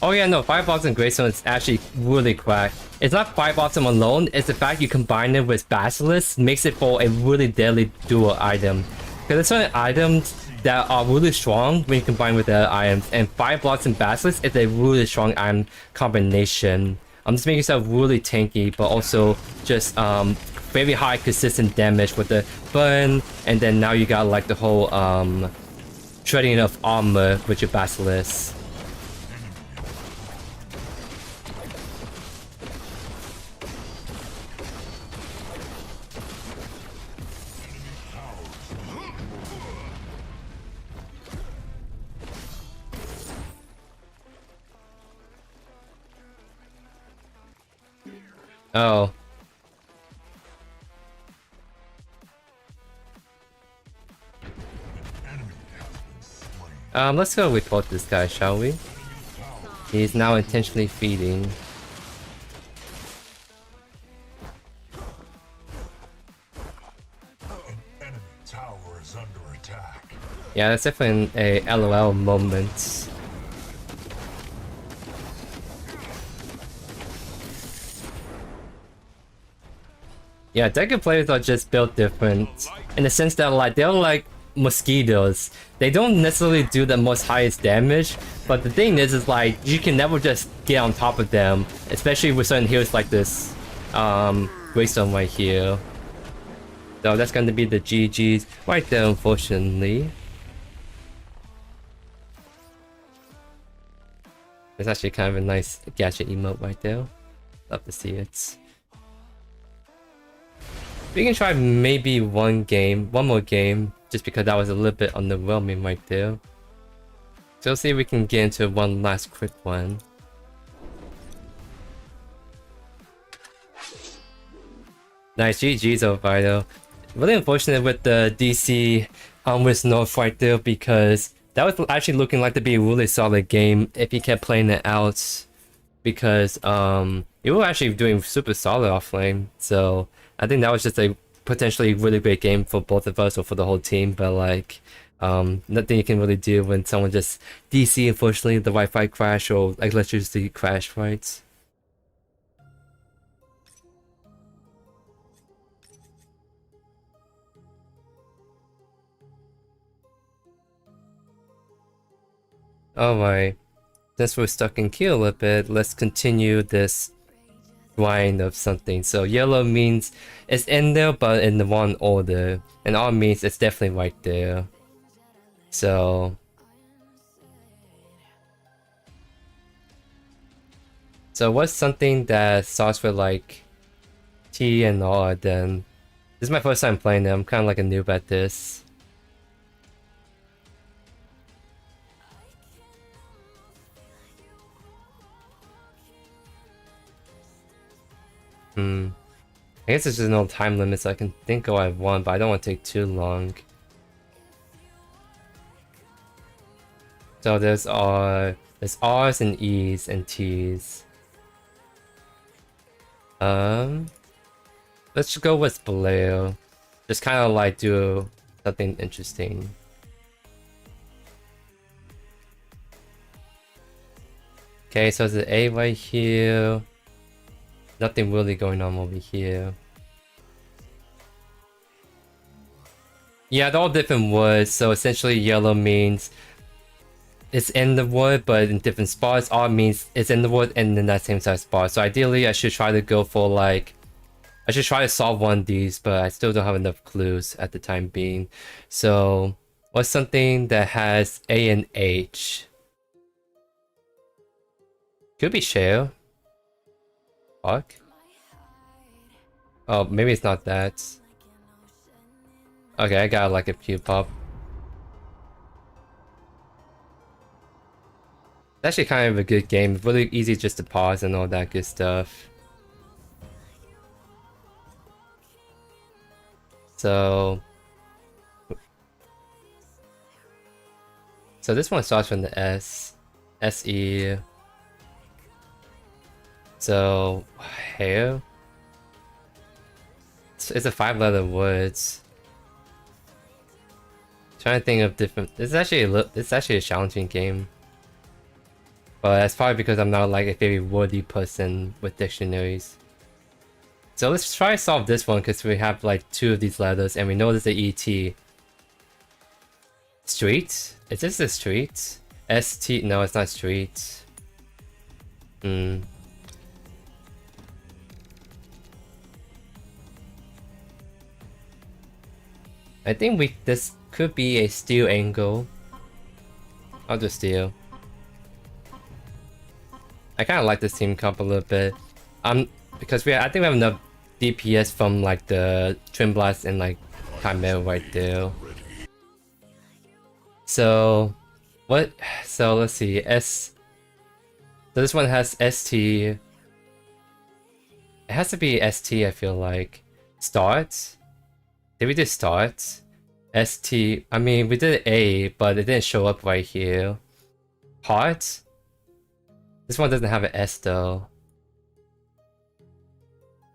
Oh yeah, no, Firebox and Greystone is actually really cracked. It's not Firebox alone, it's the fact you combine it with Basilisk makes it for a really deadly dual item. Because there's certain items that are really strong when you combine with other items, and Firebox and Basilisk is a really strong item combination. Just making yourself really tanky, but also just very high consistent damage with the burn, and then now you got like the whole shredding of armor with your Basilisk. Oh. Let's go report this guy, shall we? He's now intentionally feeding. An enemy tower is under attack. Yeah, that's definitely a LOL moment. Yeah, Deku players are just built different in the sense that like they're like mosquitoes. They don't necessarily do the most highest damage, but the thing is like you can never just get on top of them, especially with certain heroes like this Greystone right here. So that's going to be the GG's right there, unfortunately. It's actually kind of a nice gadget emote right there. Love to see it. We can try maybe one more game, just because that was a little bit underwhelming right there. So let's see if we can get into one last quick one. Nice, GG's over though. Really unfortunate with the DC with North right there, because that was actually looking like to be a really solid game if he kept playing it out. Because you were actually doing super solid off lane, so I think that was just a potentially really great game for both of us or for the whole team. But like nothing you can really do when someone just DC, unfortunately, the Wi-Fi crash or like electricity crash, right? Alright, since we're stuck in queue a little bit, let's continue this grind of something. So yellow means it's in there but in the wrong order, and all means it's definitely right there. So what's something that starts with like T and R? Then this is my first time playing it. I'm kind of like a noob at this. I guess there's just no time limit, so I can think I have one, but I don't want to take too long. So there's R's and E's and T's. Let's just go with blue. Just kind of like do something interesting. Okay, so there's an A right here. Nothing really going on over here. Yeah, they're all different words, so essentially yellow means it's in the word but in different spots. R means it's in the word and in that same size spot. So ideally I should try to go for like, I should try to solve one of these, but I still don't have enough clues at the time being. So what's something that has A and H? Could be share. Fuck. Oh, maybe it's not that. Okay, I got like a Q pop. It's actually kind of a good game. Really easy just to pause and all that good stuff. So this one starts from the S, SE. So hair. It's a 5-letter words. Trying to think of different. It's actually a challenging game. But that's probably because I'm not like a very wordy person with dictionaries. So let's try to solve this one because we have like 2 of these letters and we know there's a ET. Street? Is this a street? ST? No, it's not street. I think this could be a steel angle. I'll do steel. I kind of like this team comp a little bit. Because I think we have enough DPS from like the Twin Blast and like Chimera right there. So what? So let's see. So this one has ST. It has to be ST. I feel like start. Did we just start? ST. I mean, we did A, but it didn't show up right here. Heart. This one doesn't have an S though.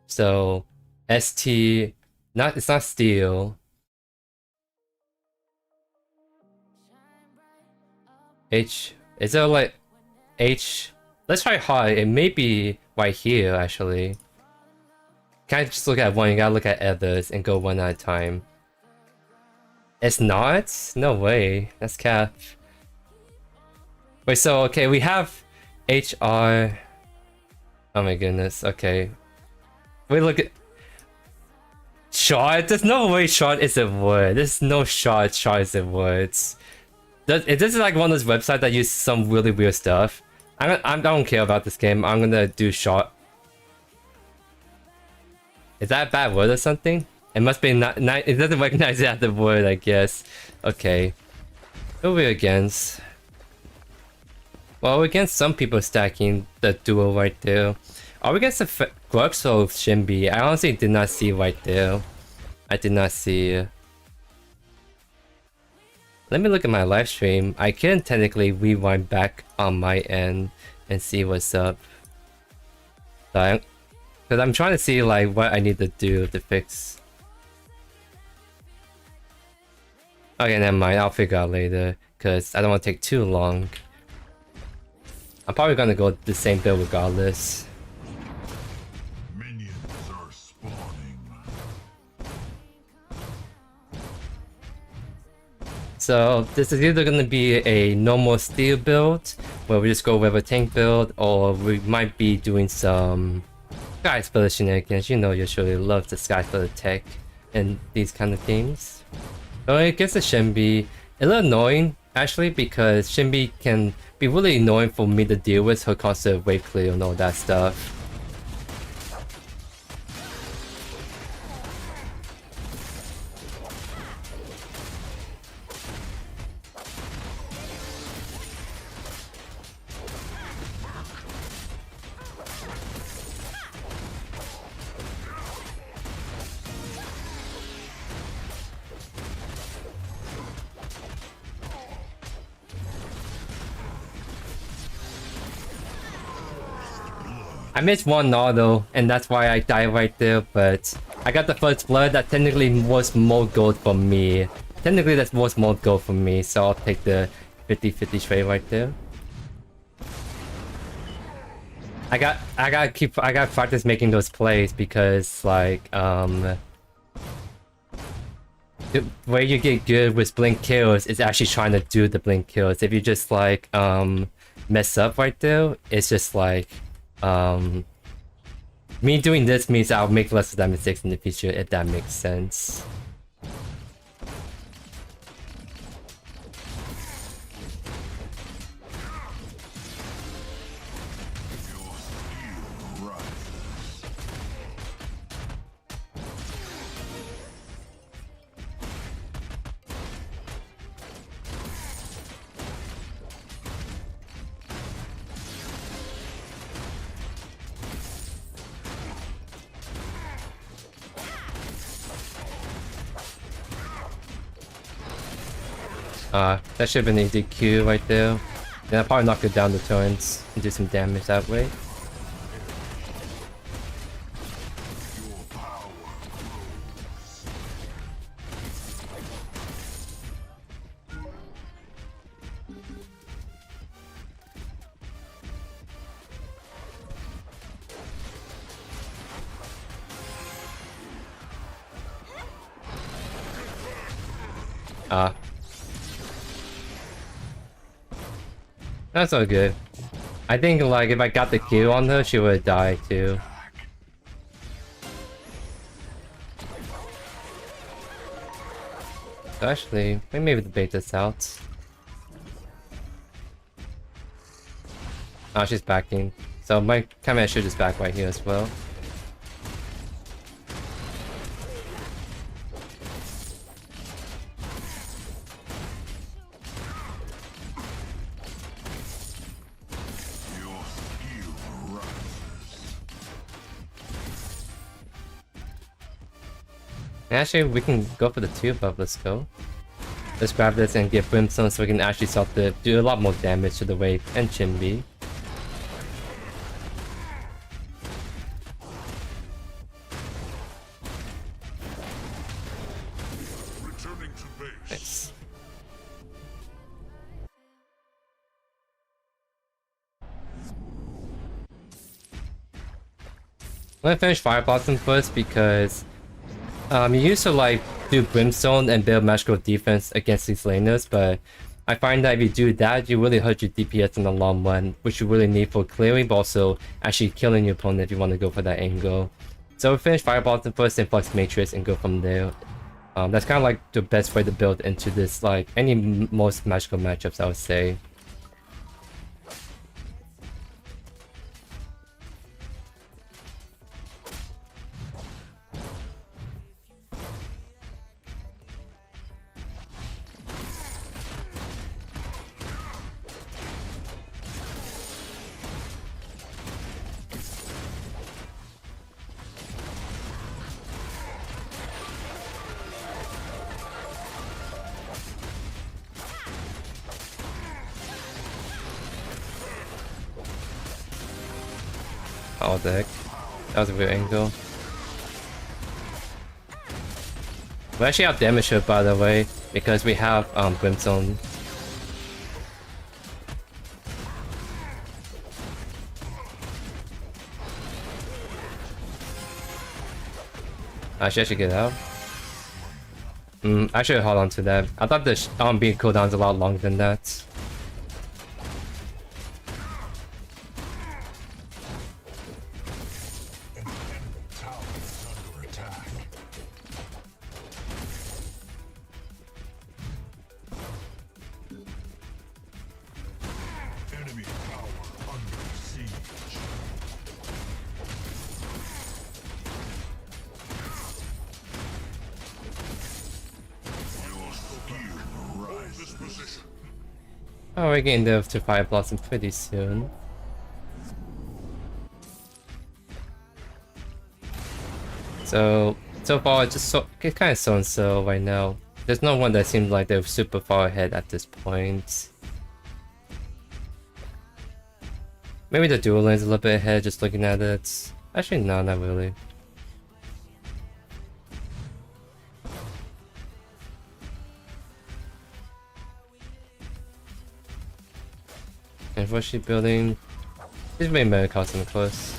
So ST. It's not steel. H. Is there like H? Let's try heart. It may be right here actually. Can't just look at one, you gotta look at others and go one at a time. It's not? No way. That's cap. Wait, so okay, we have HR. Oh my goodness, okay. Wait, look at shot. There's no way shot is a word. There's no shot is a word. This is like one of those websites that use some really weird stuff. I don't care about this game. I'm gonna do shot. Is that a bad word or something? It must be not. It doesn't recognize it as the word, I guess. Okay. Who are we against? Well, we're against some people stacking the duo right there. Are we against the Grux or Shinbi? I honestly did not see right there. I did not see. Let me look at my live stream. I can technically rewind back on my end and see what's up. Because I'm trying to see like what I need to do to fix. Okay, never mind. I'll figure out later because I don't want to take too long. I'm probably gonna go the same build regardless. Minions are spawning. So this is either gonna be a normal steel build where we just go with a tank build, or we might be doing some Sky Splitter shenanigans. You know you surely love the Sky Splitter tech in these kind of games. So I guess the Shinbi a little annoying actually, because Shinbi can be really annoying for me to deal with her constant wave clear and all that stuff. I missed one auto, and that's why I died right there, but I got the first blood. That technically was more gold for me. Technically that was more gold for me, so I'll take the 50-50 trade right there. I gotta practice making those plays because like the way you get good with blink kills is actually trying to do the blink kills. If you just like mess up right there, it's just like me doing this means I'll make less of that mistakes in the future, if that makes sense. That should have been an easy Q right there. Then I'll probably knock it down the turns and do some damage that way. That's all good. I think like if I got the Q on her, she would die too. So actually, maybe debate this out. Oh, she's backing. So my camera should just back right here as well. Actually, we can go for the 2 above. Let's go. Let's grab this and get Brimstone so we can actually start to do a lot more damage to the Wave and Chimby. Returning to base. Nice. I'm gonna finish Fire Blossom first because you used to like do Brimstone and build magical defense against these laners, but I find that if you do that, you really hurt your DPS in the long run, which you really need for clearing, but also actually killing your opponent if you want to go for that angle. So we'll finish Fire Blossom first, then Flux Matrix and go from there. That's kind of like the best way to build into this, like any most magical matchups, I would say. Oh, the heck. That was a weird angle. We actually have damage her, by the way, because we have Brimstone. I should get out. I should hold on to that. I thought the being cooldown's a lot longer than that. Oh, we're getting there to Fire Blossom pretty soon. So far it's kind of so-and-so right now. There's no one that seems like they're super far ahead at this point. Maybe the dual lane's a little bit ahead just looking at it. Actually, no, not really. And what's she building? She's made meta custom close.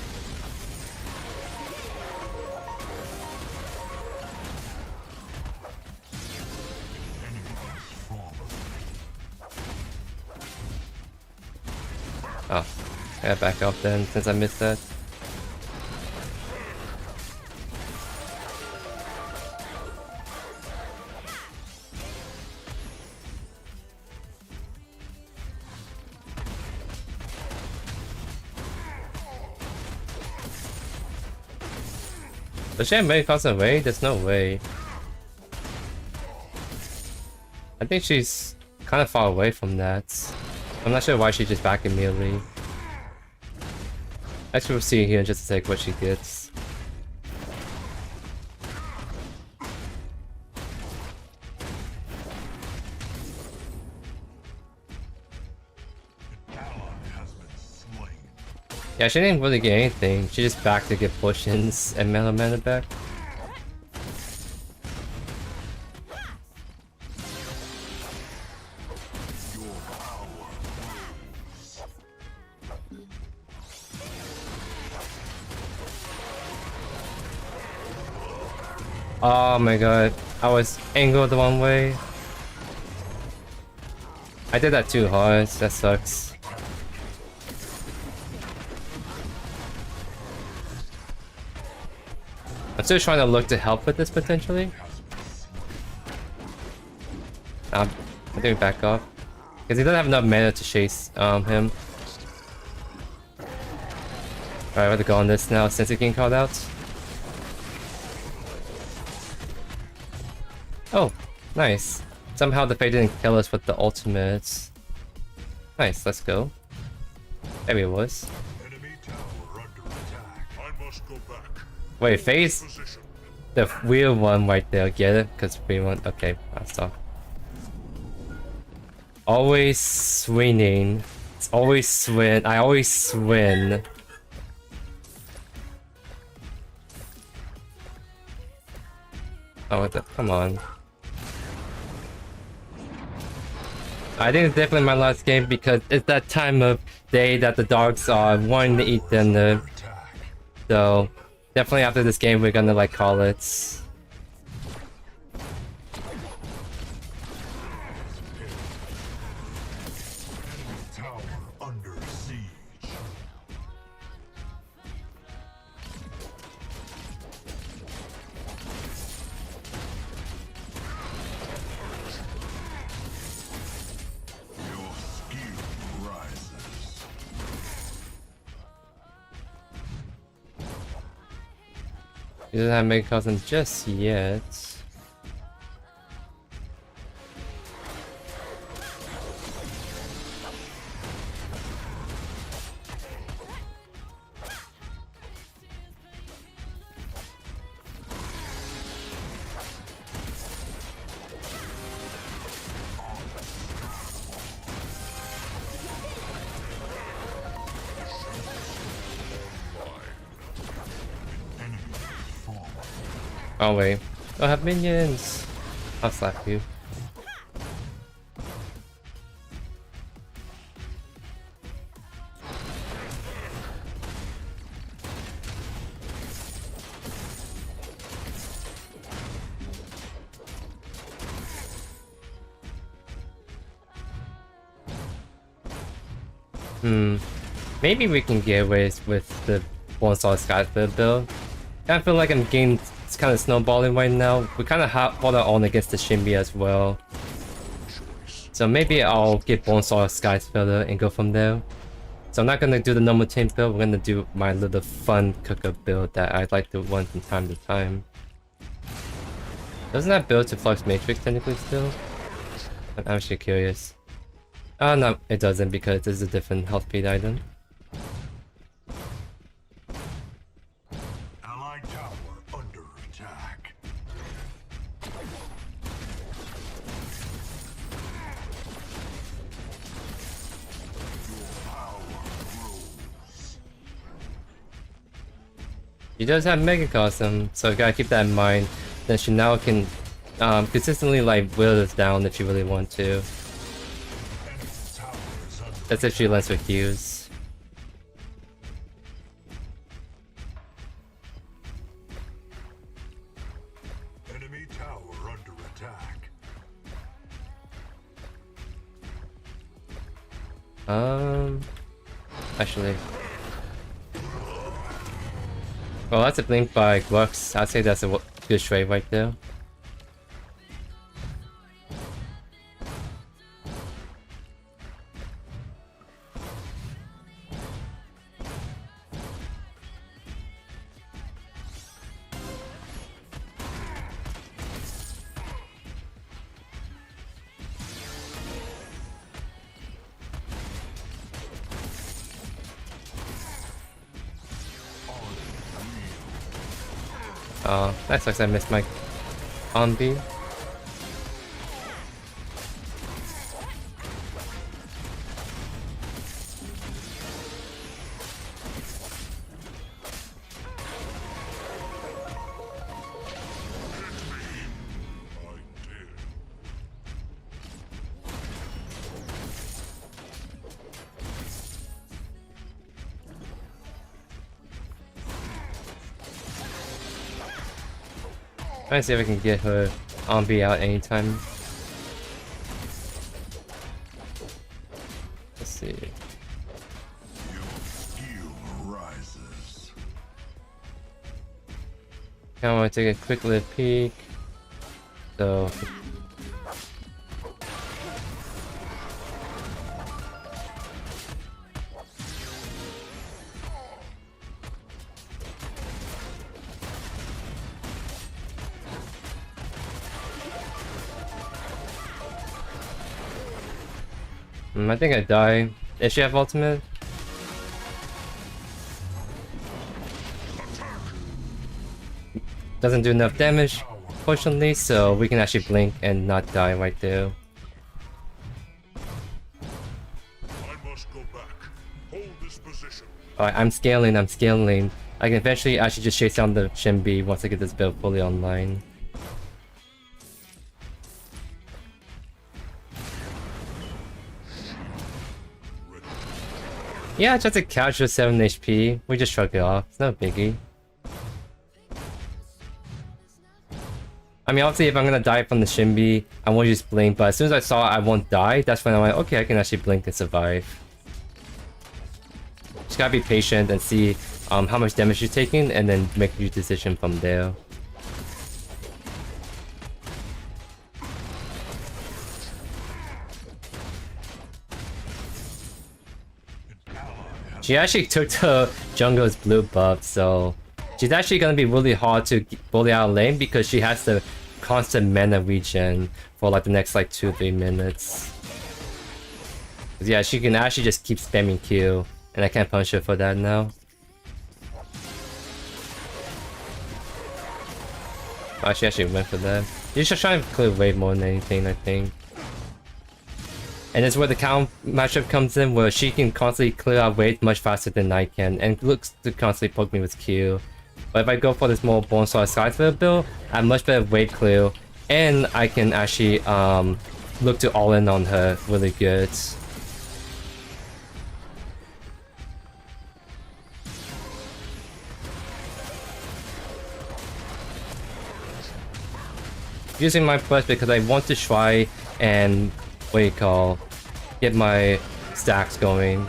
Oh, I gotta back up then since I missed that. Does she have many constant way? There's no way. I think she's kind of far away from that. I'm not sure why she just back immediately. Actually, we'll see here in just a sec what she gets. Yeah, she didn't really get anything. She just backed to get potions and mana back. Oh my god, I was angled the wrong way. I did that too hard, that sucks. I'm still trying to look to help with this potentially. I think we back off. Because he doesn't have enough mana to chase him. Alright, we're gonna go on this now since he's getting called out. Oh, nice. Somehow the Fae didn't kill us with the ultimates. Nice, let's go. There he was. Enemy tower under attack. I must go back. Wait, Fae's Position. the weird one right there, get it? Because we want. Okay, I'll stop. Always swinging. It's always swing. I always swing. Oh, what the? Come on. I think it's definitely my last game because it's that time of day that the dogs are wanting to eat dinner. Attack. So, definitely after this game, we're gonna like call it. Tower under siege. Your skill rises. He doesn't have Mega Cousin just yet. Enemy fallen. Oh wait, I have minions. I'll slap you. Maybe we can get away with the one solid Skyfield build. I feel like I'm getting kind of snowballing right now. We kind of hold our own against the Shinbi as well. So maybe I'll get Bone Saw Sky Filter and go from there. So I'm not gonna do the normal chain build, we're gonna do my little fun cooker build that I like to run from time to time. Doesn't that build to Flux Matrix technically still? I'm actually curious. Oh no, it doesn't because this is a different health speed item. Allied tower under attack. Your power grows. She does have Mega Cosm, so you gotta keep that in mind. Then she now can consistently like whittle us down if you really want to. Enemy tower is under That's if she lets her Hughes. enemy tower under attack. Actually. Well, that's a blink by Glux. I'd say that's a good trade right there. Oh, that sucks I missed my combi. Trying to see if I can get her Ombi out anytime. Let's see. Kinda wanna take a quick little peek. So I think I die. Does she have ultimate? Doesn't do enough damage, fortunately, so we can actually blink and not die right there. I must go back. Hold this position. Alright, I'm scaling. I can eventually actually just chase down the Shinbi once I get this build fully online. Yeah, just a casual 7 HP. We just shrug it off. It's no biggie. I mean, obviously, if I'm gonna die from the Shinbi, I won't just blink. But as soon as I saw I won't die, that's when I went, okay, I can actually blink and survive. Just gotta be patient and see how much damage you're taking, and then make your decision from there. She actually took the jungle's blue buff, so she's actually gonna be really hard to bully out lane because she has the constant mana regen for like the next like 2-3 minutes. Yeah, she can actually just keep spamming Q, and I can't punish her for that now. Oh, she actually went for that. She's just trying to clear wave more than anything, I think. And that's where the count matchup comes in, where she can constantly clear out wave much faster than I can, and looks to constantly poke me with Q. But if I go for this more Bone Star Skysphere build, I have much better wave clear, and I can actually look to all in on her really good. Using my burst because I want to try and get my stacks going.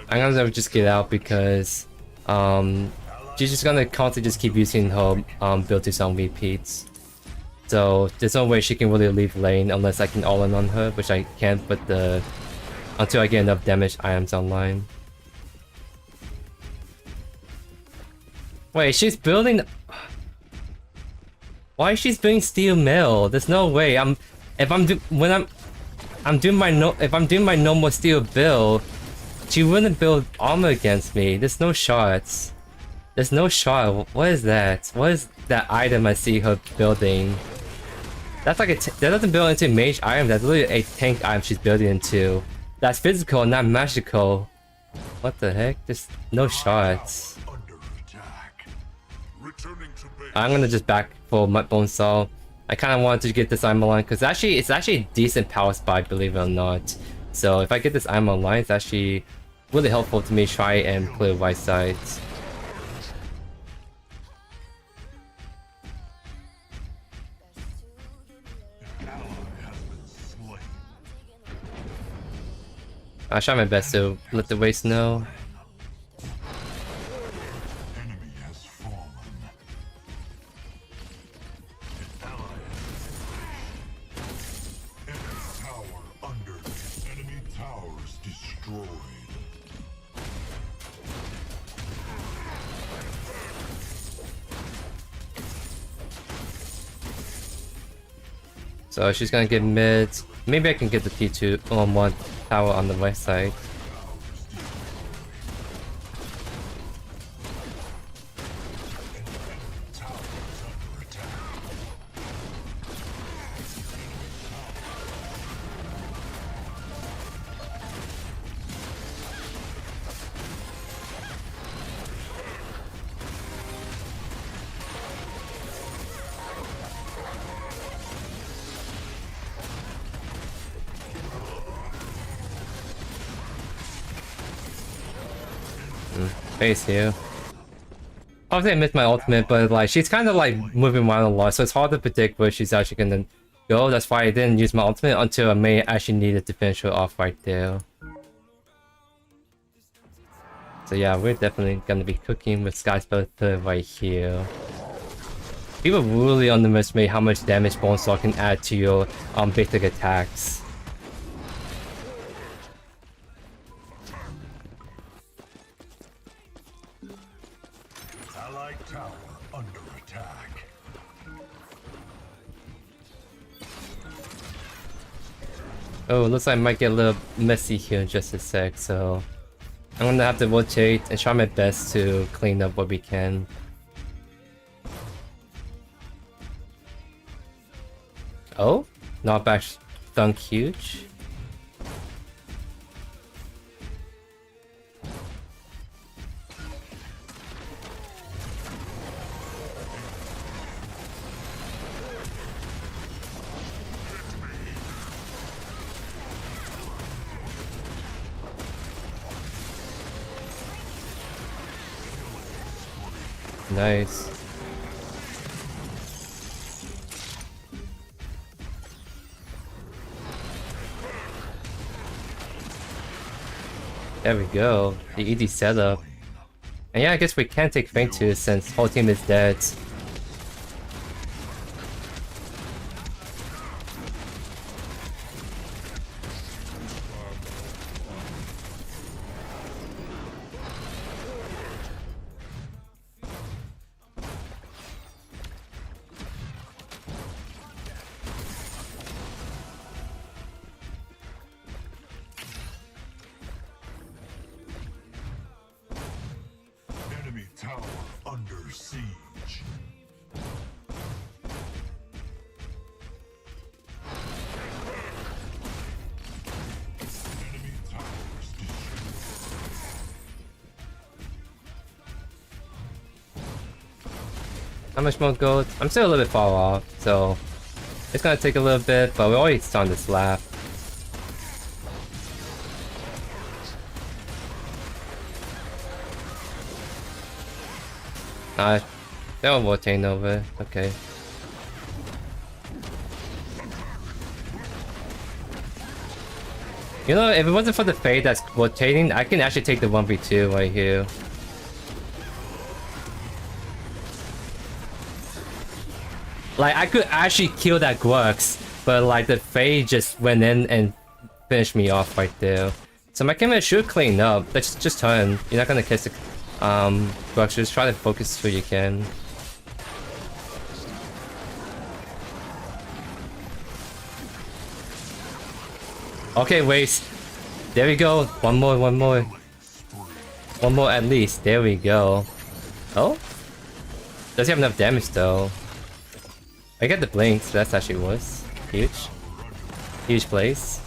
I'm gonna just get out because she's just gonna constantly just keep using her abilities on repeats. So there's no way she can really leave lane unless I can all in on her, which I can't. But until I get enough damage items online. Wait, she's building. Why is she building steel mail? There's no way. If I'm doing my normal steel build, she wouldn't build armor against me. There's no shots. There's no shot. What is that? What is that item I see her building? That's like that doesn't build into mage item. That's literally a tank item she's building into. That's physical, not magical. What the heck? Just no shots. I'm gonna just back for my Bone Saw. I kind of wanted to get this item online because it's actually a decent power spike, believe it or not. So if I get this item online, it's actually really helpful to me try and clear right sides. I'll try my best to let the waste know. So she's gonna get mid. Maybe I can get the T2 on one tower on the west side. Face here. Obviously, I missed my ultimate, but like she's kind of like moving around a lot, so it's hard to predict where she's actually gonna go. That's why I didn't use my ultimate until I may actually needed to finish her off right there. So yeah, we're definitely gonna be cooking with Sky Spectre right here. People really underestimate how much damage Bone Saw can add to your basic attacks. Allied tower under attack. Oh, looks like I might get a little messy here in just a sec, so I'm gonna have to rotate and try my best to clean up what we can. Oh, knockback thunk huge. Nice. There we go. The easy setup. And yeah, I guess we can take Feint too since whole team is dead. Enemy tower under siege. Enemy towers destroyed. How much more gold? I'm still a little bit far off, so it's gonna take a little bit, but we're already starting to slap. They're all rotating over. Okay. You know, if it wasn't for the Fade that's rotating, I can actually take the 1v2 right here. Like, I could actually kill that Grux, but like the Fade just went in and finished me off right there. So my camera should clean up. Let's just turn. You're not gonna kiss the Grux, just try to focus where you can. Okay, wait. There we go. One more, one more. One more at least. There we go. Oh? Does he have enough damage though? I get the blink, so that's actually worse. Huge. Huge place.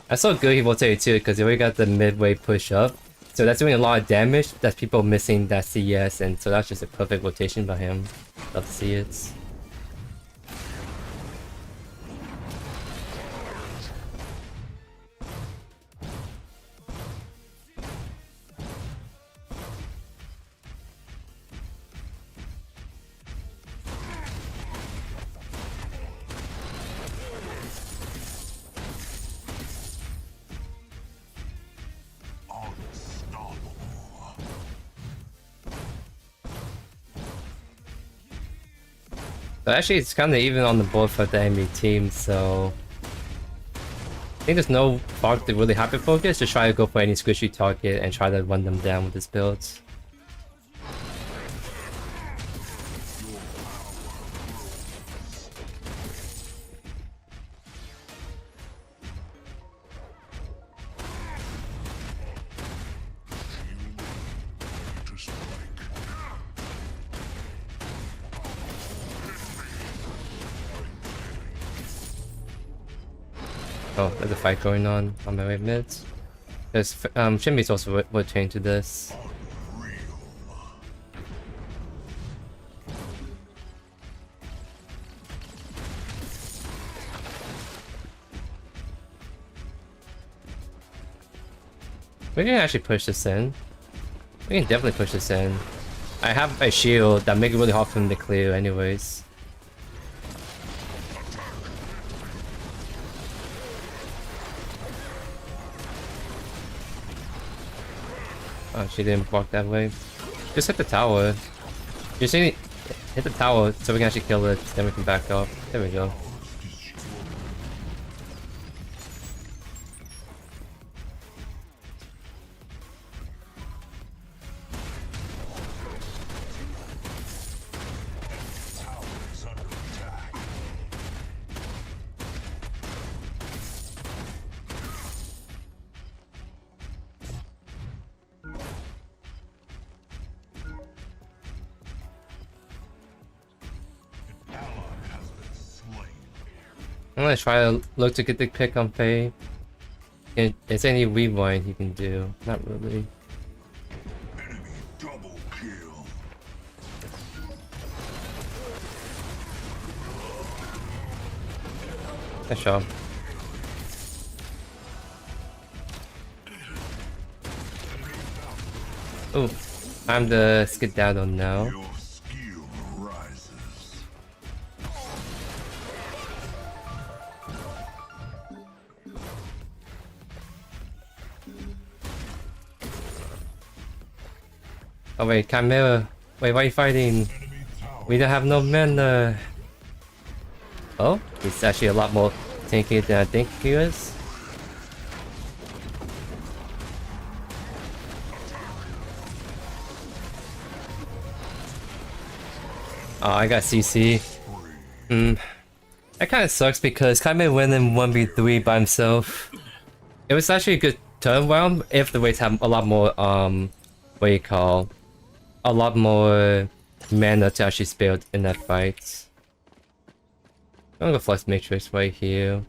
I saw good he rotated too, because he already got the midway push up. So that's doing a lot of damage. That's people missing that CS, and so that's just a perfect rotation by him. Love to see it. So actually, it's kind of even on the board for the enemy team, so I think there's no fog to really hyper focus. Just try to go for any squishy target and try to run them down with this build. Oh, there's a fight going on my right mid. There's Shimby's also would change to this. We can actually push this in. We can definitely push this in. I have a shield that makes it really hard for him to clear anyways. Oh, she didn't block that way. Just hit the tower. Just hit the tower so we can actually kill it, then we can back off. There we go. I'm gonna try to look to get the pick on Faye. Is there any rewind he can do? Not really. Enemy double kill. Nice job. Ooh, I'm the skedaddle now. Your skill rises. Oh wait, Chimera. Wait, why are you fighting? We don't have no mana. Oh, he's actually a lot more tanky than I think he is. Oh, I got CC. That kind of sucks because Chimera went in 1v3 by himself. It was actually a good turnaround if the Wraiths had a lot more, what do you call? A lot more mana to actually spare in that fight. I'm gonna go Flex Matrix right here.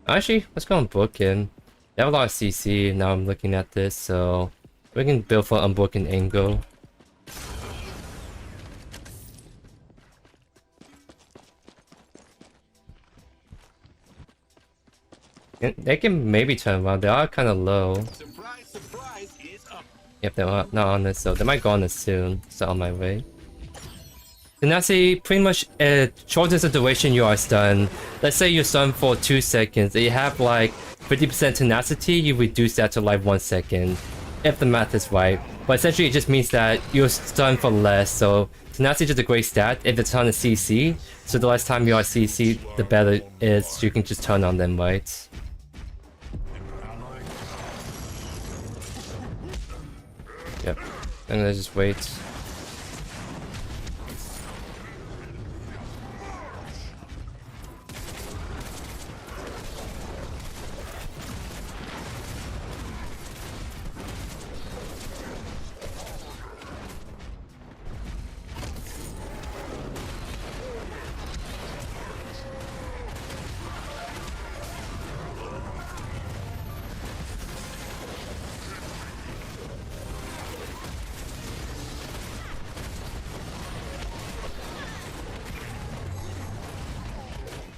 Actually, let's go on Broken. They have a lot of CC now I'm looking at this, so we can build for Unbroken Angle. They can maybe turn around. They are kind of low. Surprise, surprise is up. Yep, they're not on this, so they might go on this soon. So on my way. Tenacity pretty much shortens the duration you are stunned. Let's say you're stunned for 2 seconds. You have like 50% tenacity, you reduce that to like 1 second. If the math is right. But essentially it just means that you're stunned for less. So tenacity is just a great stat if it's on a CC. So the less time you are CC, the better it is. So you can just turn on them, right? Yep. I'm gonna just wait.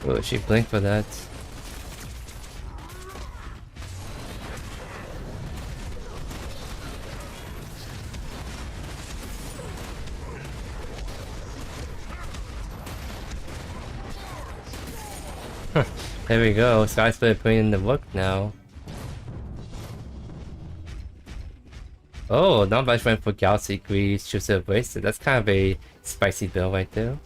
Oh, she blinked for that. There we go. Sky's putting in the work now. Oh, not much went for Galaxy Grease, choose to embrace it. That's kind of a spicy build right there.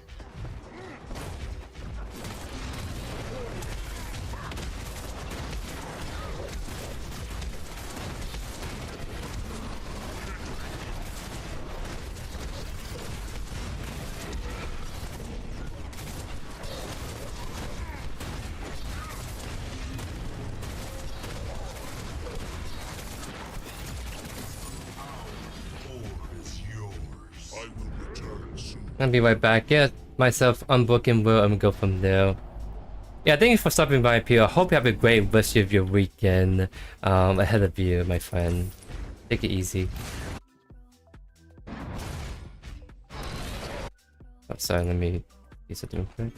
I'll be right back. Get myself unbooking will and go from there. Yeah, thank you for stopping by, Pierre. I hope you have a great rest of your weekend ahead of you, my friend. Take it easy. Oh, sorry, let me do something quick.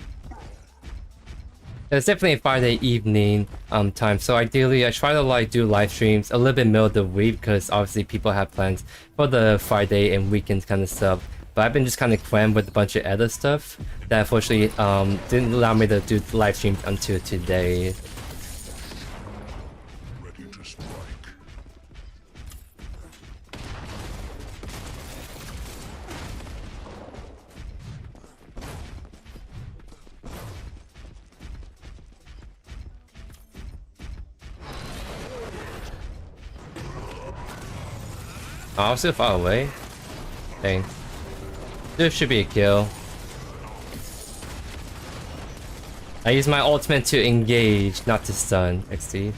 It's definitely a Friday evening time, so ideally I try to like do live streams a little bit middle of the week because obviously people have plans for the Friday and weekends kind of stuff. But I've been just kind of crammed with a bunch of other stuff that unfortunately didn't allow me to do live streams until today. Ready to strike. Oh, I'm still far away. Dang. This should be a kill. I use my ultimate to engage, not to stun. XD.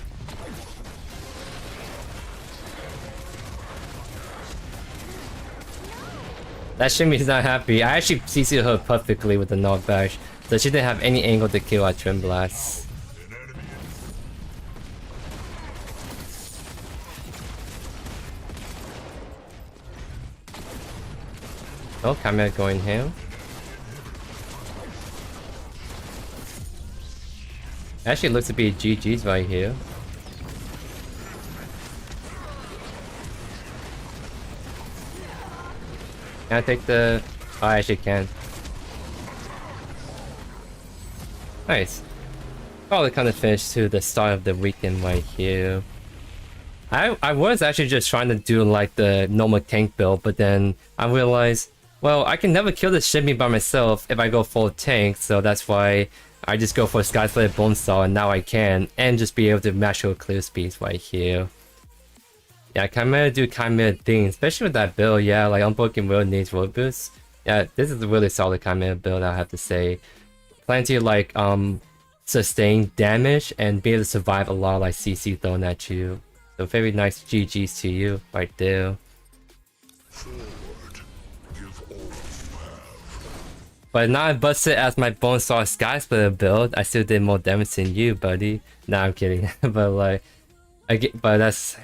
That Shimi's not happy. I actually CC'd her perfectly with the knockback, so she didn't have any angle to kill our Twin Blast. Oh, camera going ham. Actually looks to be GG's right here. Can I take the... Oh, I actually can. Nice. Probably kind of finished to the start of the weekend right here. I was actually just trying to do like the normal tank build, but then I realized, well, I can never kill the Shimmy by myself if I go full tank, so that's why I just go for Sky Slayer Bonesaw, and now I can, and just be able to mash out clear speeds right here. Yeah, Chimera do Chimera things, especially with that build, yeah, like Unbroken Will needs road boost. Yeah, this is a really solid Chimera build, I have to say. Plenty of like, sustain damage, and be able to survive a lot of like CC thrown at you. So very nice GG's to you, right there. But now I busted as my Bonesaw Sky Splitter build, I still did more damage than you, buddy. Nah, I'm kidding. But like, but it's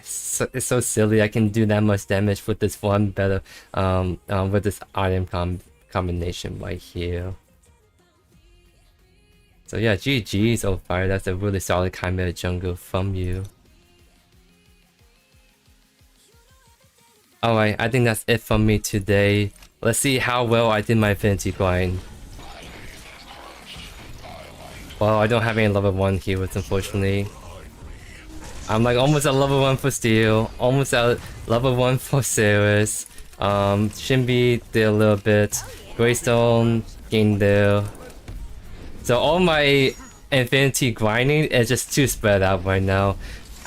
so silly. I can do that much damage with this one better, with this item combination right here. So yeah, GG's oh fire. That's a really solid Chimera jungle from you. Alright, I think that's it from me today. Let's see how well I did my Affinity grind. Well, I don't have any level 1 heroes, unfortunately. I'm like almost at level 1 for Steel, almost at level 1 for Ceres. Shinbi did a little bit. Greystone gained there. So all my Infinity grinding is just too spread out right now.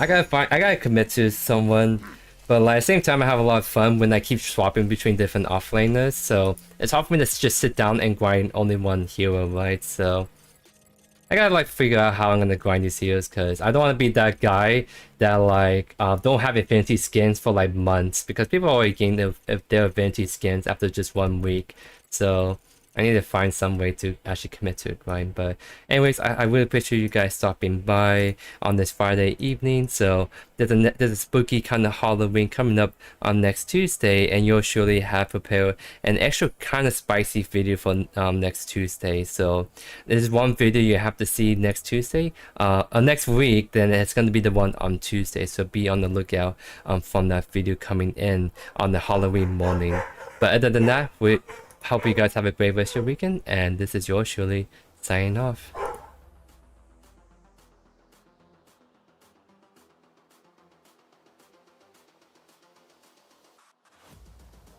I gotta commit to someone. But like, at the same time, I have a lot of fun when I keep swapping between different offlaners, so it's hard for me to just sit down and grind only one hero, right? So I gotta like figure out how I'm gonna grind these heroes, because I don't want to be that guy that like don't have Infinity skins for like months, because people already gain their Infinity skins after just 1 week. So I need to find some way to actually commit to a grind. But anyways, I really appreciate you guys stopping by on this Friday evening. So there's a spooky kind of Halloween coming up on next Tuesday, and you'll surely have prepared an extra kind of spicy video for next Tuesday. So there's one video you have to see next Tuesday, next week, then it's going to be the one on Tuesday. So be on the lookout from that video coming in on the Halloween morning. But other than that, we hope you guys have a great rest of your weekend, and this is yours truly signing off.